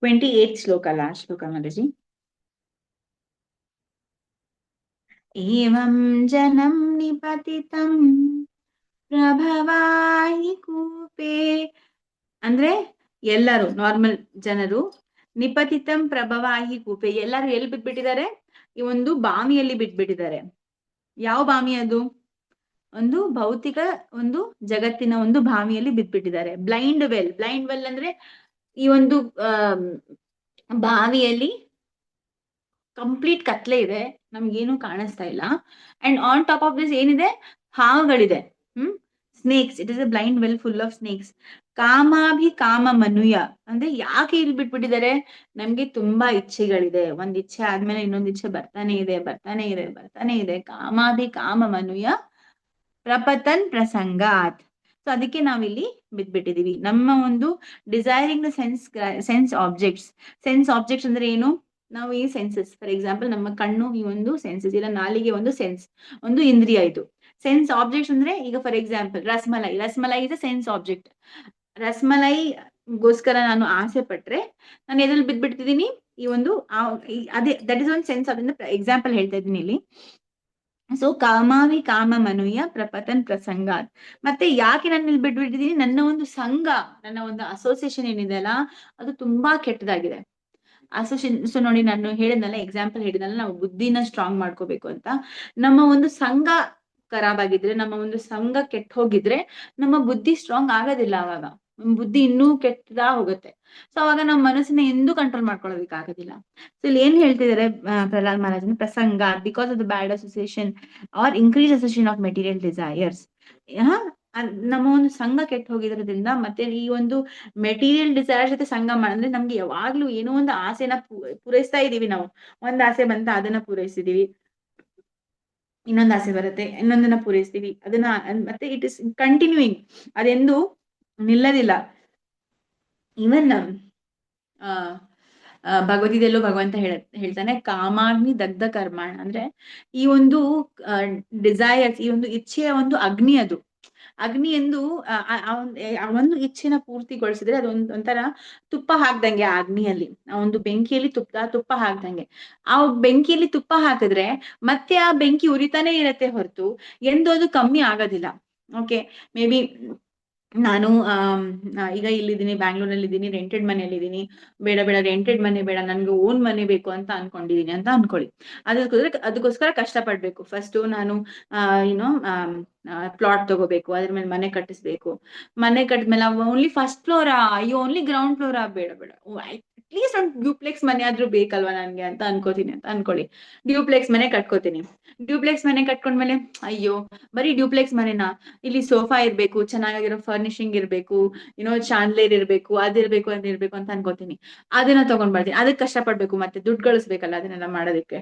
S2: ट्वेंटी श्लोक लास्ट श्लोक माताजी. एवं जनम निपतितं प्रभवाहि कूपे ಅಂದ್ರೆ ಎಲ್ಲರೂ ನಾರ್ಮಲ್ ಜನರು, ನಿಪತಿತಂ ಪ್ರಭವಾಹಿ ಕೂಪೆ, ಎಲ್ಲರೂ ಎಲ್ಲಿ ಬಿಟ್ಬಿಟ್ಟಿದ್ದಾರೆ, ಈ ಒಂದು ಬಾವಿಯಲ್ಲಿ ಬಿಟ್ಬಿಟ್ಟಿದ್ದಾರೆ. ಯಾವ ಬಾವಿ ಅದು? ಒಂದು ಭೌತಿಕ ಒಂದು ಜಗತ್ತಿನ ಒಂದು ಬಾವಿಯಲ್ಲಿ ಬಿಟ್ಬಿಟ್ಟಿದ್ದಾರೆ. ಬ್ಲೈಂಡ್ ವೆಲ್ ಅಂದ್ರೆ ಈ ಒಂದು ಬಾವಿಯಲ್ಲಿ ಕಂಪ್ಲೀಟ್ ಕತ್ಲೆ ಇದೆ, ನಮ್ಗೇನು ಕಾಣಿಸ್ತಾ ಇಲ್ಲ. And on top of this ಏನಿದೆ, ಹಾವುಗಳಿದೆ, snakes. It is a blind well full of snakes. ಕಾಮ ಮನುಯ ಅಂದ್ರೆ ಯಾಕೆ ಇಲ್ಲಿ ಬಿಟ್ಬಿಟ್ಟಿದ್ದಾರೆ? ನಮ್ಗೆ ತುಂಬಾ ಇಚ್ಛೆಗಳಿದೆ, ಒಂದ್ ಇಚ್ಛೆ ಆದ್ಮೇಲೆ ಇನ್ನೊಂದ್ ಇಚ್ಛೆ ಬರ್ತಾನೆ ಇದೆ. ಕಾಮ ಮನುಯ ಪ್ರಪತನ್ ಪ್ರಸಂಗಾತ್. ಸೊ ಅದಕ್ಕೆ ನಾವಿಲ್ಲಿ ಬಿಟ್ಬಿಟ್ಟಿದೀವಿ. ನಮ್ಮ ಒಂದು ಡಿಸೈರಿಂಗ್ ದ ಸೆನ್ಸ್ ಆಬ್ಜೆಕ್ಟ್ಸ್ ಅಂದ್ರೆ ಏನು? ನಾವು ಈ ಸೆನ್ಸಸ್, ಫಾರ್ ಎಕ್ಸಾಂಪಲ್ ನಮ್ಮ ಕಣ್ಣು ಈ ಒಂದು ಸೆನ್ಸಸ್, ಇಲ್ಲ ನಾಲಿಗೆ ಒಂದು ಸೆನ್ಸ್, ಒಂದು ಇಂದ್ರಿಯ. ಇದು ಸೆನ್ಸ್ ಆಬ್ಜೆಕ್ಟ್ಸ್ ಅಂದ್ರೆ ಈಗ for example rasmalai is a sense object. ರಸ್ಮಲೈಗೋಸ್ಕರ ನಾನು ಆಸೆ ಪಟ್ರೆ ನಾನು ಎದ್ರಲ್ಲಿ ಬಿಟ್ಬಿಡ್ತಿದ್ದೀನಿ, ಈ ಒಂದು ಅದೇ ದಟ್ ಇಸ್ ಒನ್ ಸೆನ್ಸ್. ಅದರಿಂದ ಎಕ್ಸಾಂಪಲ್ ಹೇಳ್ತಾ ಇದ್ದೀನಿ ಇಲ್ಲಿ. ಸೊ ಕಾಮಾವಿ ಕಾಮ ಮನುಯ ಪ್ರಪತನ್ ಪ್ರಸಂಗಾತ್. ಮತ್ತೆ ಯಾಕೆ ನಾನು ಇಲ್ಲಿ ಬಿಟ್ಬಿಟ್ಟಿದೀನಿ, ನನ್ನ ಒಂದು ಸಂಘ, ನನ್ನ ಒಂದು ಅಸೋಸಿಯೇಷನ್ ಏನಿದೆ ಅಲ್ಲ, ಅದು ತುಂಬಾ ಕೆಟ್ಟದಾಗಿದೆ. ಅಸೋಸಿಯೇಷನ್, ಸೊ ನೋಡಿ, ನಾನು ಹೇಳಿದ್ನಲ್ಲ, ಎಕ್ಸಾಂಪಲ್ ಹೇಳಿದ್ನಲ್ಲ, ನಾವು ಬುದ್ಧಿನ ಸ್ಟ್ರಾಂಗ್ ಮಾಡ್ಕೋಬೇಕು ಅಂತ. ನಮ್ಮ ಒಂದು ಸಂಘ ಖರಾಬ್ ಆಗಿದ್ರೆ, ನಮ್ಮ ಒಂದು ಸಂಘ ಕೆಟ್ಟ ಹೋಗಿದ್ರೆ, ನಮ್ಮ ಬುದ್ಧಿ ಸ್ಟ್ರಾಂಗ್ ಆಗೋದಿಲ್ಲ. ಅವಾಗ ಬುದ್ಧಿ ಇನ್ನೂ ಕೆಟ್ಟದಾ ಹೋಗುತ್ತೆ. ಸೊ ಅವಾಗ ನಮ್ಮ ಮನಸ್ಸನ್ನ ಎಂದೂ ಕಂಟ್ರೋಲ್ ಮಾಡ್ಕೊಳ್ಳೋದಕ್ಕೆ ಆಗೋದಿಲ್ಲ. ಸೊ ಇಲ್ಲಿ ಏನ್ ಹೇಳ್ತಿದ್ದಾರೆ ಪ್ರಹ್ಲಾದ್ ಮಹಾರಾಜನ್, ಪ್ರಸಂಗ because of the bad association or increase association of material desires. ನಮ್ಮ ಒಂದು ಸಂಘ ಕೆಟ್ಟ ಹೋಗಿರೋದ್ರಿಂದ, ಮತ್ತೆ ಈ ಒಂದು ಮೆಟೀರಿಯಲ್ ಡಿಸೈರ್ ಜೊತೆ ಸಂಘ ಮಾಡಿದ್ರೆ ನಮ್ಗೆ ಯಾವಾಗ್ಲೂ ಏನೋ ಒಂದು ಆಸೆನ ಪೂರೈಸ್ತಾ ಇದೀವಿ. ನಾವು ಒಂದ್ ಆಸೆ ಬಂತ ಅದನ್ನ ಪೂರೈಸಿದೀವಿ, ಇನ್ನೊಂದು ಆಸೆ ಬರುತ್ತೆ, ಇನ್ನೊಂದನ್ನ ಪೂರೈಸ್ತೀವಿ, ಅದನ್ನ ಮತ್ತೆ ಇಟ್ ಇಸ್ ಕಂಟಿನ್ಯೂಯಿಂಗ್, ಅದೆಂದು ನಿಲ್ಲದಿಲ್ಲ. ಇವನ್ ಭಗವದ್ಗೀತೆಯಲ್ಲೂ ಭಗವಂತ ಹೇಳ್ತಾನೆ, ಕಾಮಾಗ್ನಿ ದಗ್ಧ ಕರ್ಮಾಣ, ಅಂದ್ರೆ ಈ ಒಂದು ಡಿಸೈರ್ಸ್, ಈ ಒಂದು ಇಚ್ಛೆಯ ಒಂದು ಅಗ್ನಿ, ಅದು ಅಗ್ನಿ ಎಂದು ಆ ಒಂದು ಇಚ್ಛೆನ ಪೂರ್ತಿಗೊಳಿಸಿದ್ರೆ ಅದೊಂದ್ ಒಂಥರ ತುಪ್ಪ ಹಾಕ್ದಂಗೆ. ಆ ಅಗ್ನಿಯಲ್ಲಿ, ಆ ಒಂದು ಬೆಂಕಿಯಲ್ಲಿ ತುಪ್ಪ ಹಾಕ್ದಂಗೆ. ಆ ಬೆಂಕಿಯಲ್ಲಿ ತುಪ್ಪ ಹಾಕಿದ್ರೆ ಮತ್ತೆ ಆ ಬೆಂಕಿ ಉರಿತಾನೆ ಇರತ್ತೆ ಹೊರತು ಎಂದು ಅದು ಕಮ್ಮಿ ಆಗೋದಿಲ್ಲ. ಓಕೆ, ಮೇ ಬಿ ನಾನು ಈಗ ಇಲ್ಲಿದ್ದೀನಿ, ಬ್ಯಾಂಗ್ಳೂರಲ್ಲಿ ಇದ್ದೀನಿ, ರೆಂಟೆಡ್ ಮನೆಯಲ್ಲಿ ಬೇಡ ಬೇಡ ರೆಂಟೆಡ್ ಮನೆ ಬೇಡ, ನನ್ಗೆ ಓನ್ ಮನೆ ಬೇಕು ಅಂತ ಅನ್ಕೊಂಡಿದೀನಿ ಅಂತ ಅನ್ಕೊಳ್ಳಿ. ಅದಕ್ಕೋಸ್ಕರ ಕಷ್ಟಪಡ್ಬೇಕು. ಫಸ್ಟ್ ನಾನು ಏನೋ ಪ್ಲಾಟ್ ತಗೋಬೇಕು, ಅದ್ರ ಮೇಲೆ ಮನೆ ಕಟ್ಟಿಸ್ಬೇಕು. ಮನೆ ಕಟ್ಟಿದ್ಮೇಲೆ ಓನ್ಲಿ ಫಸ್ಟ್ ಫ್ಲೋರಾ, ಅಯ್ಯೋ ಓನ್ಲಿ ಗ್ರೌಂಡ್ ಫ್ಲೋರಾ, ಬೇಡ ಬೇಡ, ಅಟ್ಲೀಸ್ಟ್ ಒಂದು ಡ್ಯೂಪ್ಲೆಕ್ಸ್ ಮನೆ ಆದ್ರೂ ಬೇಕಲ್ವಾ ನನ್ಗೆ ಅಂತ ಅನ್ಕೋತೀನಿ ಅಂತ ಅನ್ಕೊಳ್ಳಿ. ಡ್ಯೂಪ್ಲೆಕ್ಸ್ ಮನೆ ಕಟ್ಕೋತೀನಿ. ಡ್ಯೂಪ್ಲೆಕ್ಸ್ ಮನೆ ಕಟ್ಕೊಂಡ್ಮೇಲೆ, ಅಯ್ಯೋ ಬರೀ ಡ್ಯೂಪ್ಲೆಕ್ಸ್ ಮನೆನಾ, ಇಲ್ಲಿ ಸೋಫಾ ಇರ್ಬೇಕು, ಚೆನ್ನಾಗಿರೋ ಫರ್ನಿಶಿಂಗ್ ಇರ್ಬೇಕು, ಚಾಂದ್ಲೇರ್ ಇರ್ಬೇಕು, ಅದಿರ್ಬೇಕು ಅದಿರ್ಬೇಕು ಅಂತ ಅನ್ಕೋತೀನಿ. ಅದನ್ನ ತಗೊಂಡ್ ಬರ್ತೀನಿ. ಅದಕ್ಕೆ ಕಷ್ಟಪಡ್ಬೇಕು, ಮತ್ತೆ ದುಡ್ಡು ಗಳಿಸ್ಬೇಕಲ್ಲ ಅದನ್ನೆಲ್ಲ ಮಾಡೋದಕ್ಕೆ.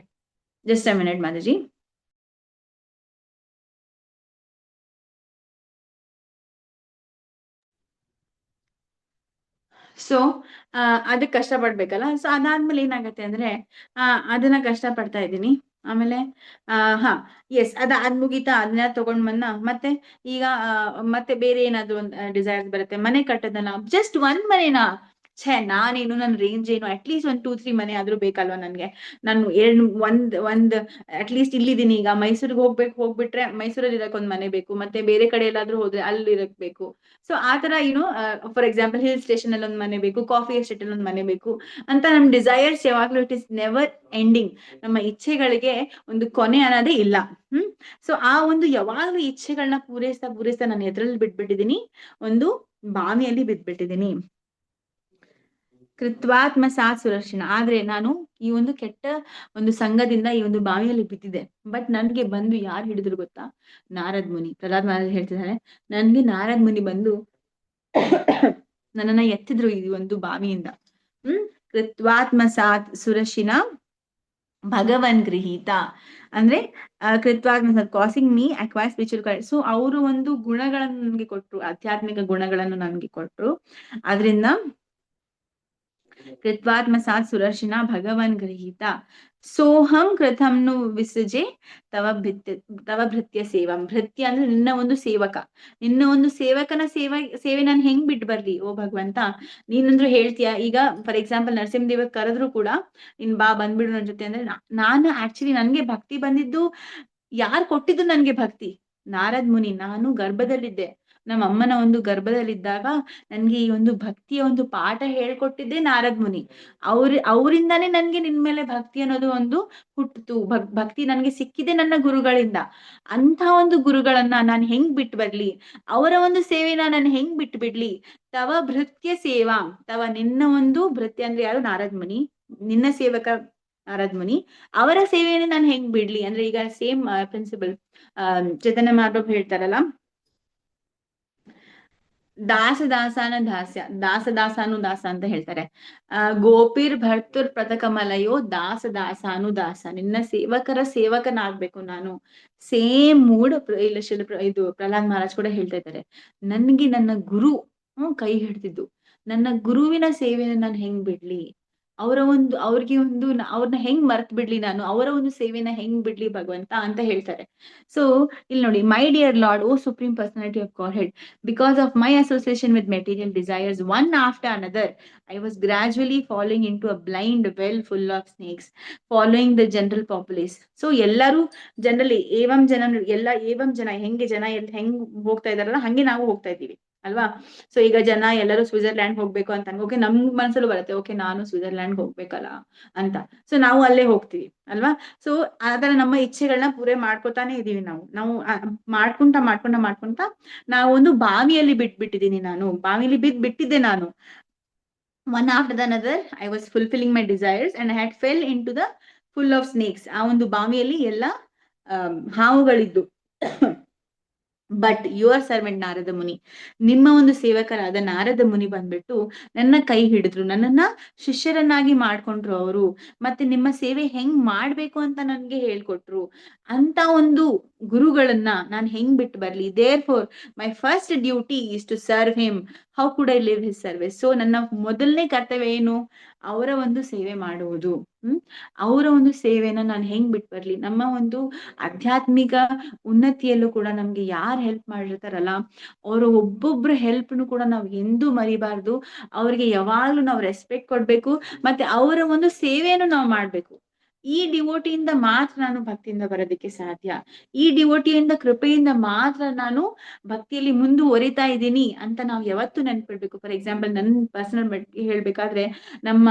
S2: Just a minute Mataji. So ಅದಕ್ಕೆ ಕಷ್ಟಪಡ್ಬೇಕಲ್ಲ. ಸೊ ಅದಾದ್ಮೇಲೆ ಏನಾಗತ್ತೆ ಅಂದ್ರೆ, ಅದನ್ನ ಕಷ್ಟ ಪಡ್ತಾ ಇದ್ದೀನಿ. ಆಮೇಲೆ ಹಾ ಎಸ್, ಅದ್ ಮುಗೀತಾ, ಅದನ್ನ ತಗೊಂಡ್ ಬಂದ ಮತ್ತೆ ಈಗ ಮತ್ತೆ ಬೇರೆ ಏನಾದ್ರು ಒಂದು ಡಿಸೈರ್ಸ್ ಬರುತ್ತೆ. ಮನೆ ಕಟ್ಟೋದಲ್ಲ, ಜಸ್ಟ್ ಒಂದ್ ಮನೆನಾ, ನಾನೇನು ನನ್ನ ರೇಂಜ್ ಏನು, ಅಟ್ಲೀಸ್ಟ್ 1 2 3 ಮನೆ ಆದ್ರೂ ಬೇಕಲ್ವಾ ನನ್ಗೆ. ನಾನು ಒಂದ್ ಅಟ್ಲೀಸ್ಟ್ ಇಲ್ಲಿದ್ದೀನಿ, ಈಗ ಮೈಸೂರಿಗೆ ಹೋಗ್ಬಿಟ್ರೆ ಮೈಸೂರಲ್ಲಿ ಇರಕ್ ಒಂದ್ ಮನೆ ಬೇಕು, ಮತ್ತೆ ಬೇರೆ ಕಡೆ ಎಲ್ಲಾದ್ರೂ ಹೋದ್ರೆ ಅಲ್ಲಿ ಇರಕ್ ಬೇಕು. ಸೊ ಆತರ ಫಾರ್ ಎಕ್ಸಾಂಪಲ್ ಹಿಲ್ ಸ್ಟೇಷನ್ ಅಲ್ಲಿ ಒಂದ್ ಮನೆ ಬೇಕು, ಕಾಫಿ ಎಸ್ಟೇಟ್ ಅಲ್ಲಿ ಒಂದ್ ಮನೆ ಬೇಕು ಅಂತ ನಮ್ ಡಿಸೈರ್ಸ್ ಯಾವಾಗ್ಲೂ ಇಟ್ ಇಸ್ ನೆವರ್ ಎಂಡಿಂಗ್. ನಮ್ಮ ಇಚ್ಛೆಗಳಿಗೆ ಒಂದು ಕೊನೆ ಅನ್ನೋದೇ ಇಲ್ಲ. ಸೊ ಆ ಒಂದು ಯಾವಾಗ್ಲೂ ಇಚ್ಛೆಗಳನ್ನ ಪೂರೈಸ್ತಾ ನಾನು ಎದ್ರಲ್ಲಿ ಬಿಟ್ಬಿಟ್ಟಿದೀನಿ, ಒಂದು ಬಾವಿಯಲ್ಲಿ ಬಿದ್ಬಿಟ್ಟಿದೀನಿ. ಕೃತ್ವಾತ್ಮ ಸಾತ್ ಸುರಕ್ಷಿಣ. ಆದ್ರೆ ನಾನು ಈ ಒಂದು ಕೆಟ್ಟ ಒಂದು ಸಂಘದಿಂದ ಈ ಒಂದು ಬಾವಿಯಲ್ಲಿ ಬಿದ್ದಿದೆ. ಬಟ್ ನನ್ಗೆ ಬಂದು ಯಾರು ಹಿಡಿದ್ರು ಗೊತ್ತಾ? ನಾರದ್ ಮುನಿ. ಪ್ರಹ್ಲಾದ್ ಮಹಾರಾಜ್ ಹೇಳ್ತಿದ್ದಾರೆ, ನನ್ಗೆ ನಾರದ್ ಮುನಿ ಬಂದು ನನ್ನನ್ನ ಎತ್ತಿದ್ರು ಈ ಒಂದು ಬಾವಿಯಿಂದ. ಕೃತ್ವಾತ್ಮ ಸಾತ್ ಸುರಶಿನ ಭಗವನ್ ಗೃಹೀತ, ಅಂದ್ರೆ ಕೃತ್ವಾತ್ಮ causing me acquire spiritual. So ಅವರು ಒಂದು ಗುಣಗಳನ್ನು ನನ್ಗೆ ಕೊಟ್ರು, ಆಧ್ಯಾತ್ಮಿಕ ಗುಣಗಳನ್ನು ನನ್ಗೆ ಕೊಟ್ರು. ಆದ್ರಿಂದ ಕೃತ್ವಾತ್ಮ ಸಾತ್ ಸುರರ್ಷಿನ ಭಗವನ್ ಗೃಹೀತ ಸೋಹಂ ಕೃತಂನು ವಿಸೃಜೆ ತವ ಭೃತ್ಯ ಸೇವಂ. ಭೃತ್ಯ ಅಂದ್ರೆ ನಿನ್ನ ಒಂದು ಸೇವಕ, ನಿನ್ನ ಒಂದು ಸೇವಕನ ಸೇವೆ ನಾನು ಹೆಂಗ್ ಬಿಟ್ಟು ಬರ್ಲಿ ಓ ಭಗವಂತ? ನೀನಂದ್ರು ಹೇಳ್ತೀಯ. ಈಗ ಫಾರ್ ಎಕ್ಸಾಂಪಲ್ ನರಸಿಂಹದೇವ ಕರೆದ್ರು ಕೂಡ ನೀನ್ ಬಂದ್ಬಿಡು ನನ್ ಜೊತೆ ಅಂದ್ರೆ, ನಾನು ಆಕ್ಚುಲಿ ನನ್ಗೆ ಭಕ್ತಿ ಬಂದಿದ್ದು, ಯಾರು ಕೊಟ್ಟಿದ್ದು ನನ್ಗೆ ಭಕ್ತಿ? ನಾರದ್ ಮುನಿ. ನಾನು ಗರ್ಭದಲ್ಲಿದ್ದೆ, ನಮ್ಮ ಅಮ್ಮನ ಒಂದು ಗರ್ಭದಲ್ಲಿದ್ದಾಗ ನನ್ಗೆ ಈ ಒಂದು ಭಕ್ತಿಯ ಒಂದು ಪಾಠ ಹೇಳ್ಕೊಟ್ಟಿದ್ದೆ ನಾರದ್ ಮುನಿ. ಅವರಿಂದಾನೇ ನನ್ಗೆ ನಿನ್ ಮೇಲೆ ಭಕ್ತಿ ಅನ್ನೋದು ಒಂದು ಹುಟ್ಟಿತು. ಭಕ್ತಿ ನನ್ಗೆ ಸಿಕ್ಕಿದೆ ನನ್ನ ಗುರುಗಳಿಂದ. ಅಂತ ಒಂದು ಗುರುಗಳನ್ನ ನಾನು ಹೆಂಗ್ ಬಿಟ್ಟು ಬರ್ಲಿ? ಅವರ ಒಂದು ಸೇವೆನ ನಾನು ಹೆಂಗ್ ಬಿಟ್ಟು ಬಿಡ್ಲಿ? ತವ ಭೃತ್ಯ ಸೇವಾ, ನಿನ್ನ ಒಂದು ಭೃತ್ಯ ಅಂದ್ರೆ ಯಾರು? ನಾರದ್ ಮುನಿ, ನಿನ್ನ ಸೇವಕ ನಾರದ್ ಮುನಿ. ಅವರ ಸೇವೆಯನ್ನು ನಾನು ಹೆಂಗ್ ಬಿಡ್ಲಿ ಅಂದ್ರೆ, ಈಗ ಸೇಮ್ ಪ್ರಿನ್ಸಿಪಲ್ ಚೈತನ್ಯ ಮಹಾಪ್ರಭು ಹೇಳ್ತಾರಲ್ಲ, ದಾಸದಾಸಾನ ದಾಸ್ಯ, ದಾಸದಾಸಾನು ದಾಸ ಅಂತ ಹೇಳ್ತಾರೆ. ಗೋಪಿರ್ ಭರ್ತುರ್ ಪ್ರತಕಮಲಯೋ ದಾಸದಾಸಾನು ದಾಸ. ನಿನ್ನ ಸೇವಕರ ಸೇವಕನಾಗ್ಬೇಕು ನಾನು. ಸೇಮ್ ಮೂಡ್ ಇದು ಪ್ರಹ್ಲಾದ್ ಮಹಾರಾಜ್ ಕೂಡ ಹೇಳ್ತಾ ಇದ್ದಾರೆ. ನನ್ಗೆ ನನ್ನ ಗುರು ಕೈ ಹಿಡ್ತಿದ್ದು, ನನ್ನ ಗುರುವಿನ ಸೇವೆನ ನಾನು ಹೆಂಗ್ ಬಿಡ್ಲಿ? ಅವ್ರಿಗೆ ಒಂದು ಅವ್ರನ್ನ ಹೆಂಗ್ ಮರ್ತ್ ಬಿಡ್ಲಿ ನಾನು, ಅವರ ಒಂದು ಸೇವೆನ ಹೆಂಗ್ ಬಿಡ್ಲಿ ಭಗವಂತ ಅಂತ ಹೇಳ್ತಾರೆ. ಸೊ ಇಲ್ಲಿ ನೋಡಿ, my dear Lord, O supreme personality of Godhead, because of my association with material desires one after another, I was gradually falling into a blind well full of snakes, following the general populace. So ಎಲ್ಲರೂ generally ಏವಂ ಜನ ಹೆಂಗೆ ಜನ ಹೆಂಗ್ ಹೋಗ್ತಾ ಇದಾರಲ್ಲ ಹಂಗೆ ನಾವು ಹೋಗ್ತಾ ಇದ್ದೀವಿ ಅಲ್ವಾ. ಸೊ ಈಗ ಜನ ಎಲ್ಲರೂ ಸ್ವಿಟ್ಜರ್ಲ್ಯಾಂಡ್ ಹೋಗ್ಬೇಕು ಅಂತ ಓಕೆ, ನಮ್ ಮನಸ್ಸಲ್ಲೂ ಬರುತ್ತೆ, ಓಕೆ ನಾನು ಸ್ವಿಟ್ಜರ್ಲ್ಯಾಂಡ್ ಹೋಗ್ಬೇಕಲ್ಲ ಅಂತ. ಸೊ ನಾವು ಅಲ್ಲೇ ಹೋಗ್ತೀವಿ ಅಲ್ವಾ. ಸೊ ಆತರ ನಮ್ಮ ಇಚ್ಛೆಗಳನ್ನ ಪೂರೈ ಮಾಡ್ಕೊತಾನೆ ಇದೀವಿ ನಾವು ಮಾಡ್ಕೊಂತ ನಾವು ಒಂದು ಬಾವಿಯಲ್ಲಿ ಬಿಟ್ಟಿದ್ದೀನಿ, ನಾನು ಬಾವಿಯಲ್ಲಿ ಬಿಟ್ಟಿದ್ದೆ ನಾನು. One after the another, I was fulfilling my desires and I had fell into the full of snakes. ಆ ಒಂದು ಬಾವಿಯಲ್ಲಿ ಎಲ್ಲ ಹಾವುಗಳಿದ್ದು. ಬಟ್ ಯುವರ್ ಸರ್ವೆಂಟ್ ನಾರದ ಮುನಿ, ನಿಮ್ಮ ಒಂದು ಸೇವಕರಾದ ನಾರದ ಮುನಿ ಬಂದ್ಬಿಟ್ಟು ನನ್ನ ಕೈ ಹಿಡಿದ್ರು, ನನ್ನನ್ನ ಶಿಷ್ಯರನ್ನಾಗಿ ಮಾಡ್ಕೊಂಡ್ರು ಅವರು, ಮತ್ತೆ ನಿಮ್ಮ ಸೇವೆ ಹೆಂಗ್ ಮಾಡ್ಬೇಕು ಅಂತ ನನ್ಗೆ ಹೇಳ್ಕೊಟ್ರು. ಅಂತ ಒಂದು ಗುರುಗಳನ್ನ ನಾನ್ ಹೆಂಗ್ ಬಿಟ್ಟು ಬರ್ಲಿ? Therefore my first duty is to serve him, how could I leave his service. So ನನ್ನ ಮೊದಲನೇ ಕರ್ತವ್ಯ ಏನು? ಅವರ ಒಂದು ಸೇವೆ ಮಾಡುವುದು. ಅವರ ಒಂದು ಸೇವೆನ ನಾನು ಹೆಂಗ್ ಬಿಟ್ಟು ಬರ್ಲಿ? ನಮ್ಮ ಒಂದು ಆಧ್ಯಾತ್ಮಿಕ ಉನ್ನತಿಯಲ್ಲೂ ಕೂಡ ನಮ್ಗೆ ಯಾರು ಹೆಲ್ಪ್ ಮಾಡಿರ್ತಾರಲ್ಲ, ಅವರು ಒಬ್ಬೊಬ್ರ ಹೆಲ್ಪ್ನು ಕೂಡ ನಾವು ಎಂದೂ ಮರಿಬಾರ್ದು. ಅವ್ರಿಗೆ ಯಾವಾಗ್ಲೂ ನಾವು ರೆಸ್ಪೆಕ್ಟ್ ಕೊಡ್ಬೇಕು, ಮತ್ತೆ ಅವರ ಒಂದು ಸೇವೆಯನ್ನು ನಾವು ಮಾಡ್ಬೇಕು. ಈ ಡಿವೋಟಿಯಿಂದ ಮಾತ್ರ ನಾನು ಭಕ್ತಿಯಿಂದ ಬರೋದಕ್ಕೆ ಸಾಧ್ಯ. ಈ ಡಿವೋಟಿಯಿಂದ ಕೃಪೆಯಿಂದ ಮಾತ್ರ ನಾನು ಭಕ್ತಿಯಲ್ಲಿ ಮುಂದುವರಿತಾ ಇದ್ದೀನಿ ಅಂತ ನಾವು ಯಾವತ್ತೂ ನೆನ್ಪಿಡ್ಬೇಕು. ಫಾರ್ ಎಕ್ಸಾಂಪಲ್ ನನ್ ಪರ್ಸನಲ್ ಹೇಳ್ಬೇಕಾದ್ರೆ, ನಮ್ಮ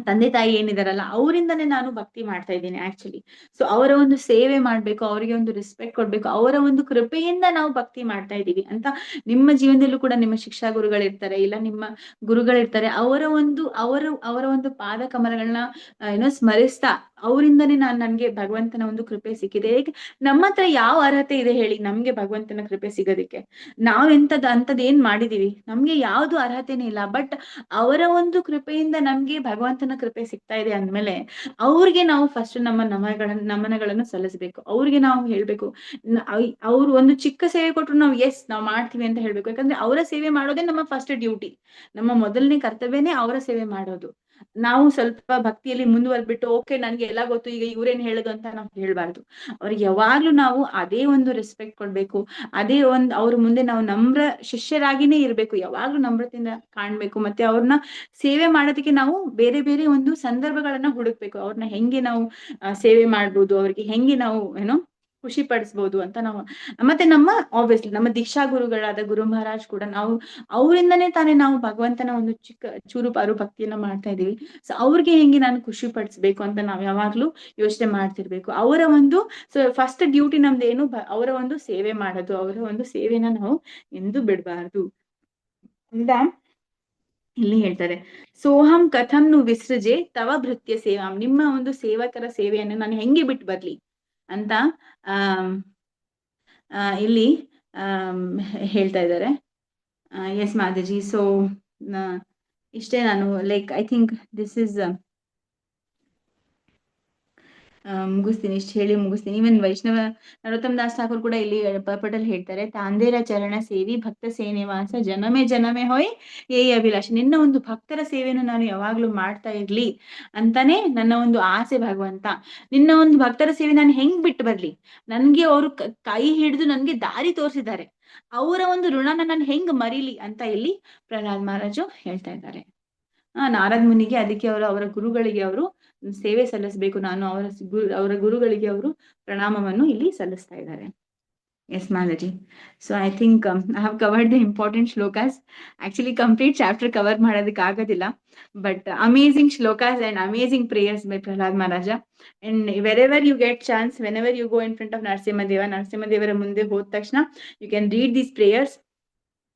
S2: ತಂದೆ ತಾಯಿ ಏನಿದಾರಲ್ಲ ಅವರಿಂದನೇ ನಾನು ಭಕ್ತಿ ಮಾಡ್ತಾ ಇದ್ದೀನಿ ಆಕ್ಚುಲಿ. ಸೊ ಅವರ ಒಂದು ಸೇವೆ ಮಾಡ್ಬೇಕು, ಅವರಿಗೆ ಒಂದು ರೆಸ್ಪೆಕ್ಟ್ ಕೊಡ್ಬೇಕು, ಅವರ ಒಂದು ಕೃಪೆಯಿಂದ ನಾವು ಭಕ್ತಿ ಮಾಡ್ತಾ ಇದ್ದೀವಿ ಅಂತ. ನಿಮ್ಮ ಜೀವನದಲ್ಲೂ ಕೂಡ ನಿಮ್ಮ ಶಿಕ್ಷಾ ಗುರುಗಳಿರ್ತಾರೆ, ಇಲ್ಲ ನಿಮ್ಮ ಗುರುಗಳಿರ್ತಾರೆ, ಅವರ ಒಂದು ಪಾದ ಕಮಲಗಳನ್ನ ಸ್ಮರಿಸ್ತಾ ಅವರಿಂದನೇ ನನ್ಗೆ ಭಗವಂತನ ಒಂದು ಕೃಪೆ ಸಿಕ್ಕಿದೆ. ಹೇಗೆ ನಮ್ಮ ಹತ್ರ ಯಾವ ಅರ್ಹತೆ ಇದೆ ಹೇಳಿ ನಮ್ಗೆ ಭಗವಂತನ ಕೃಪೆ ಸಿಗೋದಕ್ಕೆ? ನಾವ್ ಅಂತದ್ ಏನ್ ಮಾಡಿದೀವಿ? ನಮ್ಗೆ ಯಾವ್ದು ಅರ್ಹತೆನೇ ಇಲ್ಲ. ಬಟ್ ಅವರ ಒಂದು ಕೃಪೆಯಿಂದ ನಮ್ಗೆ ಭಗವಂತನ ಕೃಪೆ ಸಿಗ್ತಾ ಇದೆ ಅಂದ್ಮೇಲೆ ಅವ್ರಿಗೆ ನಾವು ಫಸ್ಟ್ ನಮ್ಮ ನಮನಗಳನ್ನು ಸಲ್ಲಿಸ್ಬೇಕು. ಅವ್ರಿಗೆ ನಾವು ಹೇಳ್ಬೇಕು, ಅವ್ರು ಒಂದು ಚಿಕ್ಕ ಸೇವೆ ಕೊಟ್ರು ನಾವು ನಾವು ಮಾಡ್ತೀವಿ ಅಂತ ಹೇಳ್ಬೇಕು. ಯಾಕಂದ್ರೆ ಅವರ ಸೇವೆ ಮಾಡೋದೇ ನಮ್ಮ ಫಸ್ಟ್ ಡ್ಯೂಟಿ, ನಮ್ಮ ಮೊದಲನೇ ಕರ್ತವ್ಯನೇ ಅವರ ಸೇವೆ ಮಾಡೋದು. ನಾವು ಸ್ವಲ್ಪ ಭಕ್ತಿಯಲ್ಲಿ ಮುಂದುವರೆದ್ಬಿಟ್ಟು ಓಕೆ ನನ್ಗೆ ಎಲ್ಲ ಗೊತ್ತು, ಈಗ ಇವ್ರೇನ್ ಹೇಳುದು ಅಂತ ನಾವು ಹೇಳ್ಬಾರ್ದು. ಅವ್ರಿಗೆ ಯಾವಾಗ್ಲೂ ನಾವು ಅದೇ ಒಂದು ರೆಸ್ಪೆಕ್ಟ್ ಕೊಡ್ಬೇಕು, ಅದೇ ಅವ್ರ ಮುಂದೆ ನಾವು ನಮ್ರ ಶಿಷ್ಯರಾಗಿನೇ ಇರ್ಬೇಕು, ಯಾವಾಗ್ಲೂ ನಮ್ರತೆಯಿಂದ ಕಾಣ್ಬೇಕು. ಮತ್ತೆ ಅವ್ರನ್ನ ಸೇವೆ ಮಾಡೋದಕ್ಕೆ ನಾವು ಬೇರೆ ಬೇರೆ ಒಂದು ಸಂದರ್ಭಗಳನ್ನ ಹುಡುಕ್ಬೇಕು. ಅವ್ರನ್ನ ಹೆಂಗೆ ನಾವು ಸೇವೆ ಮಾಡ್ಬೋದು, ಅವ್ರಿಗೆ ಹೆಂಗೆ ನಾವು ಖುಷಿ ಪಡಿಸ್ಬೋದು ಅಂತ ನಾವು. ಮತ್ತೆ ಆಬ್ವಿಯಸ್ಲಿ ನಮ್ಮ ದೀಕ್ಷಾ ಗುರುಗಳಾದ ಗುರು ಮಹಾರಾಜ್ ಕೂಡ ಅವರಿಂದನೇ ತಾನೇ ನಾವು ಭಗವಂತನ ಒಂದು ಚಿಕ್ಕ ಚೂರು ಪಾರು ಭಕ್ತಿಯನ್ನ ಮಾಡ್ತಾ ಇದೀವಿ. ಸೊ ಅವ್ರಿಗೆ ಹೆಂಗೆ ನಾನು ಖುಷಿ ಪಡಿಸ್ಬೇಕು ಅಂತ ನಾವ್ ಯಾವಾಗ್ಲೂ ಯೋಚನೆ ಮಾಡ್ತಿರ್ಬೇಕು. ಅವರ ಒಂದು ಫಸ್ಟ್ ಡ್ಯೂಟಿ ನಮ್ದು ಏನು? ಅವರ ಒಂದು ಸೇವೆ ಮಾಡೋದು. ಅವರ ಒಂದು ಸೇವೆನ ನಾವು ಎಂದೂ ಬಿಡ್ಬಾರ್ದು ಅಂತ ಇಲ್ಲಿ ಹೇಳ್ತಾರೆ. ಸೋಹಂ ಕಥಂ ನು ವಿಸೃಜೆ ತವ ಭೃತ್ಯ ಸೇವಾಂ, ನಿಮ್ಮ ಒಂದು ಸೇವಕರ ಸೇವೆಯನ್ನು ನಾನು ಹೆಂಗೆ ಬಿಟ್ಟು ಬರ್ಲಿ ಅಂತ ಇಲ್ಲಿ ಹೇಳ್ತಾ ಇದ್ದಾರೆ. ಎಸ್ ಮಾತಾಜಿ. ಸೊ ಇಷ್ಟೇ ನಾನು ಐ ಥಿಂಕ್ ದಿಸ್ ಇಸ್ ಮುಗಿಸ್ತೀನಿ, ಇಷ್ಟು ಹೇಳಿ ಮುಗಿಸ್ತೀನಿ. ಇವನ್ ವೈಷ್ಣವ ನರೋತ್ತಮ ದಾಸ್ ಠಾಕೂರ್ ಕೂಡ ಇಲ್ಲಿ ಪರ್ಪಟಲ್ ಹೇಳ್ತಾರೆ, ತಾಂದೇರ ಚರಣ ಸೇವಿ ಭಕ್ತ ಸೇನೆವಾಸ ಜನಮೆ ಜನಮೆ ಹೊಯ್ ಏ ಅಭಿಲಾಷ. ನಿನ್ನ ಒಂದು ಭಕ್ತರ ಸೇವೆಯನ್ನು ನಾನು ಯಾವಾಗ್ಲೂ ಮಾಡ್ತಾ ಇರ್ಲಿ ಅಂತಾನೆ ನನ್ನ ಒಂದು ಆಸೆ ಭಗವಂತ. ನಿನ್ನ ಒಂದು ಭಕ್ತರ ಸೇವೆ ನಾನು ಹೆಂಗ್ ಬಿಟ್ಟು ಬರ್ಲಿ? ನನ್ಗೆ ಅವರು ಕೈ ಹಿಡಿದು ನನ್ಗೆ ದಾರಿ ತೋರಿಸಿದ್ದಾರೆ, ಅವರ ಒಂದು ಋಣನ ನಾನು ಹೆಂಗ್ ಮರೀಲಿ ಅಂತ ಇಲ್ಲಿ ಪ್ರಹ್ಲಾದ್ ಮಹಾರಾಜು ಹೇಳ್ತಾ ಇದ್ದಾರೆ. ನಾರದ್ ಮುನಿಗೆ ಅದಕ್ಕೆ ಅವರ ಗುರುಗಳಿಗೆ ಅವರು ಸೇವೆ ಸಲ್ಲಿಸಬೇಕು, ನಾನು ಅವರ ಗುರುಗಳಿಗೆ ಅವರು ಪ್ರಣಾಮವನ್ನು ಇಲ್ಲಿ ಸಲ್ಲಿಸ್ತಾ ಇದ್ದಾರೆ. ಎಸ್ ಮಾಲಾಜಿ. So I think I have covered the important shlokas. Actually complete chapter cover ಮಾಡೋದಕ್ಕೆ ಆಗೋದಿಲ್ಲ, but amazing shlokas and amazing prayers by Prahlad Maharaja. And wherever you get chance, whenever you go in front of ನರಸಿಂಹದೇವರ ಮುಂದೆ ಹೋದ ತಕ್ಷಣ you can read these prayers.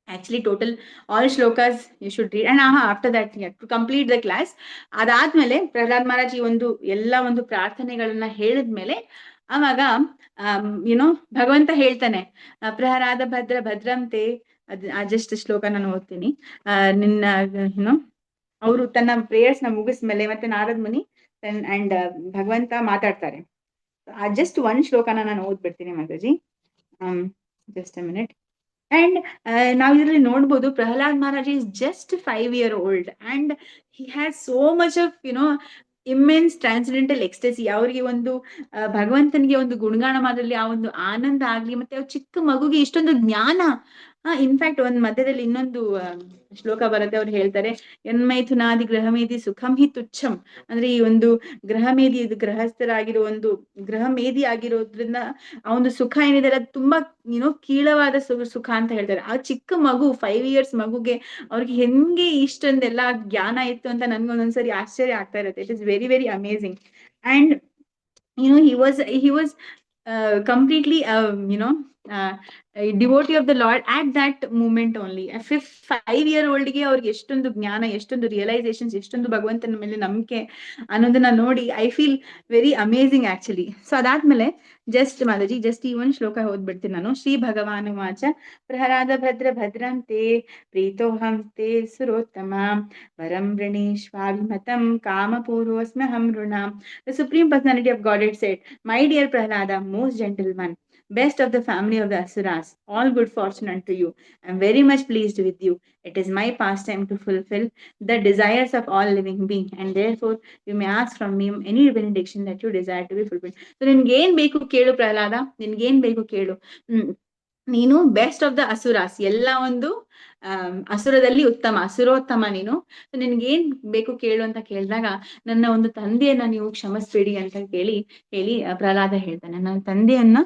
S2: Actually total all shlokas you should read, and after that to complete the class. ಅದಾದ್ಮೇಲೆ ಪ್ರಹ್ಲಾದ್ ಮಹಾರಾಜ್ ಈ ಒಂದು ಎಲ್ಲ ಒಂದು ಪ್ರಾರ್ಥನೆಗಳನ್ನ ಹೇಳಿದ್ಮೇಲೆ ಅವಾಗ ಭಗವಂತ ಹೇಳ್ತಾನೆ, ಪ್ರಹರಾದ ಭದ್ರ ಭದ್ರಂತೆ. ಜಸ್ಟ್ ಶ್ಲೋಕ ನಾನು ಓದ್ತೀನಿ. ನಿನ್ನ ಅವರು ತನ್ನ ಪ್ರೇಯರ್ಸ್ ನ ಮುಗಿಸ್ಮೇಲೆ ಮತ್ತೆ ನಾರದ್ ಮುನಿ ಅಂಡ್ ಭಗವಂತ ಮಾತಾಡ್ತಾರೆ. ಜಸ್ಟ್ ಒಂದ್ ಶ್ಲೋಕನ ನಾನು ಓದ್ಬಿಡ್ತೀನಿ Mataji. Just a minute. And ನಾವ್ ಇದ್ರಲ್ಲಿ ನೋಡ್ಬೋದು Prahlad Maharaj is just 5 year old and he has so much of immense transcendental ecstasy. ಅವ್ರಿಗೆ ಒಂದು ಭಗವಂತನಿಗೆ ಒಂದು ಗುಣಗಾನ ಮಾಡೋದ್ರಲ್ಲಿ ಆ ಒಂದು ಆನಂದ ಆಗ್ಲಿ, ಮತ್ತೆ ಅವ್ರ ಚಿಕ್ಕ ಮಗುಗೆ ಇಷ್ಟೊಂದು ಜ್ಞಾನ. ಇನ್ಫ್ಯಾಕ್ಟ್ ಒಂದ್ ಮಧ್ಯದಲ್ಲಿ ಇನ್ನೊಂದು ಶ್ಲೋಕ ಬರುತ್ತೆ, ಅವ್ರು ಹೇಳ್ತಾರೆ ಯನ್ಮೈಥುನಾದಿ ಗೃಹಮೇದಿ ಸುಖಂ ಹಿ ತುಚ್ಛಂ. ಅಂದ್ರೆ ಈ ಒಂದು ಗೃಹಮೇದಿ, ಇದು ಗೃಹಸ್ಥರಾಗಿರೋ ಒಂದು ಗೃಹಮೇದಿ ಆಗಿರೋದ್ರಿಂದ ಆ ಒಂದು ಸುಖ ಏನಿದೆ ಅದು ತುಂಬಾ ಕೀಳವಾದ ಸುಖ ಅಂತ ಹೇಳ್ತಾರೆ. ಆ ಚಿಕ್ಕ ಮಗು 5 years ಮಗುಗೆ ಅವ್ರಿಗೆ ಹೆಂಗೆ ಇಷ್ಟೊಂದೆಲ್ಲ ಜ್ಞಾನ ಇತ್ತು ಅಂತ ನನ್ಗೊಂದೊಂದ್ಸರಿ ಆಶ್ಚರ್ಯ ಆಗ್ತಾ ಇರುತ್ತೆ. It is very very amazing. And he was completely a devotee of the Lord at that moment only. A 5 year old ಗೆ ಅವ್ರಿಗೆ ಎಷ್ಟೊಂದು ಜ್ಞಾನ, ಎಷ್ಟೊಂದು ರಿಯಲೈಸೇಷನ್ಸ್, ಎಷ್ಟೊಂದು ಭಗವಂತನ ಮೇಲೆ ನಂಬಿಕೆ ಅನ್ನೋದನ್ನ ನೋಡಿ I feel very amazing actually. So ಅದಾದ್ಮೇಲೆ ಜಸ್ಟ್ ಮಾತಾಜಿ ಜಸ್ಟ್ ಈ ಒಂದು ಶ್ಲೋಕ ಓದ್ಬಿಡ್ತೀನಿ ನಾನು. ಶ್ರೀ ಭಗವಾನ್ ವಾಚ ಪ್ರಹ್ಲಾದ ಭದ್ರ ಭದ್ರಂತೆ ಪ್ರೀತೋಹಂ ತೇ ಸುರೋತ್ತಮ ವರಂ ವೃಣೀಶ್ವಾಭಿಮತಂ ಕಾಮಪೂರ್ವಸ್ಮ್ಯಹಂ ಋಣಾಂ. The Supreme Personality of Godhead said, "My dear Prahlada, most gentle one, best of the family of the Asuras, all good fortune unto you. I am very much pleased with you. It is my pastime to fulfill the desires of all living beings, and therefore you may ask from me any benediction that you desire to be fulfilled." So ನಿನ್ಗೇನ್ ಬೇಕು ಕೇಳು ಪ್ರಹ್ಲಾದ, ನಿನ್ಗೇನ್ ಬೇಕು ಕೇಳು. ನೀನು best of the ಅಸುರಾಸ್, ಎಲ್ಲ ಒಂದು ಅಸುರದಲ್ಲಿ ಉತ್ತಮ, ಅಸುರೋತ್ತಮ ನೀನು. ನಿನ್ಗೇನ್ ಬೇಕು ಕೇಳು ಅಂತ ಕೇಳಿದಾಗ, ನನ್ನ ಒಂದು ತಂದೆಯನ್ನ ನೀವು ಕ್ಷಮಿಸ್ಬೇಡಿ ಅಂತ ಹೇಳಿ ಪ್ರಹ್ಲಾದ ಹೇಳ್ತಾನೆ. ನನ್ನ ತಂದೆಯನ್ನ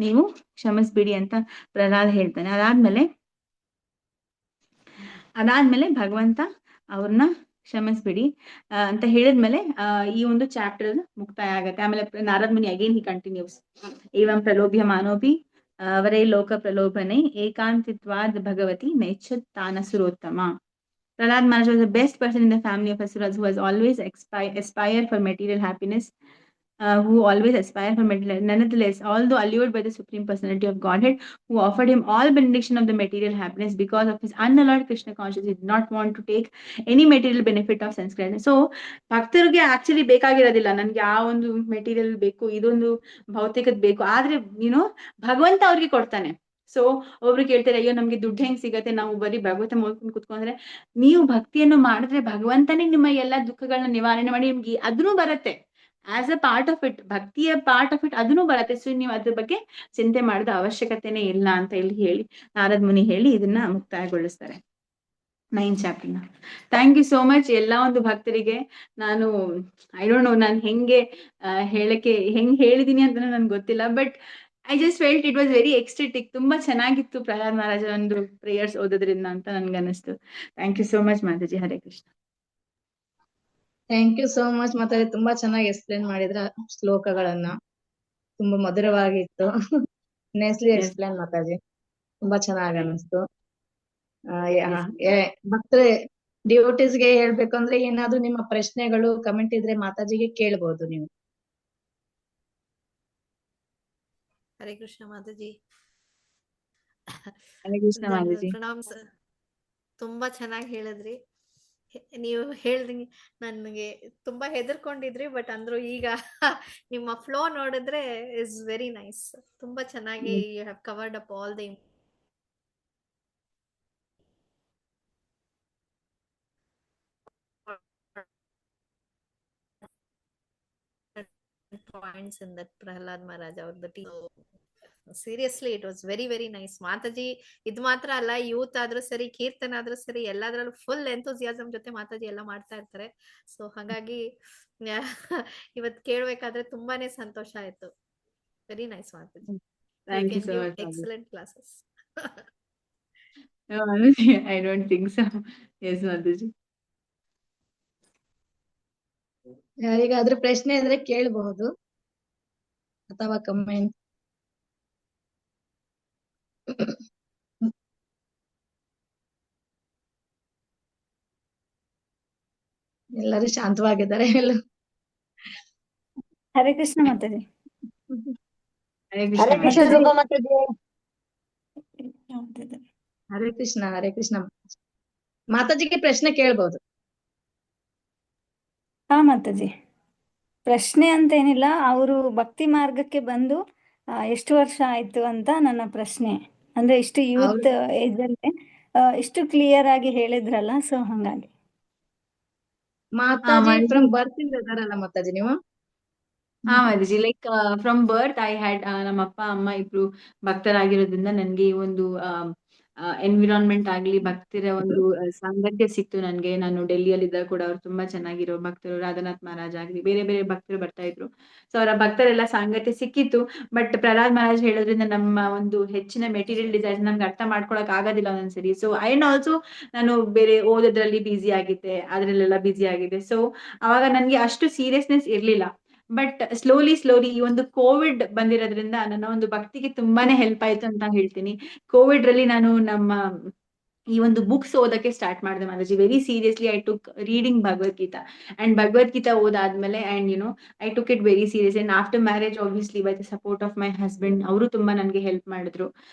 S2: ನೀವು ಕ್ಷಮಿಸ್ಬೇಡಿ ಅಂತ ಪ್ರಹ್ಲಾದ ಹೇಳ್ತಾನೆ. ಅದಾದ್ಮೇಲೆ ಭಗವಂತ ಅವ್ರನ್ನ ಕ್ಷಮಿಸ್ಬಿಡಿ ಅಂತ ಹೇಳಿದ್ಮೇಲೆ ಈ ಒಂದು ಚಾಪ್ಟರ್ ಮುಕ್ತಾಯ ಆಗತ್ತೆ. ಆಮೇಲೆ ನಾರದ್ ಮುನಿ ಅಗೇನ್ ಹಿ ಕಂಟಿನ್ಯೂಸ್, ಏವಂ ಪ್ರಲೋಭ್ಯ ಮಾನೋಪಿ ಅವರೇ ಲೋಕ ಪ್ರಲೋಭನೆ ಏಕಾಂತಿತ್ವಾದ್ Bhagavati ನೈಚ್ಛತ್ ತಾನಸುರೋತ್ತಮ. Prahlad Maharaj was the best person in the family of Asuras who has always aspired for material happiness, who always aspire for material. Nonetheless, although allured by the Supreme Personality of Godhead, who offered him all benediction of the material happiness, because of his unalloyed Krishna consciousness, he did not want to take any material benefit of sense gladness. So, ಭಕ್ತರಿಗೆ actually ಬೇಕಾಗಿರೋದಿಲ್ಲ ನನ್ಗೆ ಆ ಒಂದು material ಬೇಕು, ಇದೊಂದು ಭೌತಿಕದ್ ಬೇಕು, ಆದ್ರೆ ಭಗವಂತ ಅವ್ರಿಗೆ ಕೊಡ್ತಾನೆ. ಸೊ ಒಬ್ರು ಕೇಳ್ತಾರೆ, ಅಯ್ಯೋ ನಮ್ಗೆ ದುಡ್ಡು ಹೆಂಗ್ ಸಿಗತ್ತೆ, ನಾವು ಬರೀ ಭಗವಂತ ನೋಡ್ಕೊಂಡು ಕುತ್ಕೊಂಡ್ರೆ. ನೀವು ಭಕ್ತಿಯನ್ನು ಮಾಡಿದ್ರೆ ಭಗವಂತನೇ ನಿಮ್ಮ ಎಲ್ಲಾ ದುಃಖಗಳನ್ನ ನಿವಾರಣೆ ಮಾಡಿ ನಿಮ್ಗೆ ಅದನ್ನು ಬರುತ್ತೆ. As a part of it, ಭಕ್ತಿಯ ಪಾರ್ಟ್ ಆಫ್ ಇಟ್ ಅದನ್ನು ಬರುತ್ತೆ. ಸೊ ನೀವು ಅದ್ರ ಬಗ್ಗೆ ಚಿಂತೆ ಮಾಡಿದ ಅವಶ್ಯಕತೆನೇ ಇಲ್ಲ ಅಂತ ಹೇಳಿ ನಾರದ್ ಮುನಿ ಹೇಳಿ ಇದನ್ನ ಮುಕ್ತಾಯಗೊಳಿಸ್ತಾರೆ 9th ಚಾಪ್ಟರ್ನ. ಥ್ಯಾಂಕ್ ಯು ಸೋ ಮಚ್ ಎಲ್ಲ ಒಂದು ಭಕ್ತರಿಗೆ. ನಾನು ಐ ಡೋಂಟ್ ನೋ ನಾನು ಹೆಂಗ್ ಹೇಳಿದೀನಿ ಅಂತ ನನ್ಗೆ ಗೊತ್ತಿಲ್ಲ, but I just felt it was very ecstatic. ತುಂಬಾ ಚೆನ್ನಾಗಿತ್ತು ಪ್ರಹ್ಲಾದ್ ಮಹಾರಾಜ ಒಂದು ಪ್ರೇಯರ್ಸ್ ಓದೋದ್ರಿಂದ ಅಂತ ನನ್ಗನ್ನಿಸ್ತು. Thank you so much Mataji. Hare Krishna.
S1: Thank you so much ಮಾತಾಡಿ, ತುಂಬಾ ಚೆನ್ನಾಗಿ ಎಕ್ಸ್ಪ್ಲೇನ್ ಮಾಡಿದ್ರ ಶ್ಲೋಕಗಳನ್ನ. ತುಂಬಾ ಮಧುರವಾಗಿತ್ತು. ನೇಸ್ಲಿ ಎಕ್ಸ್ಪ್ಲೇನ್ ಮಾತಾಜಿ, ತುಂಬಾ ಚೆನ್ನಾಗಿ ಅನಿಸ್ತು. ಭಕ್ತರೆ ಡಿವೋಟೀಸ್ಗೆ ಹೇಳ್ಬೇಕು ಅಂದ್ರೆ, ಏನಾದ್ರು ನಿಮ್ಮ ಪ್ರಶ್ನೆಗಳು ಕಮೆಂಟ್ ಇದ್ರೆ ಮಾತಾಜಿಗೆ ಕೇಳ್ಬೋದು ನೀವು.
S3: ಹರೇ ಕೃಷ್ಣ ಮಾತಾಜಿ.
S2: ಹರೇ ಕೃಷ್ಣ ಮಾತಾಜಿ.
S3: ಪ್ರಣಾಮ್ ಸರ್, ತುಂಬಾ ಚೆನ್ನಾಗಿ ಹೇಳಿದ್ರಿ. ನೀವು ಹೇಳ್ದಂಗೆ ನನಗೆ ತುಂಬಾ ಹೆದರ್ಕೊಂಡಿದ್ರಿ, ಬಟ್ ಅಂದ್ರು ಈಗ ನಿಮ್ಮ ಫ್ಲೋ ನೋಡಿದ್ರೆ ಇಸ್ ವೆರಿ ನೈಸ್. ತುಂಬಾ ಚೆನ್ನಾಗಿ you have covered up all the points in that Prahlad Maharaj or the team. Seriously, it was very very nice. Mataji ಇದ್ ಮಾತ್ರ ಅಲ್ಲ, ಯೂತ್ ಆದ್ರೂ ಸರಿ, ಕೀರ್ತನ ಆದ್ರೂ ಸರಿ, ಎಲ್ಲಾದ್ರಲ್ಲೂ ಫುಲ್ ಎಂಥೂಸಿಯಾಸಮ್ ಜೊತೆ ಮಾತಾಜಿ ಎಲ್ಲ ಮಾಡ್ತಾ ಇರ್ತಾರೆ. ಸೊ ಹಾಗಾಗಿ ಇವತ್ ಕೇಳ್ಬೇಕಾದ್ರೆ ತುಂಬಾನೇ ಸಂತೋಷ ಆಯ್ತು. ವೆರಿ ನೈಸ್ ಮಾತಾಜಿ.
S2: Thank you so much.
S3: Excellent classes.
S2: I don't think so. Yes ಮಾತಾಜಿ.
S1: ಯಾರಿಗಾದ್ರೂ ಪ್ರಶ್ನೆ ಇದ್ರೆ ಕೇಳಬಹುದು ಅಥವಾ ಕಮೆಂಟ್. ಎಲ್ಲರೂ ಶಾಂತವಾಗಿದ್ದಾರೆ.
S4: ಹರೇ ಕೃಷ್ಣ ಮಾತಾಜಿ.
S2: ಹರೇ
S1: ಹರೇ
S2: ಕೃಷ್ಣ
S1: ಕೃಷ್ಣ
S2: ಮಾತಾಜಿ.
S1: ಹರೇ ಕೃಷ್ಣ. ಹರೇ ಕೃಷ್ಣ ಮಾತಾಜಿಗೆ ಪ್ರಶ್ನೆ ಕೇಳ್ಬಹುದು.
S4: ಹಾ ಮಾತಾಜಿ, ಪ್ರಶ್ನೆ ಅಂತ ಏನಿಲ್ಲ. ಅವರು ಭಕ್ತಿ ಮಾರ್ಗಕ್ಕೆ ಬಂದು ಎಷ್ಟು ವರ್ಷ ಆಯ್ತು ಅಂತ ನನ್ನ ಪ್ರಶ್ನೆ. ಅಂದ್ರೆ ಇಷ್ಟು ಯೂತ್
S1: ಅವ್ರು
S4: ಏಜ್ ಅಲ್ಲಿ ಇಷ್ಟು ಕ್ಲಿಯರ್ ಆಗಿ ಹೇಳಿದ್ರಲ್ಲ, ಸೊ ಹಂಗಾಗಿ.
S1: ಮಾತಾಜಿ
S2: ಮಾತಾಜಿ
S1: ಫ್ರಮ್ ಬರ್ತ್ ಇಂದ ಇದಾರಲ್ಲ ಮಾತಾಜಿ ನೀವು?
S2: Mataji like from birth I had ನಮ್ಮ ಅಪ್ಪ ಅಮ್ಮ ಇಬ್ರು ಭಕ್ತರಾಗಿರೋದ್ರಿಂದ ನನ್ಗೆ ಈ ಒಂದು ಎನ್ವಿರಾನ್ಮೆಂಟ್ ಆಗ್ಲಿ ಭಕ್ತರ ಒಂದು ಸಾಂಗತ್ಯ ಸಿಕ್ತು ನನ್ಗೆ. ನಾನು ಡೆಲ್ಲಿಯಲ್ಲಿ ಇದ್ದಾಗ ಕೂಡ ಅವ್ರು ತುಂಬಾ ಚೆನ್ನಾಗಿರೋ ಭಕ್ತರು, ರಾಧಾನಾಥ್ ಮಹಾರಾಜ್ ಆಗ್ಲಿ ಬೇರೆ ಬೇರೆ ಭಕ್ತರು ಬರ್ತಾ ಇದ್ರು. ಸೊ ಅವರ ಭಕ್ತರೆಲ್ಲ ಸಾಂಗತ್ಯ ಸಿಕ್ಕಿತ್ತು. ಬಟ್ ಪ್ರಹ್ಲಾದ್ ಮಹಾರಾಜ್ ಹೇಳೋದ್ರಿಂದ ನಮ್ಮ ಒಂದು ಹೆಚ್ಚಿನ ಮೆಟೀರಿಯಲ್ ಡಿಸೈರ್ಸ್ ನಮ್ಗೆ ಅರ್ಥ ಮಾಡ್ಕೊಳಕ್ ಆಗೋದಿಲ್ಲ ಒಂದೊಂದ್ಸರಿ. ಸೊ ಅಂಡ್ ಆಲ್ಸೋ ನಾನು ಬೇರೆ ಓದೋದ್ರಲ್ಲಿ ಬ್ಯುಸಿ ಆಗಿದ್ದೆ, ಅದ್ರಲ್ಲೆಲ್ಲ ಬ್ಯುಸಿ ಆಗಿದೆ. ಸೊ ಅವಾಗ ನನ್ಗೆ ಅಷ್ಟು ಸೀರಿಯಸ್ನೆಸ್ ಇರ್ಲಿಲ್ಲ. ಬಟ್ ಸ್ಲೋಲಿ ಈ ಒಂದು ಕೋವಿಡ್ ಬಂದಿರೋದ್ರಿಂದ ನನ್ನ ಒಂದು ಭಕ್ತಿಗೆ ತುಂಬಾನೇ ಹೆಲ್ಪ್ ಆಯ್ತು ಅಂತ ಹೇಳ್ತೀನಿ. ಕೋವಿಡ್ ರಲ್ಲಿ ನಾನು ನಮ್ಮ ಈ ಒಂದು ಬುಕ್ಸ್ ಓದಕ್ಕೆ ಸ್ಟಾರ್ಟ್ ಮಾಡಿದೆ Mataji. Very seriously I took reading Bhagavad Gita. And Bhagavad Gita ಓದಾದ್ಮೇಲೆ and I took it very serious. And after marriage obviously by the support of my husband, ಅವರು ತುಂಬಾ ನನ್ಗೆ ಹೆಲ್ಪ್ ಮಾಡಿದ್ರು.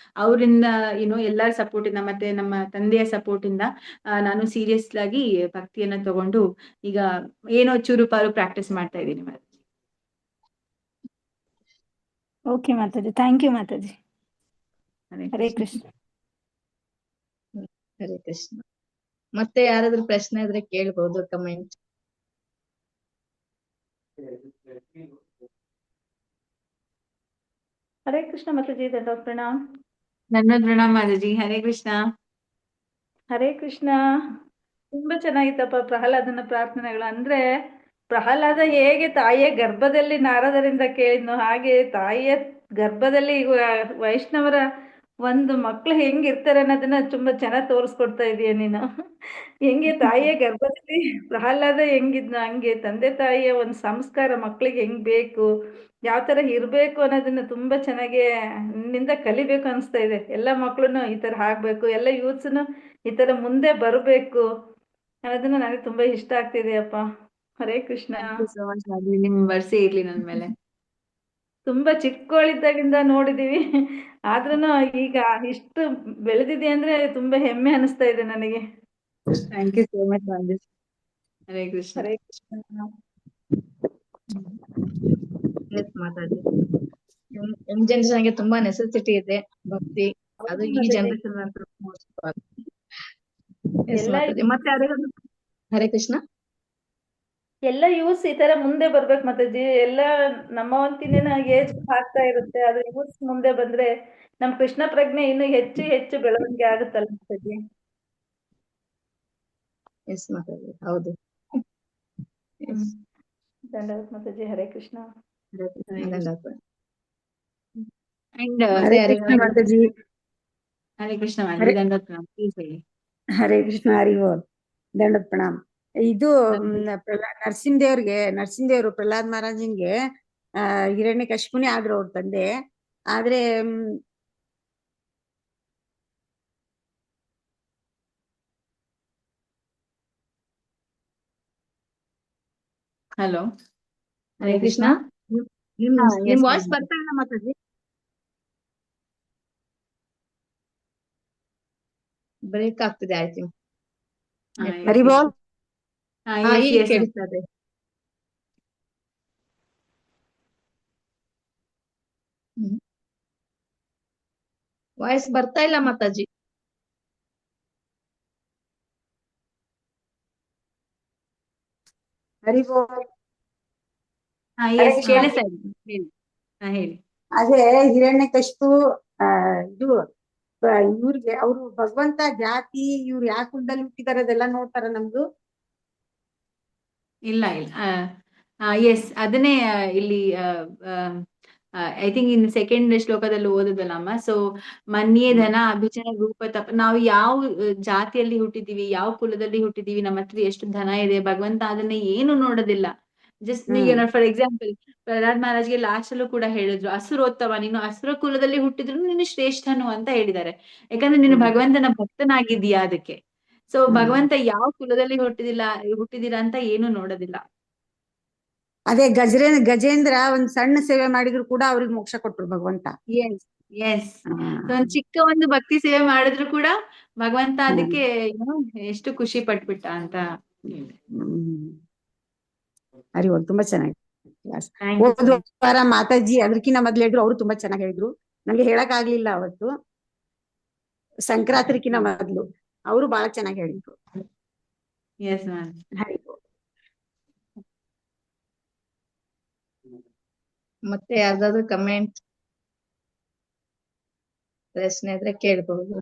S2: ಅವರಿಂದ ಎಲ್ಲರ ಸಪೋರ್ಟ್ ಇಂದ ಮತ್ತೆ ನಮ್ಮ ತಂದೆಯ ಸಪೋರ್ಟ್ ಇಂದ ನಾನು ಸೀರಿಯಸ್ ಆಗಿ ಭಕ್ತಿಯನ್ನ ತಗೊಂಡು ಈಗ ಏನೋ ಚೂರು ಪಾರು ಪ್ರಾಕ್ಟೀಸ್ ಮಾಡ್ತಾ ಇದ್ದೀನಿ Mataji.
S4: Okay Mataji, thank you Mataji. Hare Krishna.
S1: Hare Krishna. ಮತ್ತೆ ಯಾರಾದ್ರೂ ಪ್ರಶ್ನೆ ಇದ್ರೆ ಕೇಳ್ಬೋದು, ಕಮೆಂಟ್.
S4: ಹರೇ ಕೃಷ್ಣ ಮಾತಾಜಿ, ದಂಡವತ್ ಪ್ರಣಾಮ್.
S2: ನನ್ನ ಪ್ರಣಾಮ ಮಾತಾಜಿ. ಹರೇ ಕೃಷ್ಣ.
S4: ಹರೇ ಕೃಷ್ಣ. ತುಂಬಾ ಚೆನ್ನಾಗಿತ್ತಪ್ಪ ಪ್ರಹ್ಲಾದನ ಪ್ರಾರ್ಥನೆಗಳು. ಅಂದ್ರೆ ಪ್ರಹ್ಲಾದ ಹೇಗೆ ತಾಯಿಯ ಗರ್ಭದಲ್ಲಿ ನಾರದರಿಂದ ಕೇಳಿದ್ನು, ಹಾಗೆ ತಾಯಿಯ ಗರ್ಭದಲ್ಲಿ ವೈಷ್ಣವರ ಒಂದು ಮಕ್ಳು ಹೆಂಗಿರ್ತಾರೆ ಅನ್ನೋದನ್ನ ತುಂಬಾ ಚೆನ್ನಾಗಿ ತೋರಿಸ್ಕೊಡ್ತಾ ಇದೀಯ ನೀನು. ಹೆಂಗೆ ತಾಯಿಯ ಗರ್ಭದಲ್ಲಿ ಪ್ರಹ್ಲಾದ ಹೆಂಗಿದ್ನು, ಹಂಗೆ ತಂದೆ ತಾಯಿಯ ಒಂದು ಸಂಸ್ಕಾರ ಮಕ್ಳಿಗೆ ಹೆಂಗ್ ಬೇಕು, ಯಾವ ತರ ಇರ್ಬೇಕು ಅನ್ನೋದನ್ನ ತುಂಬಾ ಚೆನ್ನಾಗಿ ನಿನ್ನಿಂದ ಕಲಿಬೇಕು ಅನ್ಸ್ತಾ ಇದೆ. ಎಲ್ಲ ಮಕ್ಳುನು ಈ ತರ ಆಗ್ಬೇಕು, ಎಲ್ಲ ಯೂತ್ಸ್ನು ಈ ತರ ಮುಂದೆ ಬರ್ಬೇಕು ಅನ್ನೋದನ್ನ ನನಗೆ ತುಂಬಾ ಇಷ್ಟ ಆಗ್ತಿದೆಯಪ್ಪ. Hare Krishna.
S2: Thank you so much Mataji. ನಿಮ್ ವರ್ಷೆ ಇರ್ಲಿ ನನ್ ಮೇಲೆ.
S4: ತುಂಬಾ ಚಿಕ್ಕವಳಿದ್ದಾಗಿಂದ ನೋಡಿದೀವಿ, ಆದ್ರೂನು ಈಗ ಇಷ್ಟು ಬೆಳೆದಿದೆ ಅಂದ್ರೆ ತುಂಬಾ ಹೆಮ್ಮೆ ಅನಿಸ್ತಾ ಇದೆ ನನಗೆ.
S2: Thank you so much Mataji. Hare Krishna.
S4: Hare Krishna.
S1: Yes Mataji. Young ಜನರೇಷನ್ಗೆ ತುಂಬಾ ನೆಸೆಸಿಟಿ ಇದೆ ಭಕ್ತಿ, ಅದು ಈ ಜನರೇಷನ್ ಅಂತೂ ಎಸ್
S4: ಎಲ್ಲ
S1: ಮಾತಾಜಿ. ಮತ್ತೆ ಯಾರಿಗಾದ್ರು ಹರೇ ಕೃಷ್ಣ.
S4: ಎಲ್ಲ ಯೂಸ್ ಈ ತರ ಮುಂದೆ ಬರ್ಬೇಕು ಮಾತಾಜಿ. ಎಲ್ಲ ನಮ್ಮ ಒಂತಿನ ಏಜ್ ಆಗ್ತಾ ಇರುತ್ತೆ, ಅದು ಯೂಸ್ ಮುಂದೆ ಬಂದ್ರೆ ನಮ್ ಕೃಷ್ಣ ಪ್ರಜ್ಞೆ ಇನ್ನು ಹೆಚ್ಚು ಹೆಚ್ಚು ಬೆಳವಣಿಗೆ ಆಗುತ್ತಲ್ಲ ಮಾತಾಜಿ.
S1: ಎಸ್ ಮಾತಾಜಿ, ಹೌದು. ಎಸ್.
S4: ಧನ್ಯವಾದ ಮಾತಾಜಿ. ಹರೇ ಕೃಷ್ಣ.
S1: ಧನ್ಯವಾದ.
S2: ಅಂಡ್
S1: ಮತ್ತೆ
S5: ಹರೇ ಕೃಷ್ಣ
S1: ಯಾರಿಗಾದ್ರು
S5: ಮಾತಾಜಿ.
S2: ಹರೇ ಕೃಷ್ಣ ಮಾತಾಜಿ.
S5: ಹರೇ
S2: ದಂಡವತ್ ಪ್ರಣಾಮ. ಪ್ಲೀಸ್ ಹೇಳಿ.
S5: ಹರೇ ಕೃಷ್ಣ. ಹರಿಬೋಲ್. ದಂಡದ ಪ್ರಣಾಮ್. ಇದು ನರಸಿಂಹದೇವ್ರು ಪ್ರಹ್ಲಾದ್ ಮಹಾರಾಜನ್ಗೆ ಹಿರಣ್ಯಕಶಿಪುನೇ ಆದ್ರು ಅವ್ರ ತಂದೆ. ಆದ್ರೆ
S2: ಹಲೋ.
S1: ಹರೇ ಕೃಷ್ಣ. ನಿಮ್ ವಾಯ್ಸ್ ಬರ್ತಾ ಇಲ್ಲ ಮಾತಾಜಿ. ಬ್ರೇಕ್ ಆಗ್ತಿದೆ ಆಯ್ತು.
S5: ಹರಿಬೋಲ್.
S1: ಈಗ ಕೇಳಿಸ್ತಾ ಇದೆ. ವಾಯ್ಸ್ ಬರ್ತಾ ಇಲ್ಲ ಮಾತಾಜಿ.
S5: ಹರಿಬೋಲ್.
S2: ಕೇಳಿಸ್ತಾ ಇದೆ. ಹೇಳಿ. ಹೇಳಿ.
S5: ಅದೇ ಹಿರಣ್ಯಕಶಿಪು ಇದು ಇವ್ರಿಗೆ ಅವರು ಭಗವಂತ ಜಾತಿ ಇವ್ರು ಯಾವ ಕುಲದಲ್ಲಿ ಹುಟ್ಟಿದಾರೆ ಅದೆಲ್ಲ ನೋಡ್ತಾರ ನಮ್ದು?
S2: ಇಲ್ಲ ಎಸ್ ಅದನ್ನೇ ಇಲ್ಲಿ ಐ ಥಿಂಕ್ ಇನ್ ಸೆಕೆಂಡ್ ಶ್ಲೋಕದಲ್ಲಿ ಓದದಲ್ಲ ಅಮ್ಮ. ಸೊ ಮನ್ಯೇ ಧನ ಅಭಿಚನ ರೂಪ ತಪ, ನಾವು ಯಾವ ಜಾತಿಯಲ್ಲಿ ಹುಟ್ಟಿದೀವಿ, ಯಾವ ಕುಲದಲ್ಲಿ ಹುಟ್ಟಿದೀವಿ, ನಮ್ಮ ಹತ್ರ ಎಷ್ಟು ಧನ ಇದೆ, ಭಗವಂತ ಅದನ್ನ ಏನು ನೋಡೋದಿಲ್ಲ. ಜಸ್ಟ್ ಈಗ ಫಾರ್ ಎಕ್ಸಾಂಪಲ್ ಪ್ರಹ್ಲಾದ್ ಮಹಾರಾಜ್ಗೆ ಲಾಸ್ಟ್ ಅಲ್ಲೂ ಕೂಡ ಹೇಳಿದ್ರು, ಅಸುರೋತ್ತಮ, ನೀನು ಅಸುರ ಕುಲದಲ್ಲಿ ಹುಟ್ಟಿದ್ರು ನೀನು ಶ್ರೇಷ್ಠನು ಅಂತ ಹೇಳಿದ್ದಾರೆ. ಯಾಕಂದ್ರೆ ನೀನು ಭಗವಂತನ ಭಕ್ತನಾಗಿದ್ದೀಯಾ ಅದಕ್ಕೆ. ಸೊ ಭಗವಂತ ಯಾವ ಕುಲದಲ್ಲಿ ಹುಟ್ಟಿದಿರಾ ಅಂತ ಏನು ನೋಡೋದಿಲ್ಲ.
S5: ಅದೇ ಗಜೇಂದ್ರ ಒಂದ್ ಸಣ್ಣ ಸೇವೆ ಮಾಡಿದ್ರು ಕೂಡ ಅವ್ರಿಗೆ ಮೋಕ್ಷ ಕೊಟ್ರು ಭಗವಂತ.
S2: Yes yes. ಒಂದ್ ಚಿಕ್ಕ ಒಂದು ಭಕ್ತಿ ಸೇವೆ ಮಾಡಿದ್ರು ಕೂಡ ಭಗವಂತ ಅದಕ್ಕೆ ಎಷ್ಟು ಖುಷಿ ಪಟ್ಬಿಟ್ಟ ಅಂತ.
S5: ಹರಿ ತುಂಬಾ ಚೆನ್ನಾಗಿ ಹೋದ ವಾರ ಮಾತಾಜಿ ಅದಕ್ಕಿಂತ ಮೊದ್ಲು ಹೇಳಿದ್ರು, ಅವ್ರು ತುಂಬಾ ಚೆನ್ನಾಗಿ ಹೇಳಿದ್ರು. ನಂಗೆ ಹೇಳಕ್ ಆಗ್ಲಿಲ್ಲ ಅವತ್ತು. ಸಂಕ್ರಾಂತಿಕಿನ ಮೊದ್ಲು ಅವರು ಬಹಳ ಚೆನ್ನಾಗಿ ಹೇಳಿದ್ರು.
S2: Yes ma'am.
S5: ಹರಿ
S1: ಮತ್ತೆ ಯಾವ್ದಾದ್ರು ಕಮೆಂಟ್ ಪ್ರಶ್ನೆ ಇದ್ರೆ ಕೇಳ್ಬಹುದು.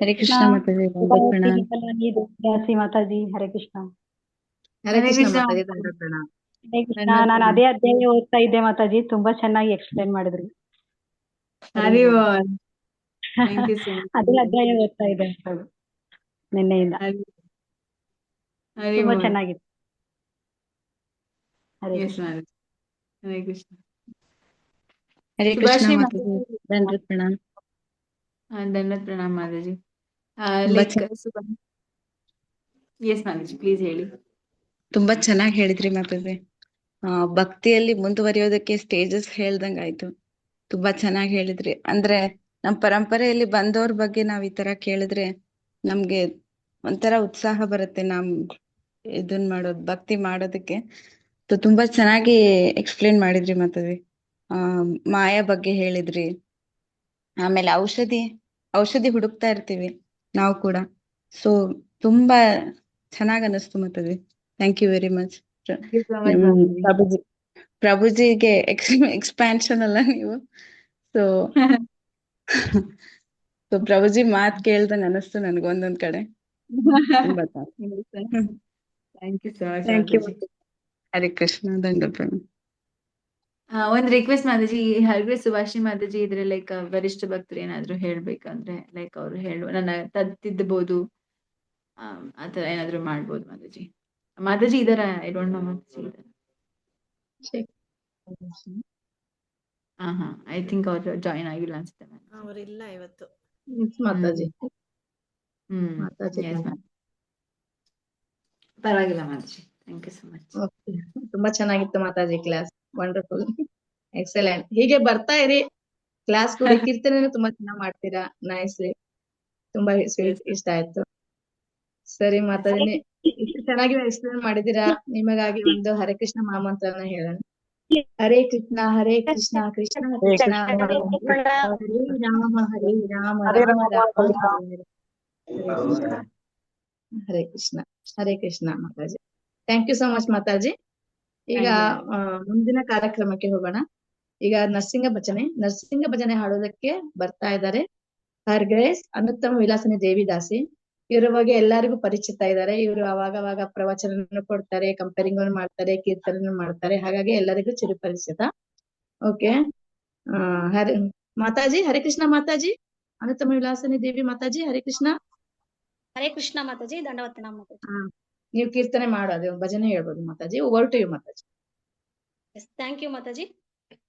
S6: ಹರೇ ಕೃಷ್ಣ ಮಾತಾಜಿ,
S7: ದಾಸಿ ಮಾತಾಜಿ. ಹರೇ ಕೃಷ್ಣ.
S1: ಹರೇ
S2: ಹರೇ
S1: ಕೃಷ್ಣ
S2: ಕೃಷ್ಣ
S1: ಮಾತಾಜಿ,
S2: ಮಾತಾಜಿ.
S1: ದಂಡ ಪ್ರಣಾಮ.
S7: ಹರೇ ಕೃಷ್ಣ. ನಾನು ಅದೇ ಅಧ್ಯಾಯ ಓದ್ತಾ ಇದ್ದೆ ಮಾತಾಜಿ, ತುಂಬಾ ಚೆನ್ನಾಗಿ ಎಕ್ಸ್ಪ್ಲೇನ್ ಮಾಡಿದ್ರಿ.
S2: ಹರಿ ಬೋಲ್. Thank you so much.
S7: ಅದೇ ಅಧ್ಯಾಯ ಓದ್ತಾ ಇದ್ದೆ ಮಾತಾಜಿ ನಿನ್ನೆಯಿಂದ.
S2: ಹರಿ ಹರಿ
S7: ತುಂಬಾ
S2: ಬೋಲ್.
S7: ಚೆನ್ನಾಗಿತ್ತು. ಹರೇ
S2: ಎಸ್
S7: ಕೃಷ್ಣ.
S2: ಮ್ಯಾಮ್. ಹರೇ ಕೃಷ್ಣ.
S6: ಹರೇ ಕೃಷ್ಣ
S2: ಸುಭಾಶ್ರೀ
S6: ಮಾತಾಜಿ,
S2: ಮಾತಾಜಿ.
S6: ದಂಡ ಪ್ರಣಾಮ.
S2: ದಂಡತ್ ಪ್ರಣಾಮ ಮಾತಾಜಿ.
S6: ತುಂಬಾ
S2: ಲೈಕ್ ಎಸ್ ಮಾತಾಜಿ, ಪ್ಲೀಸ್ ಹೇಳಿ.
S6: ತುಂಬಾ ಚೆನ್ನಾಗಿ ಹೇಳಿದ್ರಿ ಮಾತಾಜಿ. ಭಕ್ತಿಯಲ್ಲಿ ಮುಂದುವರಿಯೋದಕ್ಕೆ ಸ್ಟೇಜಸ್ ಹೇಳ್ದಂಗ್ ಆಯ್ತು. ತುಂಬಾ ಚೆನ್ನಾಗಿ ಹೇಳಿದ್ರಿ. ಅಂದ್ರೆ ನಮ್ ಪರಂಪರೆಯಲ್ಲಿ ಬಂದವ್ರ ಬಗ್ಗೆ ನಾವ್ ಈ ತರ ಕೇಳಿದ್ರೆ ನಮ್ಗೆ ಒಂಥರ ಉತ್ಸಾಹ ಬರುತ್ತೆ, ಇದನ್ ಮಾಡೋದ್ ಭಕ್ತಿ ಮಾಡೋದಕ್ಕೆ. ತುಂಬಾ ಚೆನ್ನಾಗಿ ಎಕ್ಸ್ಪ್ಲೇನ್ ಮಾಡಿದ್ರಿ ಮಾತಾಜಿ. ಮಾಯಾ ಬಗ್ಗೆ ಹೇಳಿದ್ರಿ. ಆಮೇಲೆ ಔಷಧಿ ಹುಡುಕ್ತಾ ಇರ್ತೀವಿ ನಾವು ಕೂಡ. ಸೊ ತುಂಬಾ ಚೆನ್ನಾಗ್ ಅನಿಸ್ತು Mataji. Thank you very much.
S2: Thank you so much Mataji.
S6: ಪ್ರಭುಜಿಗೆ ಎಕ್ಸ್ಪ್ಯಾನ್ಷನ್ ಅಲ್ಲ ನೀವು. ಸೊ ಪ್ರಭುಜಿ ಮಾತ್ ಕೇಳ್ದಂಗ್ ಅನಿಸ್ತು ನನ್ಗೊಂದೊಂದ್ ಕಡೆ. ತುಂಬಾ
S2: thank you so much
S6: thank you.
S2: Mataji.
S6: Hare Krishna, ದಂಡ ಪ್ರಣಾಮ.
S2: ಒಂದ್ ರಿಕ್ವೆಸ್ಟ್ ಮಾತಾಜಿ, ಹರೇ ಸುಭಾಷಿ ಮಾತಾಜಿ ಇದ್ರೆ ಲೈಕ್ ವರಿಷ್ಠ ಭಕ್ತರು ಏನಾದ್ರು ಹೇಳ್ಬೇಕಂದ್ರೆ ಲೈಕ್ ಅವ್ರು ನನ್ನ ತಿದ್ದಬಹುದು, ಆತರ ಏನಾದ್ರು ಮಾಡ್ಬೋದು ಮಾತಾಜಿ. ಮಾತಾಜಿ ಇದಾರ? ಐ ಡೋಂಟ್ ನೋ ಮಾತಾಜಿ ಇದಾರ. ಐ ಥಿಂಕ್ ಅವ್ರು ಜಾಯಿನ್ ಆಗಿಲ್ಲ ಅನ್ಸುತ್ತೆ ಮ್ಯಾಮ್.
S3: ಅವ್ರಿಲ್ಲ ಇವತ್ತು.
S1: Mataji Mataji
S2: yes ma'am. ಪರವಾಗಿಲ್ಲ Mataji. Thank you so much.
S1: Okay. ತುಂಬಾ ಚೆನ್ನಾಗಿತ್ತು ಮಾತಾಜಿ ಕ್ಲಾಸ್. Wonderful, excellent. ಹೀಗೆ ಬರ್ತಾ ಇರಿ ಕ್ಲಾಸ್ ಕೂಡ. ಕೀರ್ತನೆ ತುಂಬಾ ಚೆನ್ನಾಗಿ ಮಾಡ್ತೀರಾ, ನೈಸ್ಲಿ. ತುಂಬಾ ಸ್ವೀಟ್, ಇಷ್ಟ ಆಯ್ತು. ಸರಿ ಮಾತಾಜಿ, ಇಷ್ಟು ಚೆನ್ನಾಗಿ ಎಕ್ಸ್ಪ್ಲೇನ್ ಮಾಡಿದೀರಾ. ನಿಮಗಾಗಿ ಒಂದು ಹರೇ ಕೃಷ್ಣ ಮಹಾಮಂತ್ರನ ಹೇಳೋಣ. Hare Krishna Krishna Krishna Hare Rama Rama Rama Hare Krishna. Hare Krishna, Hare Krishna Mataji. Thank you so much Mataji. ಈಗ ಮುಂದಿನ ಕಾರ್ಯಕ್ರಮಕ್ಕೆ ಹೋಗೋಣ. ಈಗ ನರಸಿಂಗ ಭಜನೆ ಹಾಡೋದಕ್ಕೆ ಬರ್ತಾ ಇದ್ದಾರೆ ಹರ್ಗ್ರೇಸ್ ಅನುತ್ತಮ ವಿಲಾಸನಿ ದೇವಿದಾಸಿ. ಇವರ ಬಗ್ಗೆ ಎಲ್ಲರಿಗೂ ಪರಿಚಿತ ಇದ್ದಾರೆ. ಇವರು ಅವಾಗ ಪ್ರವಚನ ಕೊಡ್ತಾರೆ, ಕಂಪೇರಿಂಗ್ ಮಾಡ್ತಾರೆ, ಕೀರ್ತನೆ ಮಾಡ್ತಾರೆ. ಹಾಗಾಗಿ ಎಲ್ಲರಿಗೂ ಚಿರಪರಿಚಿತ. ಓಕೆ. ಮಾತಾಜಿ, ಹರೇ ಕೃಷ್ಣ ಮಾತಾಜಿ. ಅನುತ್ತಮ ವಿಲಾಸನಿ ದೇವಿ ಮಾತಾಜಿ, ಹರೇ ಕೃಷ್ಣ.
S8: ಹರೇ ಕೃಷ್ಣ ಮಾತಾಜಿ, ದಂಡವತ್ ಪ್ರಣಾಮ ಮಾತಾಜಿ.
S1: ನೀವು ಕೀರ್ತನೆ ಮಾಡೋದು, ಭಜನೆ ಹೇಳ್ಬೋದು ಮಾತಾಜಿ. ಓವರ್ ಟು ಯು ಮಾತಾಜಿ.
S8: ಥ್ಯಾಂಕ್ ಯು ಮಾತಾಜಿ.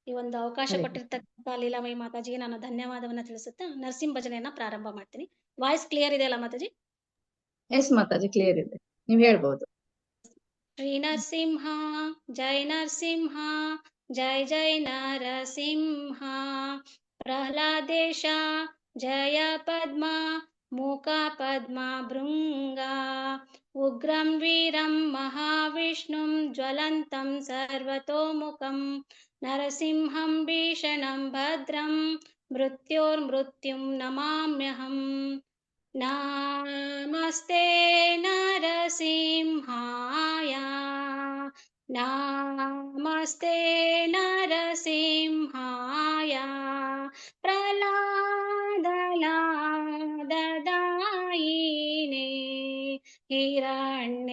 S8: ಈ ಒಂದು ಅವಕಾಶ ಕೊಟ್ಟಿರ್ತಕ್ಕಂಥ ಲೀಲಾಮಯಿ ಮಾತಾಜಿಗೆ ನಾನು ಧನ್ಯವಾದವನ್ನ ತಿಳಿಸುತ್ತಾ ನರಸಿಂಹ ಭಜನೆಯನ್ನ ಪ್ರಾರಂಭ ಮಾಡ್ತೀನಿ. ವಾಯ್ಸ್ ಕ್ಲಿಯರ್ ಇದೆ ಅಲ್ಲ ಮಾತಾಜಿ?
S1: ಎಸ್ ಮಾತಾಜಿ, ಕ್ಲಿಯರ್ ಇದೆ, ನೀವು ಹೇಳ್ಬೋದು.
S8: ಶ್ರೀ ನರಸಿಂಹ ಜೈ ನರಸಿಂಹ, ಜೈ ಜೈ ನರಸಿಂಹ. ಪ್ರಹ್ಲಾದೇಶ ಜಯ ಪದ್ಮ, ಮೂಕ ಪದ್ಮ ಭೃಂಗ. ಉಗ್ರಂ ವೀರಂ ಮಹಾವಿಷ್ಣುಂ, ಜ್ವಲಂತಂ ಸರ್ವತೋಮುಖಂ. ನರಸಿಂಹಂ ಭೀಷಣಂ ಭದ್ರಂ, ಮೃತ್ಯೋರ್ಮೃತ್ಯುಂ ನಮಾಮ್ಯಹಂ. ನಮಸ್ತೆ ನರಸಿಂಹಾಯ, ನಮಸ್ತೆ ನರಸಿಂಹಾಯ. ಪ್ರಹ್ಲಾದಲಾದದಾಯಿನೇ, ಹಿರಣ್ಯಕಶಿಪೂರ್ವಕ್ಷಃ,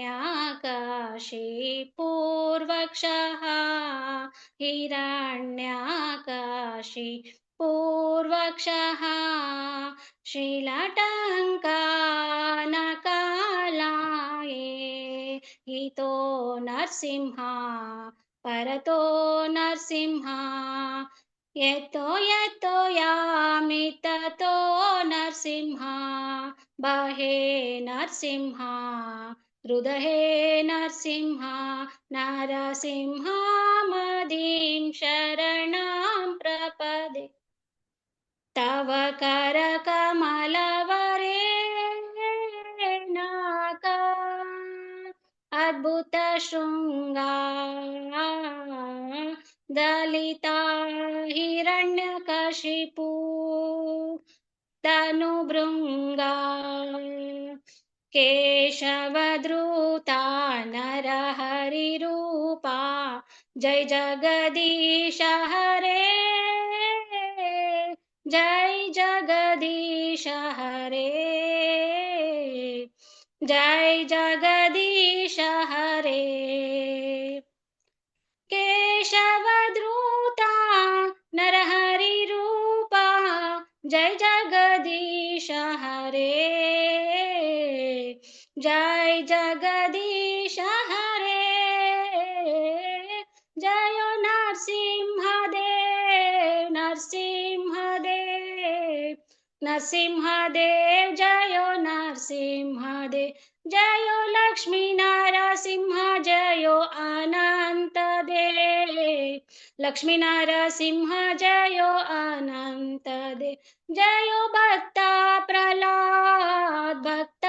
S8: ಹಿರಣ್ಯಕಶಿಪೂರ್ವಕ್ಷಃ. ಶ್ರೀಲಟಂಕಾನಕಾಲಾಯೇ, ಹಿತೋ ನರಸಿಂಹ ಪರತೋ ನರಸಿಂಹ. ಯತೋ ಯತೋ ಯಾಮಿ ತತೋ ನರಸಿಂಹ, ಬಹೇ ನರಸಿಂಹ ಹೃದಯೇ ನರಸಿಂಹ. ನರಸಿಂಹ ಮದೀಂ ಶರಣಾಂ ಪ್ರಪದೆ, ತವ ಕರ ಕಮಲವರೇಣಕ ಅದ್ಭುತ ಶೃಂಗ ದಲಿತ ಹಿರಣ್ಯಕಶಿಪು तनुभृङ्गा केशवधृता नरहरिरूपा जय जगदीश हरे जय जगदीश हरे जय जगदीश हरे केशवधृता नरहरिरूपा जय जगदीश हरे जय जगदीश हरे जय नरसिंहदेव नरसिंहदेव नरसिंहदेव जय नरसिंहदेव जय लक्ष्मी नरसिंह जय अनंत देव लक्ष्मी नरसिंह जय अनंत देव जय भक्त प्रहलाद भक्त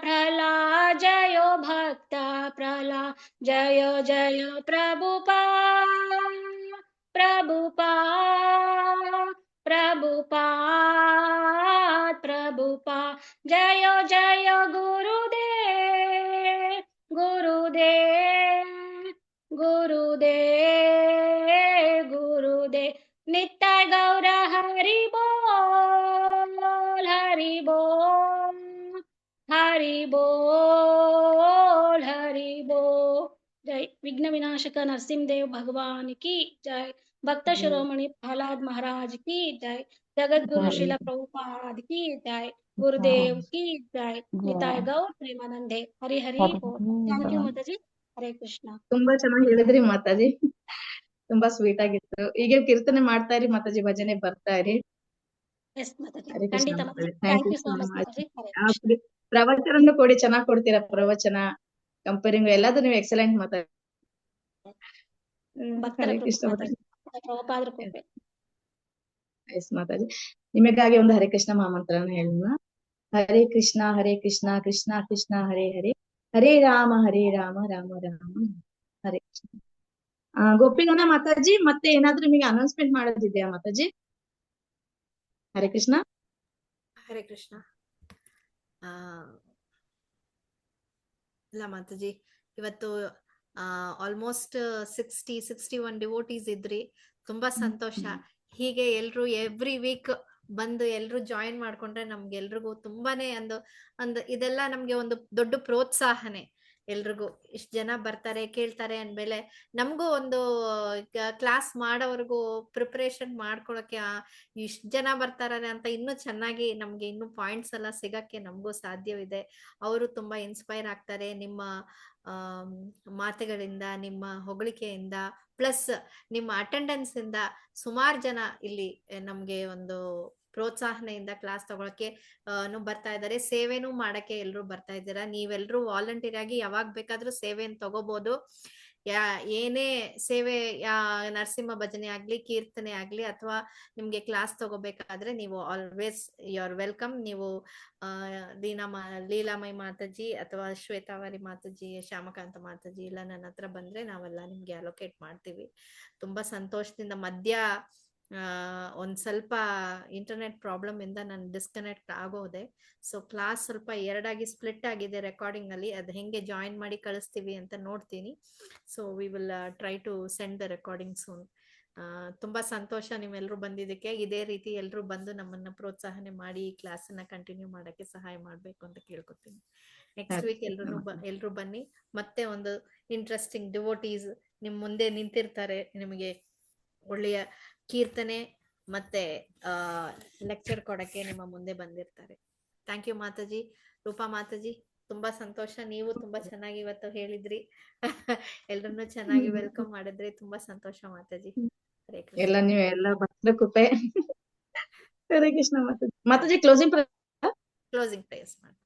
S8: प्रहलाद जय भक्त प्रहलाद जय जय प्रभुपाद जय जय गुरुदेव नित्य गौर हरि बोल जय विघ्न विनाशक नरसिंहदेव भगवान की जय भक्त शिरोमणि प्रहलाद महाराज की जय जगत गुरु शिला प्रभुपाद की जय गुरुदेव की जय निताय गौर प्रेमानंदे हरि हरि बोल थैंक यू माताजी हरे कृष्ण
S1: ತುಂಬಾ ಚೆನ್ನಾಗಿ ಹೇಳಿದ್ರಿ ಮಾತಾಜಿ. ತುಂಬಾ ಸ್ವೀಟ್ ಆಗಿತ್ತು. ಹೀಗೆ ಕೀರ್ತನೆ ಮಾಡ್ತಾ ಇರಿ ಮಾತಾಜಿ, ಭಜನೆ ಬರ್ತಾ ಇರಿ.
S8: ಎಸ್ ಮಾತಾಜಿ
S1: ಹರೇ ಕೃಷ್ಣ
S8: ಖಂಡಿತ
S1: Mataji.
S8: Mataji thank you so much Mataji Hare Krishna
S1: ಪ್ರವಚನ ಕೊಡಿ, ಚೆನ್ನಾಗಿ ಕೊಡ್ತೀರಾ ಪ್ರವಚನ, ಕಂಪೇರಿಂಗ್ ಎಲ್ಲದೂ ನೀವು ಎಕ್ಸಲೆಂಟ್ ಮಾತಾಡಿ.
S8: ಭಕ್ತರ
S1: ಹರೇ
S8: ಕೃಪೆ
S1: ಕೃಷ್ಣ
S8: ಮಾತಾಜಿ
S1: ಮಾತಾಜಿ.
S8: ಪ್ರಭುಪಾದರ ಕೃಪೆ
S1: ಎಸ್ ಮಾತಾಜಿ. ನಿಮಗಾಗಿ ಒಂದು ಹರೇ ಕೃಷ್ಣ ಮಹಾಮಂತ್ರನ ಹೇಳೋಣ. ಹರೇ ಕೃಷ್ಣ ಕೃಷ್ಣ ಕೃಷ್ಣ ಹರೇ ಹರೇ ಹರೇ ರಾಮ ರಾಮ ರಾಮ ಹರೇ ಕೃಷ್ಣ. ಗೋಪಿಗನ ಮಾತಾಜಿ, ಮತ್ತೆ ಏನಾದ್ರೂ ನಿಮಗೆ ಅನೌನ್ಸ್ಮೆಂಟ್ ಮಾಡೋದಿದೆಯಾ ಮಾತಾಜಿ? ಹರೇ ಕೃಷ್ಣ.
S3: ಹರೇ ಕೃಷ್ಣ. ಇಲ್ಲ ಮಾತಾಜಿ, ಇವತ್ತು ಆಲ್ಮೋಸ್ಟ್ 61 ಡಿವೋಟೀಸ್ ಇದ್ರಿ. ತುಂಬಾ ಸಂತೋಷ. ಹೀಗೆ ಎಲ್ರು ಎವ್ರಿ ವೀಕ್ ಬಂದು ಎಲ್ರು ಜಾಯಿನ್ ಮಾಡ್ಕೊಂಡ್ರೆ ನಮ್ಗೆ ಎಲ್ರಿಗೂ ತುಂಬಾನೇ ಒಂದು ಇದೆಲ್ಲ ನಮ್ಗೆ ಒಂದು ದೊಡ್ಡ ಪ್ರೋತ್ಸಾಹನೆ. ಎಲ್ರಿಗೂ ಇಷ್ಟ ಜನ ಬರ್ತಾರೆ ಕೇಳ್ತಾರೆ ಅಂದ್ಮೇಲೆ ನಮಗೂ ಒಂದು ಕ್ಲಾಸ್ ಮಾಡೋವರೆಗೂ ಪ್ರಿಪರೇಷನ್ ಮಾಡ್ಕೊಳಕ್ಕೆ ಇಷ್ಟ ಜನ ಬರ್ತಾರೆ ಅಂತ ಇನ್ನೂ ಚೆನ್ನಾಗಿ ನಮ್ಗೆ ಇನ್ನೂ ಪಾಯಿಂಟ್ಸ್ ಎಲ್ಲ ಸಿಗಕ್ಕೆ ನಮಗೂ ಸಾಧ್ಯವಿದೆ. ಅವರು ತುಂಬಾ ಇನ್ಸ್ಪೈರ್ ಆಗ್ತಾರೆ ನಿಮ್ಮ ಮಾತುಗಳಿಂದ, ನಿಮ್ಮ ಹೊಗಳಿಕೆಯಿಂದ, ಪ್ಲಸ್ ನಿಮ್ಮ ಅಟೆಂಡೆನ್ಸ್ ಇಂದ ಸುಮಾರು ಜನ ಇಲ್ಲಿ ನಮ್ಗೆ ಒಂದು ಪ್ರೋತ್ಸಾಹನೆಯಿಂದ ಕ್ಲಾಸ್ ತಗೊಳಕ್ಕೆ ಬರ್ತಾ ಇದ್ದಾರೆ. ಸೇವೆನೂ ಮಾಡಕ್ಕೆ ಎಲ್ರು ಬರ್ತಾ ಇದ್ದೀರಾ. ನೀವೆಲ್ರು ವಾಲಂಟಿಯರ್ ಆಗಿ ಯಾವಾಗ ಬೇಕಾದ್ರೂ ಸೇವೆಯನ್ನು ತಗೋಬಹುದು. ಏನೇ ಸೇವೆ, ನರಸಿಂಹ ಭಜನೆ ಆಗ್ಲಿ, ಕೀರ್ತನೆ ಆಗ್ಲಿ, ಅಥವಾ ನಿಮ್ಗೆ ಕ್ಲಾಸ್ ತಗೋಬೇಕಾದ್ರೆ ನೀವು ಆಲ್ವೇಸ್ ಯು ಆರ್ ವೆಲ್ಕಮ್. ನೀವು ಲೀಲಾಮಯಿ ಮಾತಾಜಿ ಅಥವಾ ಶ್ವೇತಾವರಿ ಮಾತಾಜಿ, ಶ್ಯಾಮಕಾಂತ ಮಾತಾಜಿ ಇಲ್ಲ ನನ್ನ ಹತ್ರ ಬಂದ್ರೆ ನಾವೆಲ್ಲ ನಿಮ್ಗೆ ಅಲೋಕೇಟ್ ಮಾಡ್ತೀವಿ. ತುಂಬಾ ಸಂತೋಷದಿಂದ. ಮಧ್ಯ ಒಂದ್ ಸ್ವಲ್ಪ ಇಂಟರ್ನೆಟ್ ಪ್ರಾಬ್ಲಮ್ ಇಂದ ನಾನು ಡಿಸ್ಕನೆಕ್ಟ್ ಆಗೋದೆ. ಸೊ ಕ್ಲಾಸ್ ಸ್ವಲ್ಪ ಎರಡಾಗಿ ಸ್ಪ್ಲಿಟ್ ಆಗಿದೆ ರೆಕಾರ್ಡಿಂಗ್ ಅಲ್ಲಿ. ಅದ್ ಹೆಂಗೆ ಜಾಯಿನ್ ಮಾಡಿ ಕಳಿಸ್ತೀವಿ ಅಂತ ನೋಡ್ತೀನಿ. So we will try to send the recording soon. ತುಂಬಾ ಸಂತೋಷ ನೀವೆಲ್ರು ಬಂದಿದ್ದಕ್ಕೆ. ಇದೇ ರೀತಿ ಎಲ್ರು ಬಂದು ನಮ್ಮನ್ನ ಪ್ರೋತ್ಸಾಹನೆ ಮಾಡಿ ಈ ಕ್ಲಾಸ್ ಅನ್ನ ಕಂಟಿನ್ಯೂ ಮಾಡಕ್ಕೆ ಸಹಾಯ ಮಾಡ್ಬೇಕು ಅಂತ ಕೇಳ್ಕೊತೀನಿ. ನೆಕ್ಸ್ಟ್ ವೀಕ್ ಎಲ್ರು ಬನ್ನಿ. ಮತ್ತೆ ಒಂದು ಇಂಟ್ರೆಸ್ಟಿಂಗ್ ಡಿವೋಟೀಸ್ ನಿಮ್ ಮುಂದೆ ನಿಂತಿರ್ತಾರೆ. ನಿಮಗೆ ಒಳ್ಳೆಯ ಕೀರ್ತನೆ ಮತ್ತೆ ಲೆಕ್ಚರ್ ಕೊಡಕ್ಕೆ ನಿಮ್ಮ ಮುಂದೆ ಬಂದಿರ್ತಾರೆ. Thank you Mataji. ರೂಪಾ ಮಾತಾಜಿ, ತುಂಬಾ ಸಂತೋಷ. ನೀವು ತುಂಬಾ ಚೆನ್ನಾಗಿ ಇವತ್ತು ಹೇಳಿದ್ರಿ. ಎಲ್ರನ್ನು ಚೆನ್ನಾಗಿ ವೆಲ್ಕಮ್ ಮಾಡಿದ್ರಿ. ತುಂಬಾ ಸಂತೋಷ ಮಾತಾಜಿ. ಹರೇ ಕೃಷ್ಣ.
S1: ಎಲ್ಲ ನೀವು ಎಲ್ಲ ಭಕ್ತರ ಕೃಪೆ. ಹರೇ ಕೃಷ್ಣ ಮಾತಾಜಿ. ಮಾತಾಜಿ ಕ್ಲೋಸಿಂಗ್
S3: ಪ್ರೇಯರ್ಸ್ ಮಾಡಿ.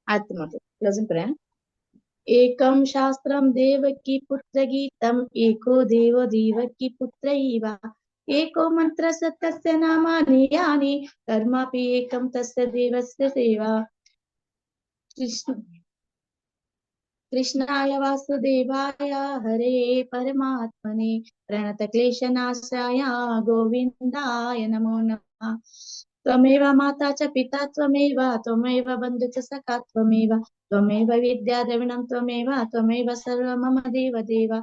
S1: ಆಯ್ತು ಮಾತಾಜಿ, ಕ್ಲೋಸಿಂಗ್ ಪ್ರೇಯರ್. ಏಕಂ ಶಾಸ್ತ್ರಂ ದೇವಕಿ ಪುತ್ರ ಗೀತಂ ಏಕೋ ದೇವೋ ದೇವಕಿ ಪುತ್ರ ಇವ ಏಕೋ ಮಂತ್ರ ಸತ್ಯಸ್ಯ ನಾಮಾನಿ ಯಾನಿ ಕರ್ಮಾಪಿ ಏಕಂ ತಸ್ಯ ದೇವಸ್ಯ ಸೇವಾ. ಕೃಷ್ಣ कृष्णाय वासुदेवाय हरे परमात्मने प्रणतक्लेशनाशाय गोविन्दाय नमो नमः। त्वमेव माता च पिता त्वमेव बन्धु च सखा त्वमेव विद्या द्रविणं त्वमेव सर्वं मम देव।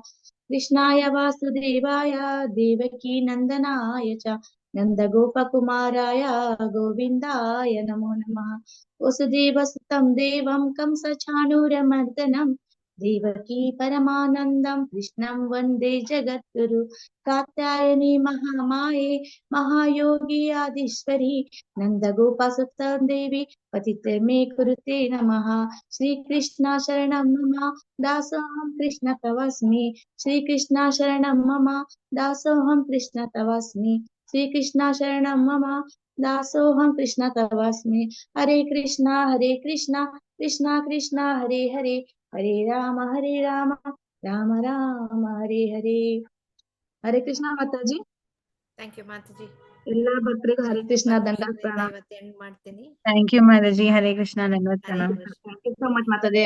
S1: कृष्णाय वासुदेवाय देवकी नन्दनाय च नन्दगोपकुमाराय गोविन्दाय नमो नमः। वसुदेवसुतं देवं कंसचाणूरमर्दनं देवकी परमानन्दं कृष्णं वन्दे जगद्गुरु। कात्यायनी महामाये महायोगी आदिश्वरी नन्दगोपसुतं देवी पतिते मे कुरुते नमः। श्रीकृष्ण शरणं मम दासोऽहं कृष्ण तवास्मि। श्रीकृष्ण शरणं मम दासोऽहं कृष्ण तवास्मि। श्रीकृष्ण शरणं मम दासोऽहं कृष्ण तवास्मि। हरे कृष्णा कृष्णा कृष्णा हरे हरे हरे राम राम राम हरे हरे। ಹರೇ ಕೃಷ್ಣ ಮಾತಾಜಿ.
S3: Thank you Mataji.
S1: ಎಲ್ಲಾ ಭಕ್ತರಿಗೂ ಹರೇ ಕೃಷ್ಣ ದಂಡ ಪ್ರಣಾಮ.
S3: ಇವತ್ತು ಎಂಡ್ ಮಾಡ್ತೀನಿ.
S2: Thank you Mataji. ಹರೇ ಕೃಷ್ಣ ಧನ್ಯವಾದ
S3: ಹರೇ
S2: ಪ್ರಣಾಮ.
S3: Krishna.
S1: Thank you so much Mataji.